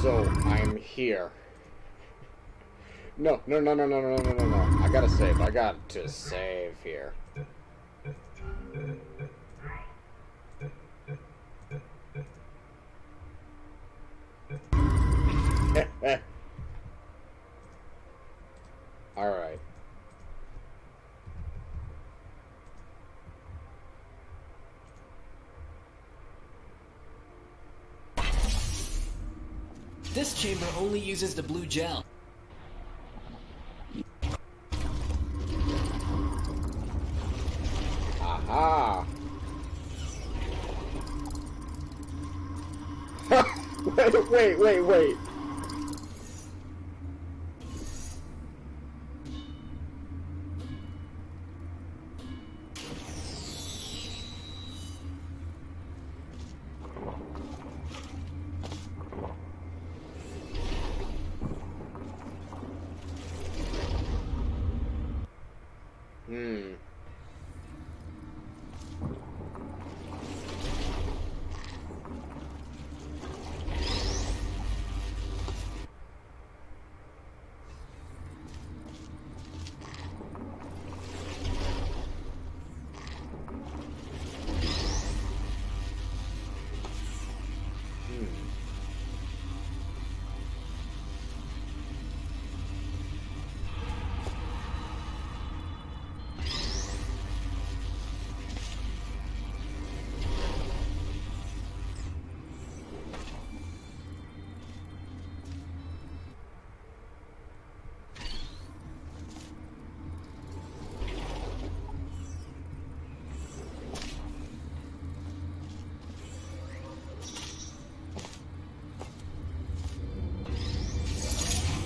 So, I'm here. No. I gotta save. I got to save here. Alright. This chamber only uses the blue gel. Aha! Wait.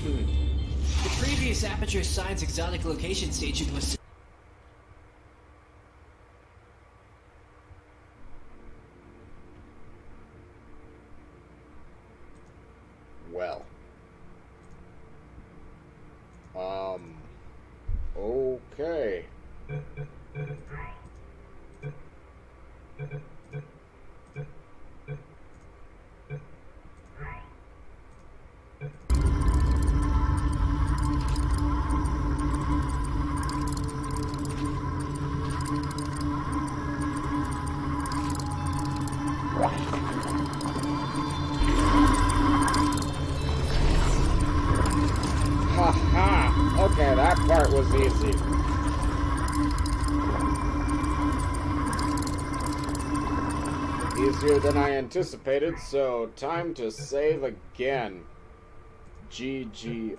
The previous Aperture Science Exotic Location Station was... Well. Okay. Haha! Okay, that part was easy. Easier than I anticipated, so time to save again. GG_stage.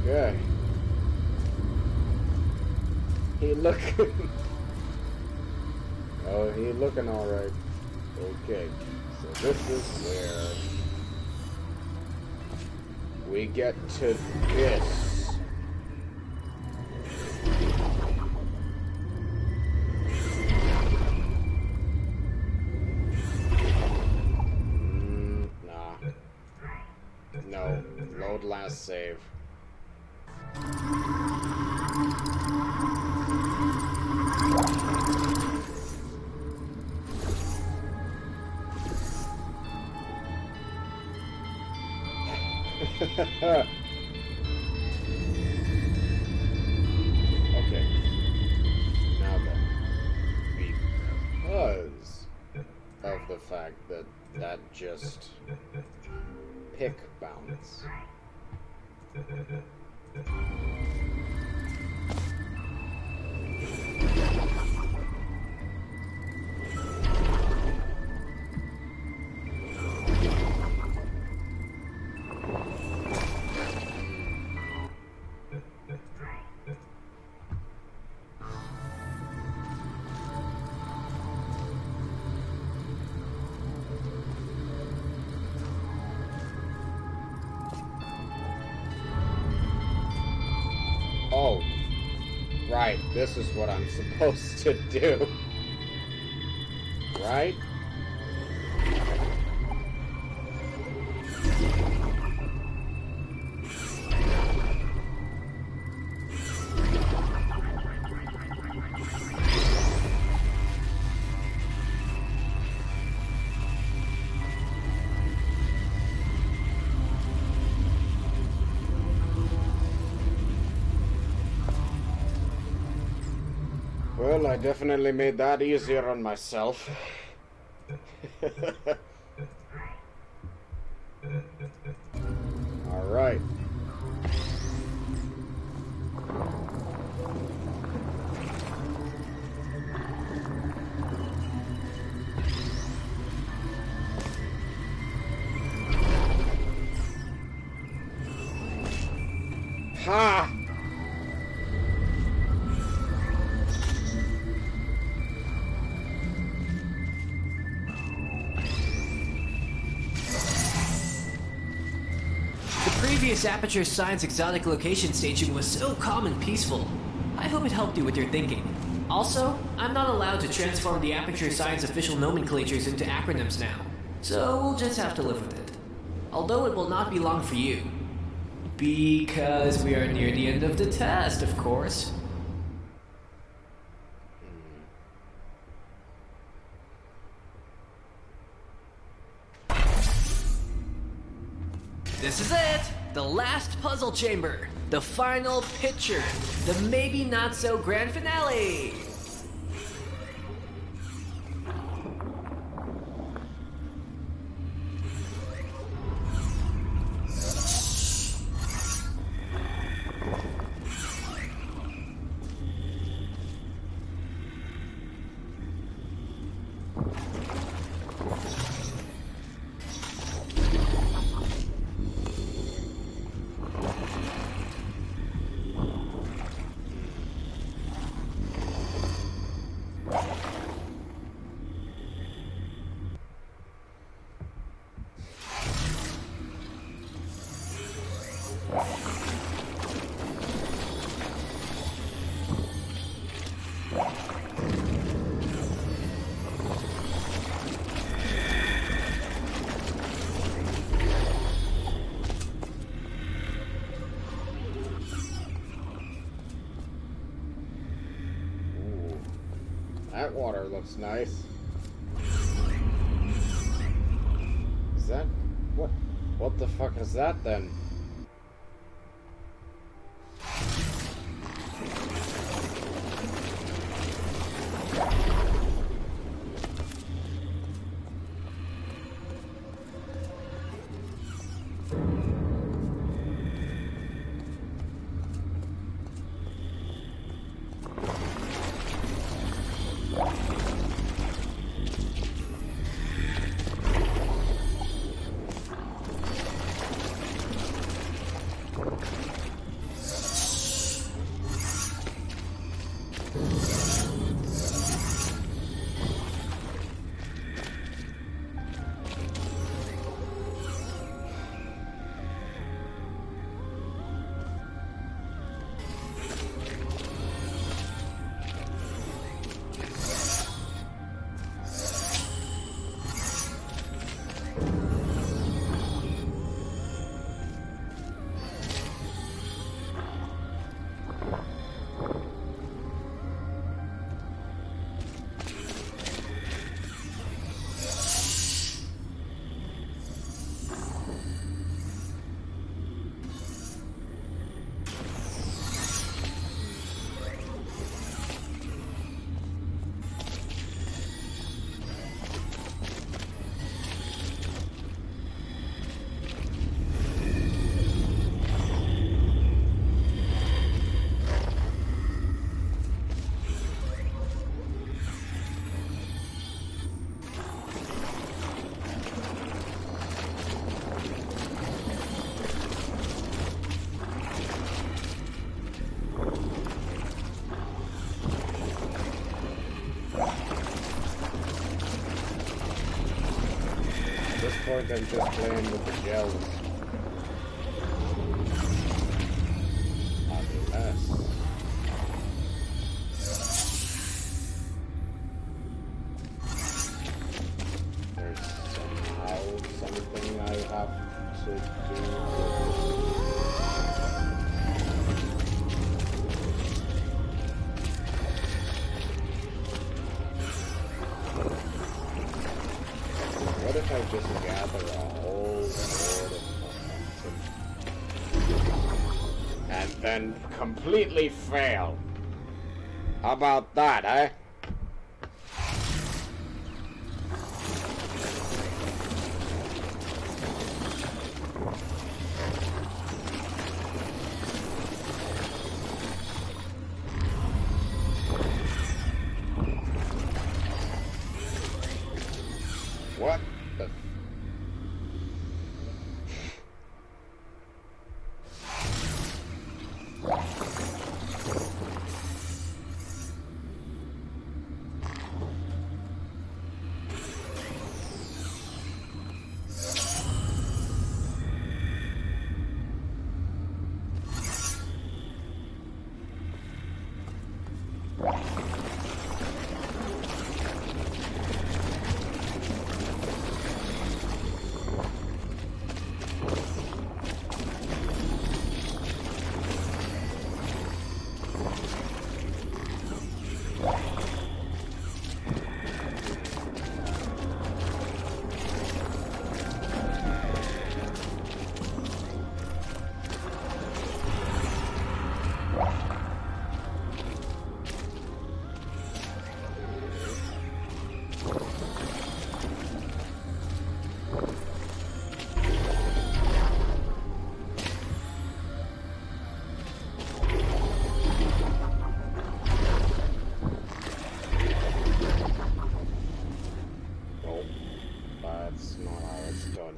Okay. He looking. Oh, he looking all right. Okay, so this is where we get to this. Nah. No. Load last save. Okay. Now then, because of the fact that that just pick bounce. Right, this is what I'm supposed to do. Right? Well, I definitely made that easier on myself. All right. Ha! Previous Aperture Science Exotic Location Station was so calm and peaceful. I hope it helped you with your thinking. Also, I'm not allowed to transform the Aperture Science official nomenclatures into acronyms now, so we'll just have to live with it. Although it will not be long for you. Because we are near the end of the test, of course. This is it! The last puzzle chamber! The final picture! The maybe not so grand finale! That water looks nice. Is that... What the fuck is that then? Point I'm just playing with the gels. Unless... to do? What if I just gather a whole load of momentum and then completely fail? How about that, eh? What the... That's not how it's done.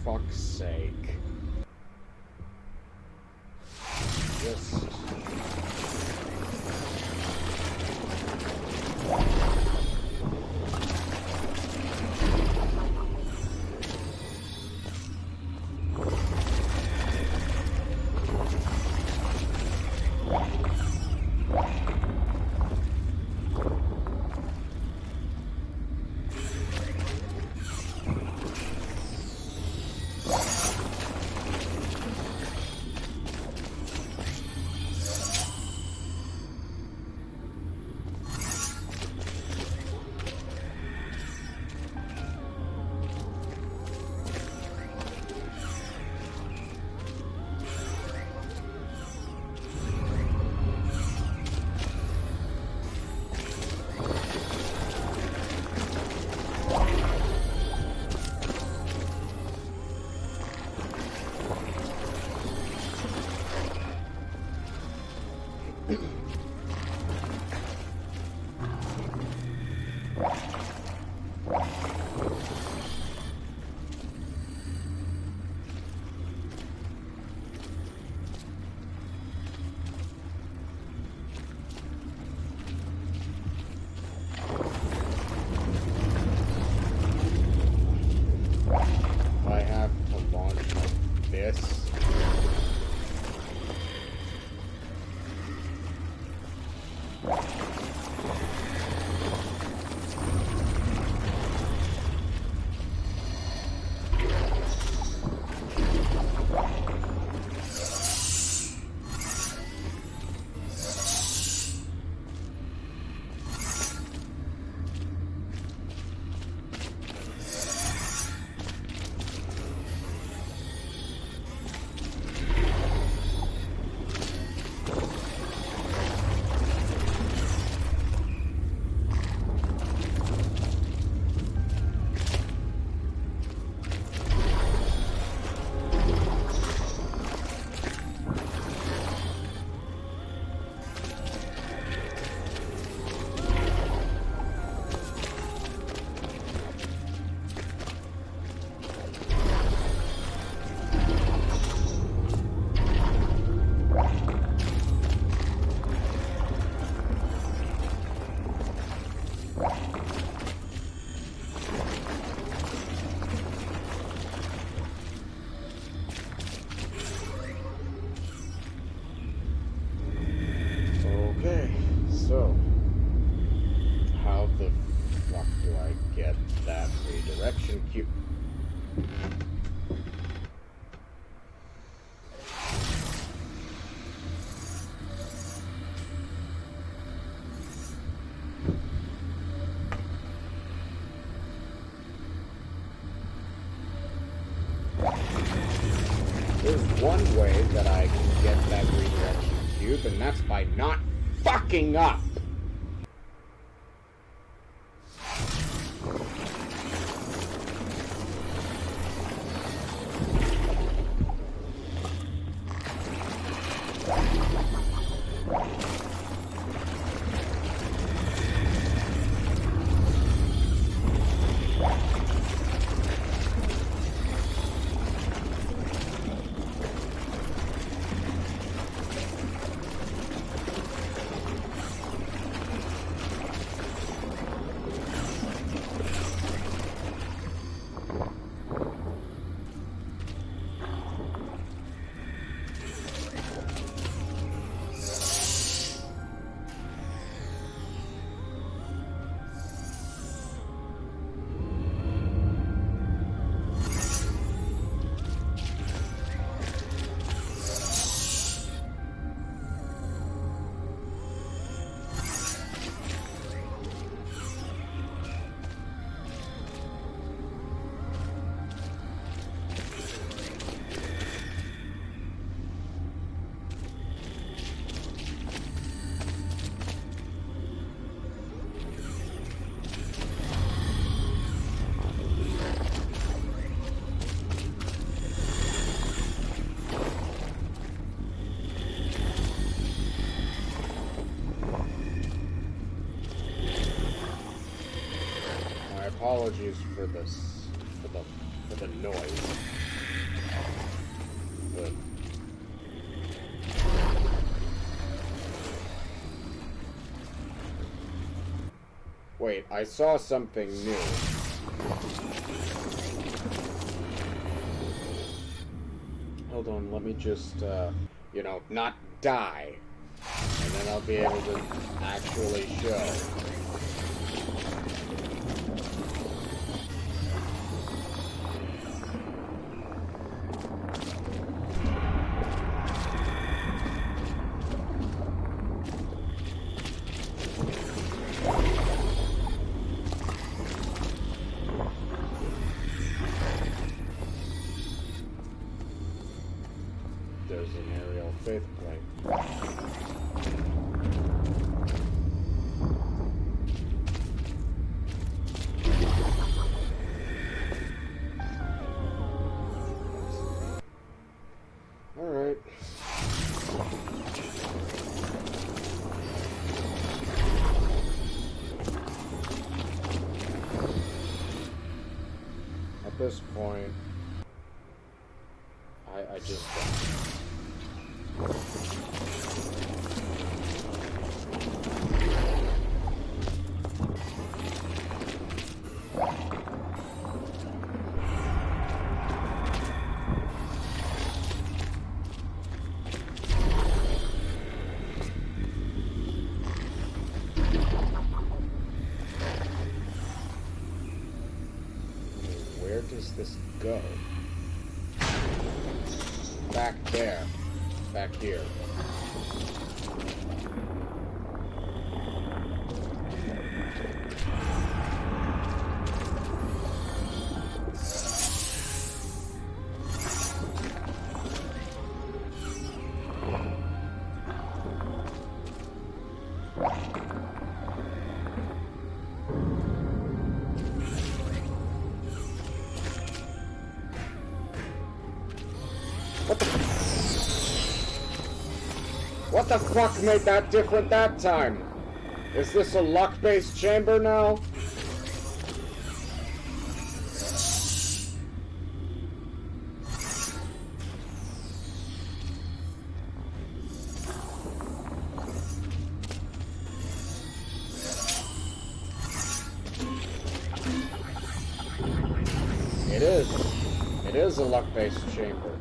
Fuck's sake. Just... There's one way that I can get that redirection cube, and that's by not fucking up! Apologies for this, for the noise. But wait, I saw something new. Hold on, let me just, you know, not die. And then I'll be able to actually show. There's an aerial faith plate. Alright. At this point, I just where does this go? Back there. Back here. What the fuck made that different that time? Is this a luck-based chamber now? It is. It is a luck-based chamber.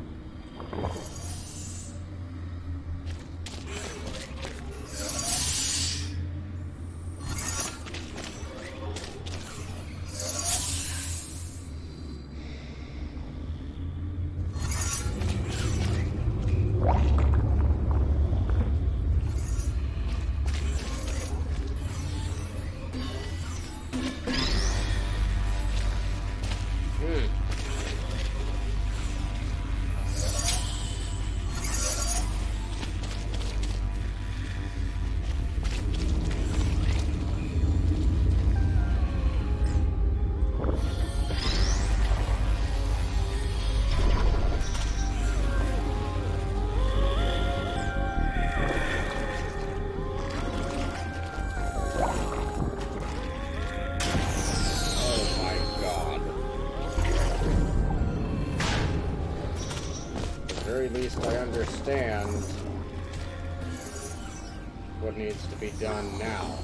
I understand what needs to be done now.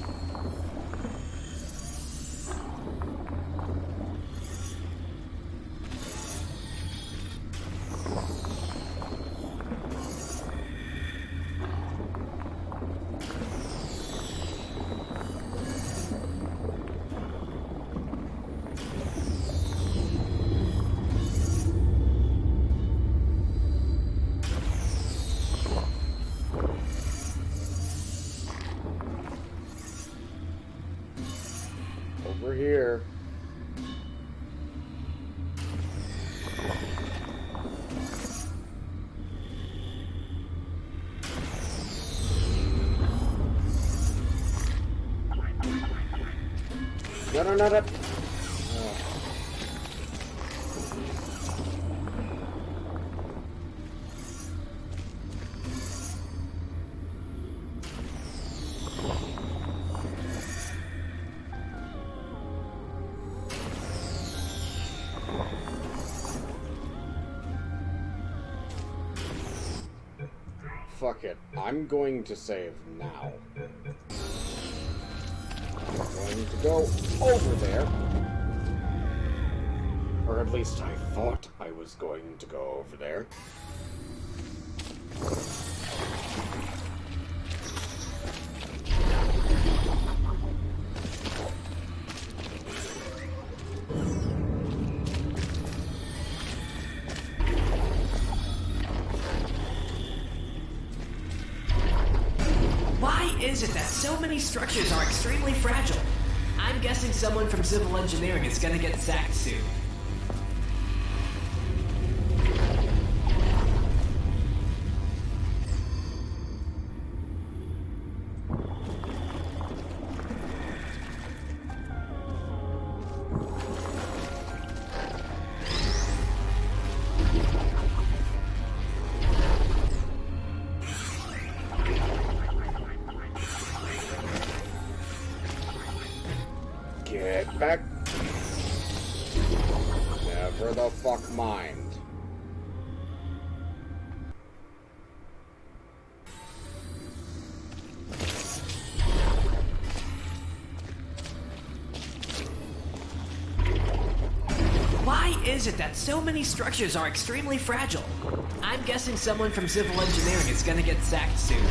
Over here. No. Fuck it. I'm going to save now. I'm going to go over there. Or at least I thought I was going to go over there. Why is it that so many structures are extremely fragile? I'm guessing someone from civil engineering is gonna get sacked soon. Get back. Never the fuck mind. Why is it that so many structures are extremely fragile? I'm guessing someone from civil engineering is gonna get sacked soon.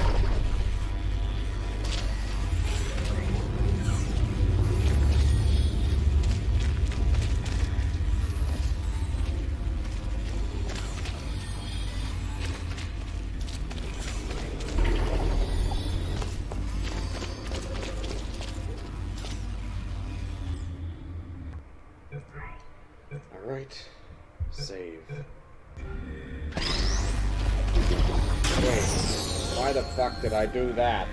Alright. Save. Wait. Why the fuck did I do that?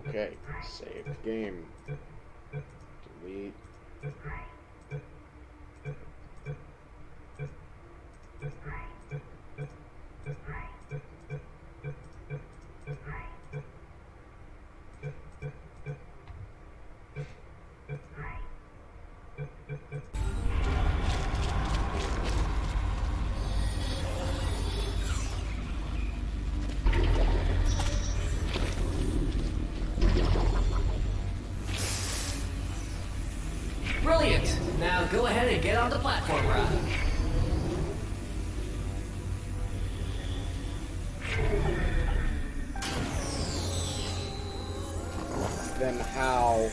Okay, save the game. Delete. Brilliant! Now go ahead and get on the platform ride. Then how?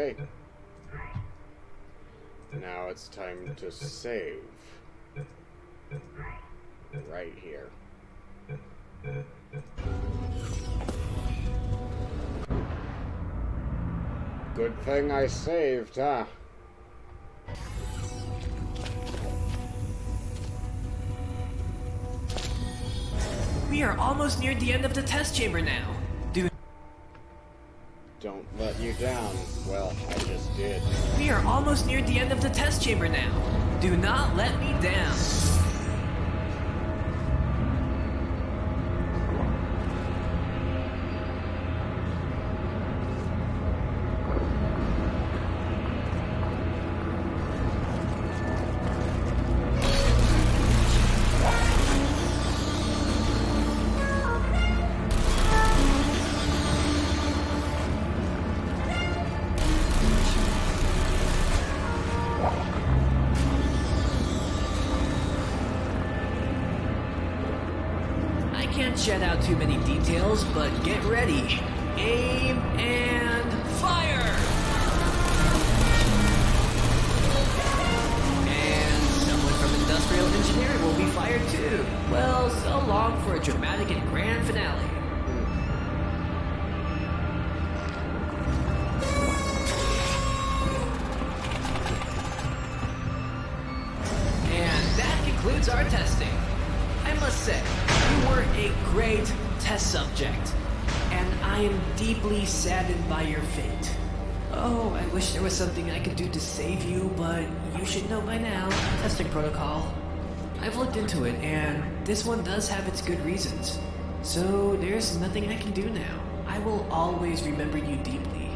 Okay. Now it's time to save. Right here. Good thing I saved, huh? We are almost near the end of the test chamber now. Don't let you down. Well, I just did. We are almost near the end of the test chamber now. Do not let me down. Shed out too many details, but get ready. Aim and fire! And someone from industrial engineering will be fired too. Well, so long for a dramatic and grand finale. And that concludes our testing. I must say, you were a great test subject, and I am deeply saddened by your fate. Oh, I wish there was something I could do to save you, but you should know by now. Testing protocol. I've looked into it, and this one does have its good reasons. So there's nothing I can do now. I will always remember you deeply.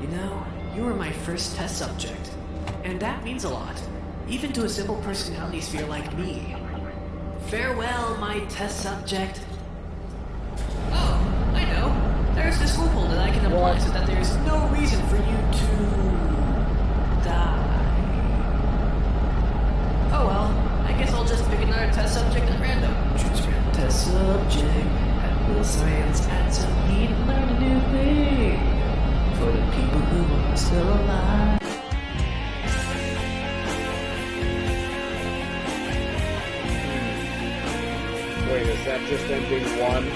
You know, you were my first test subject, and that means a lot, even to a simple personality sphere like me. Farewell, my test subject. Oh, I know. There's this loophole that I can apply so that there's no reason for you to die. Oh well, I guess I'll just pick another test subject at random. Choose random test subject. At will science add some need to learn a new thing for the people who are still alive. Wait, is that just ending one?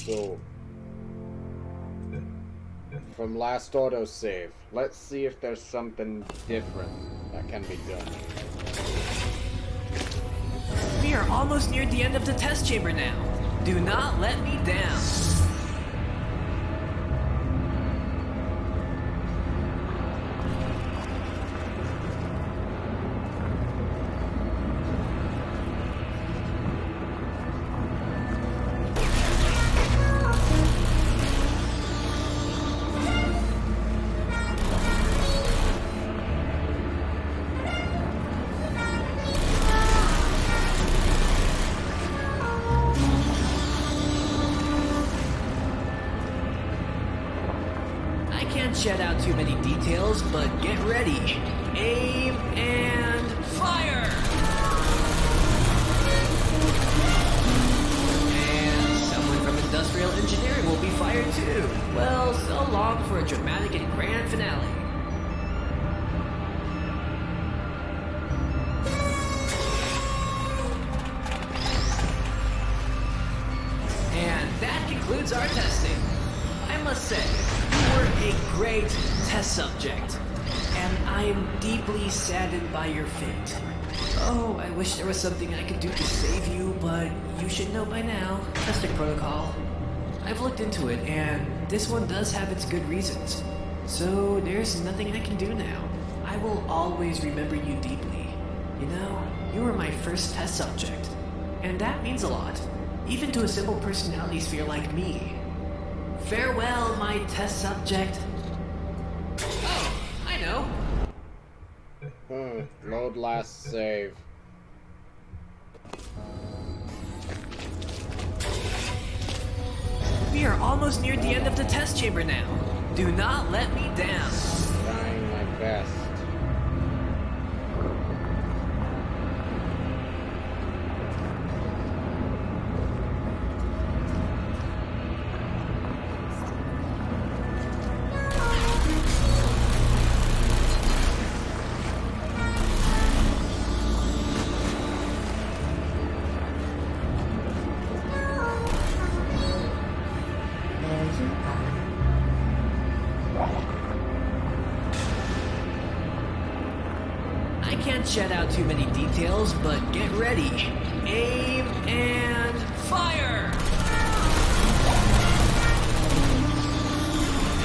So, from last autosave, let's see if there's something different that can be done. We are almost near the end of the test chamber now. Do not let me down. Shed out too many details, but get ready. Aim and fire! And someone from industrial industrial engineering will be fired too. Well, so long for a dramatic and grand finale. And that concludes our testing. I must say, you were a great test subject, and I am deeply saddened by your fate. Oh, I wish there was something I could do to save you, but you should know by now. Testing protocol. I've looked into it, and this one does have its good reasons. So there's nothing I can do now. I will always remember you deeply. You know, you were my first test subject, and that means a lot, even to a simple personality sphere like me. Farewell, my test subject. Oh, I know. Load last save. We are almost near the end of the test chamber now. Do not let me down. Trying my best. I can't shed out too many details, but get ready. Aim and fire!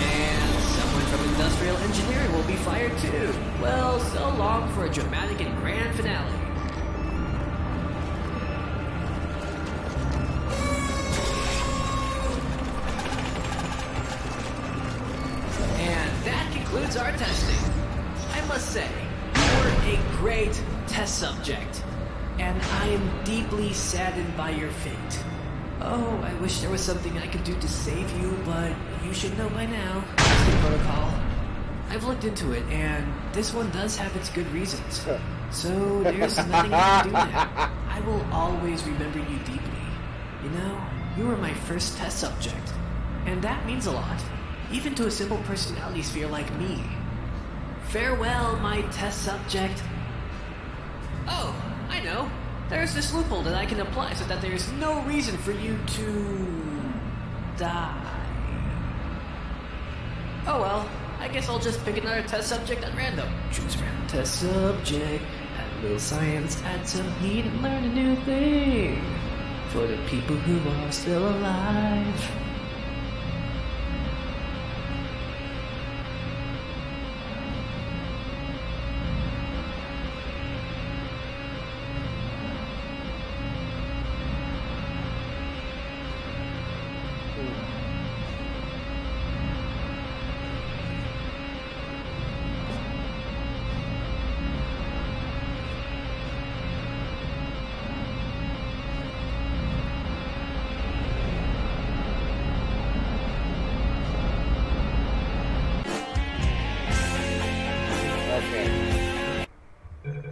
And someone from industrial engineering will be fired too. Well, so long for a dramatic and grand finale. And that concludes our testing. I must say, you were a great test subject, and I am deeply saddened by your fate. Oh, I wish there was something I could do to save you, but you should know by now. Testing protocol. I've looked into it, and this one does have its good reasons. So there's nothing I can do now. I will always remember you deeply. You know, you were my first test subject, and that means a lot, even to a simple personality sphere like me. Farewell, my test subject. Oh, I know. There's this loophole that I can apply so that there's no reason for you to die. Oh well, I guess I'll just pick another test subject at random. Choose random test subject. Add a little science, add some heat, and learn a new thing. For the people who are still alive.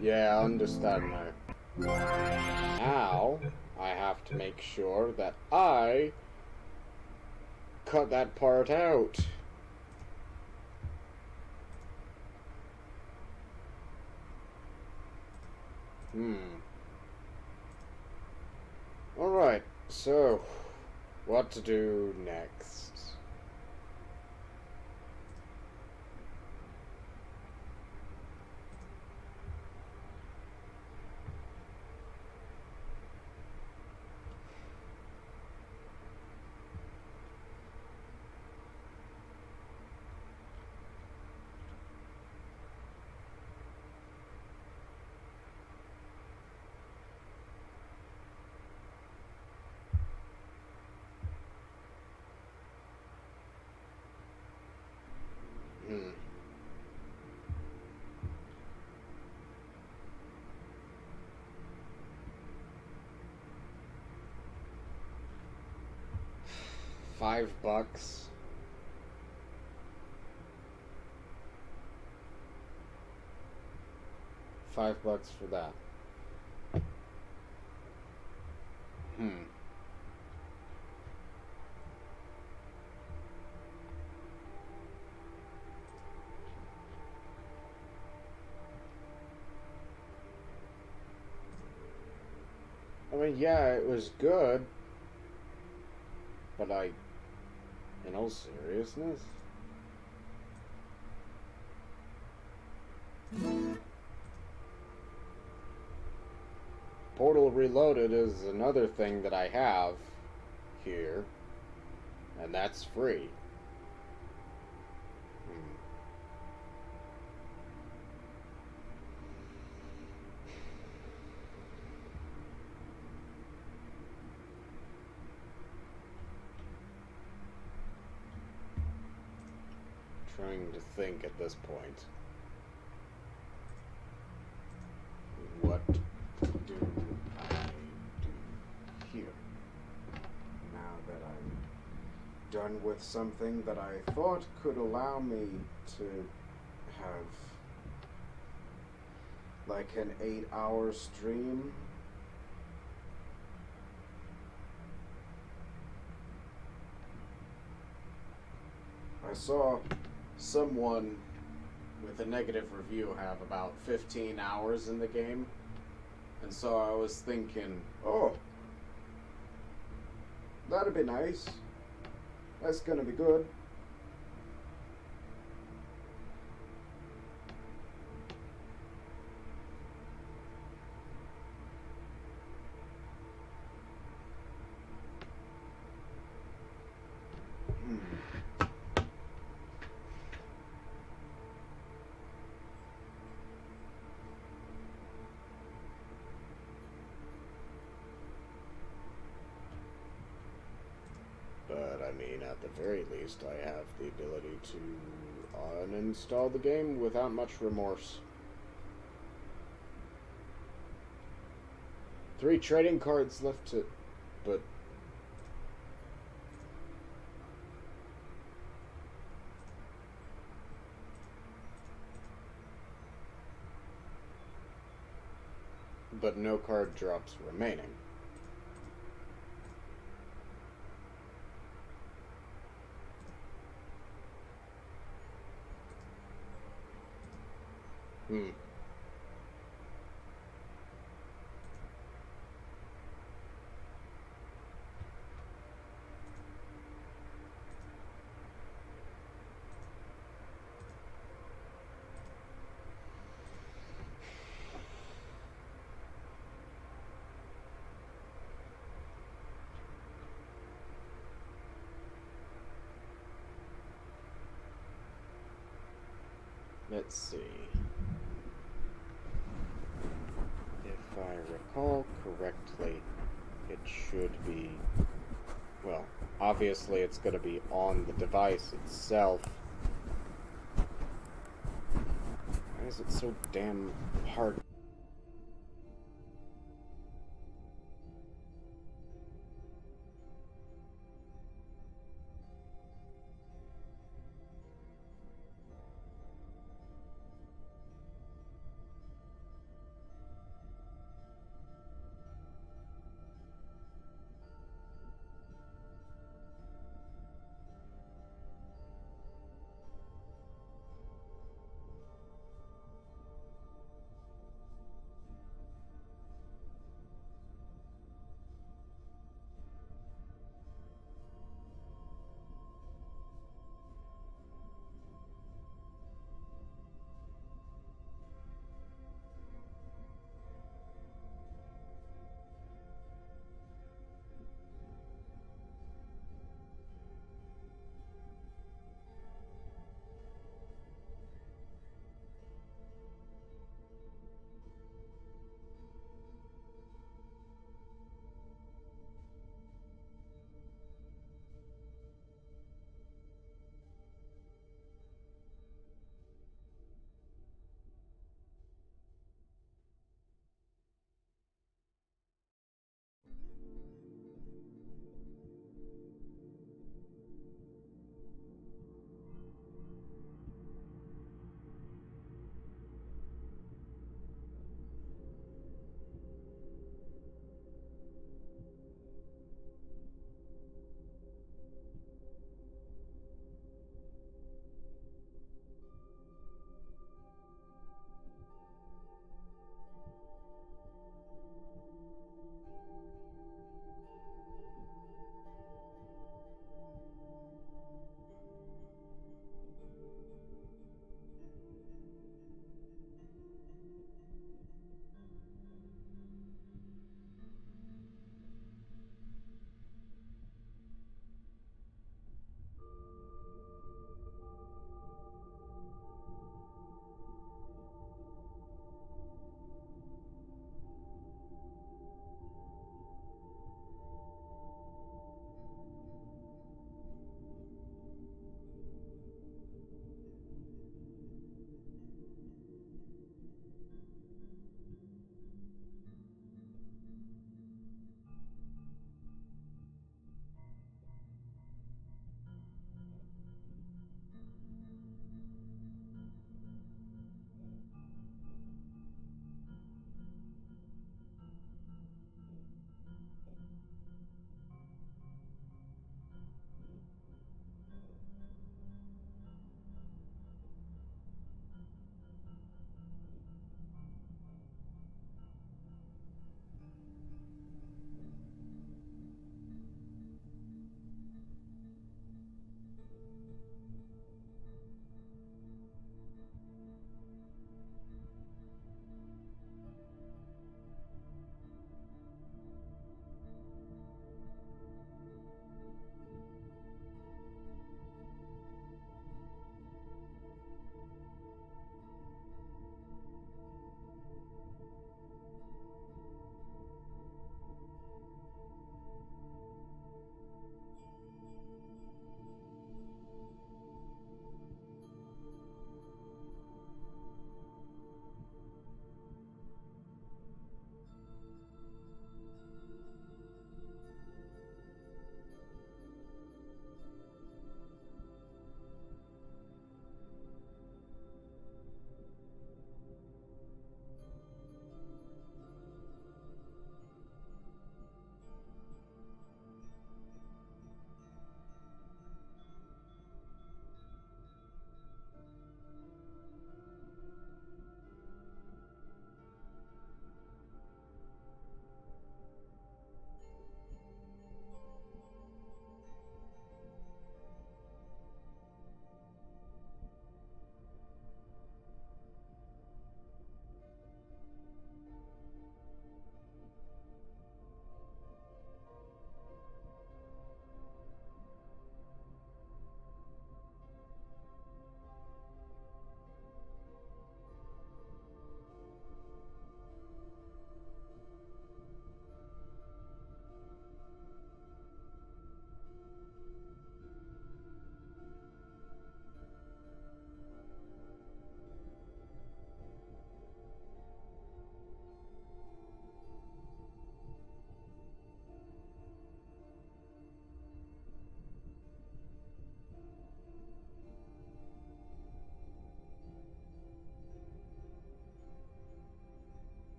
Yeah, I understand now. Now, I have to make sure that I cut that part out. Alright, so, what to do next? $5. $5 for that. mean, yeah, it was good. But in all seriousness? Portal Reloaded is another thing that I have here, and that's free. Trying to think at this point. What do I do here? Now that I'm done with something that I thought could allow me to have like an 8-hour stream. I saw someone with a negative review have about 15 hours in the game, and so I was thinking, oh, that'd be nice. That's gonna be good. But, I mean, at the very least, I have the ability to uninstall the game without much remorse. 3 trading cards left to... but... but no card drops remaining. Let's see. If I recall correctly, it should be... well, obviously it's going to be on the device itself. Why is it so damn hard?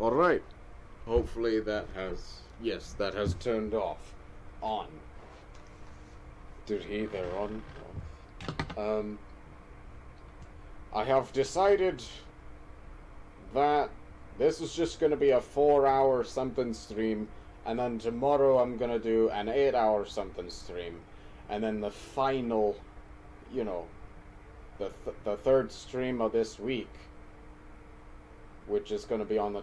Alright. Hopefully that has... Yes, that has turned off. On. Did he? They're on? Off. I have decided that this is just going to be a 4-hour something stream, and then tomorrow I'm going to do an 8-hour something stream, and then the final, you know, the third stream of this week, which is going to be on the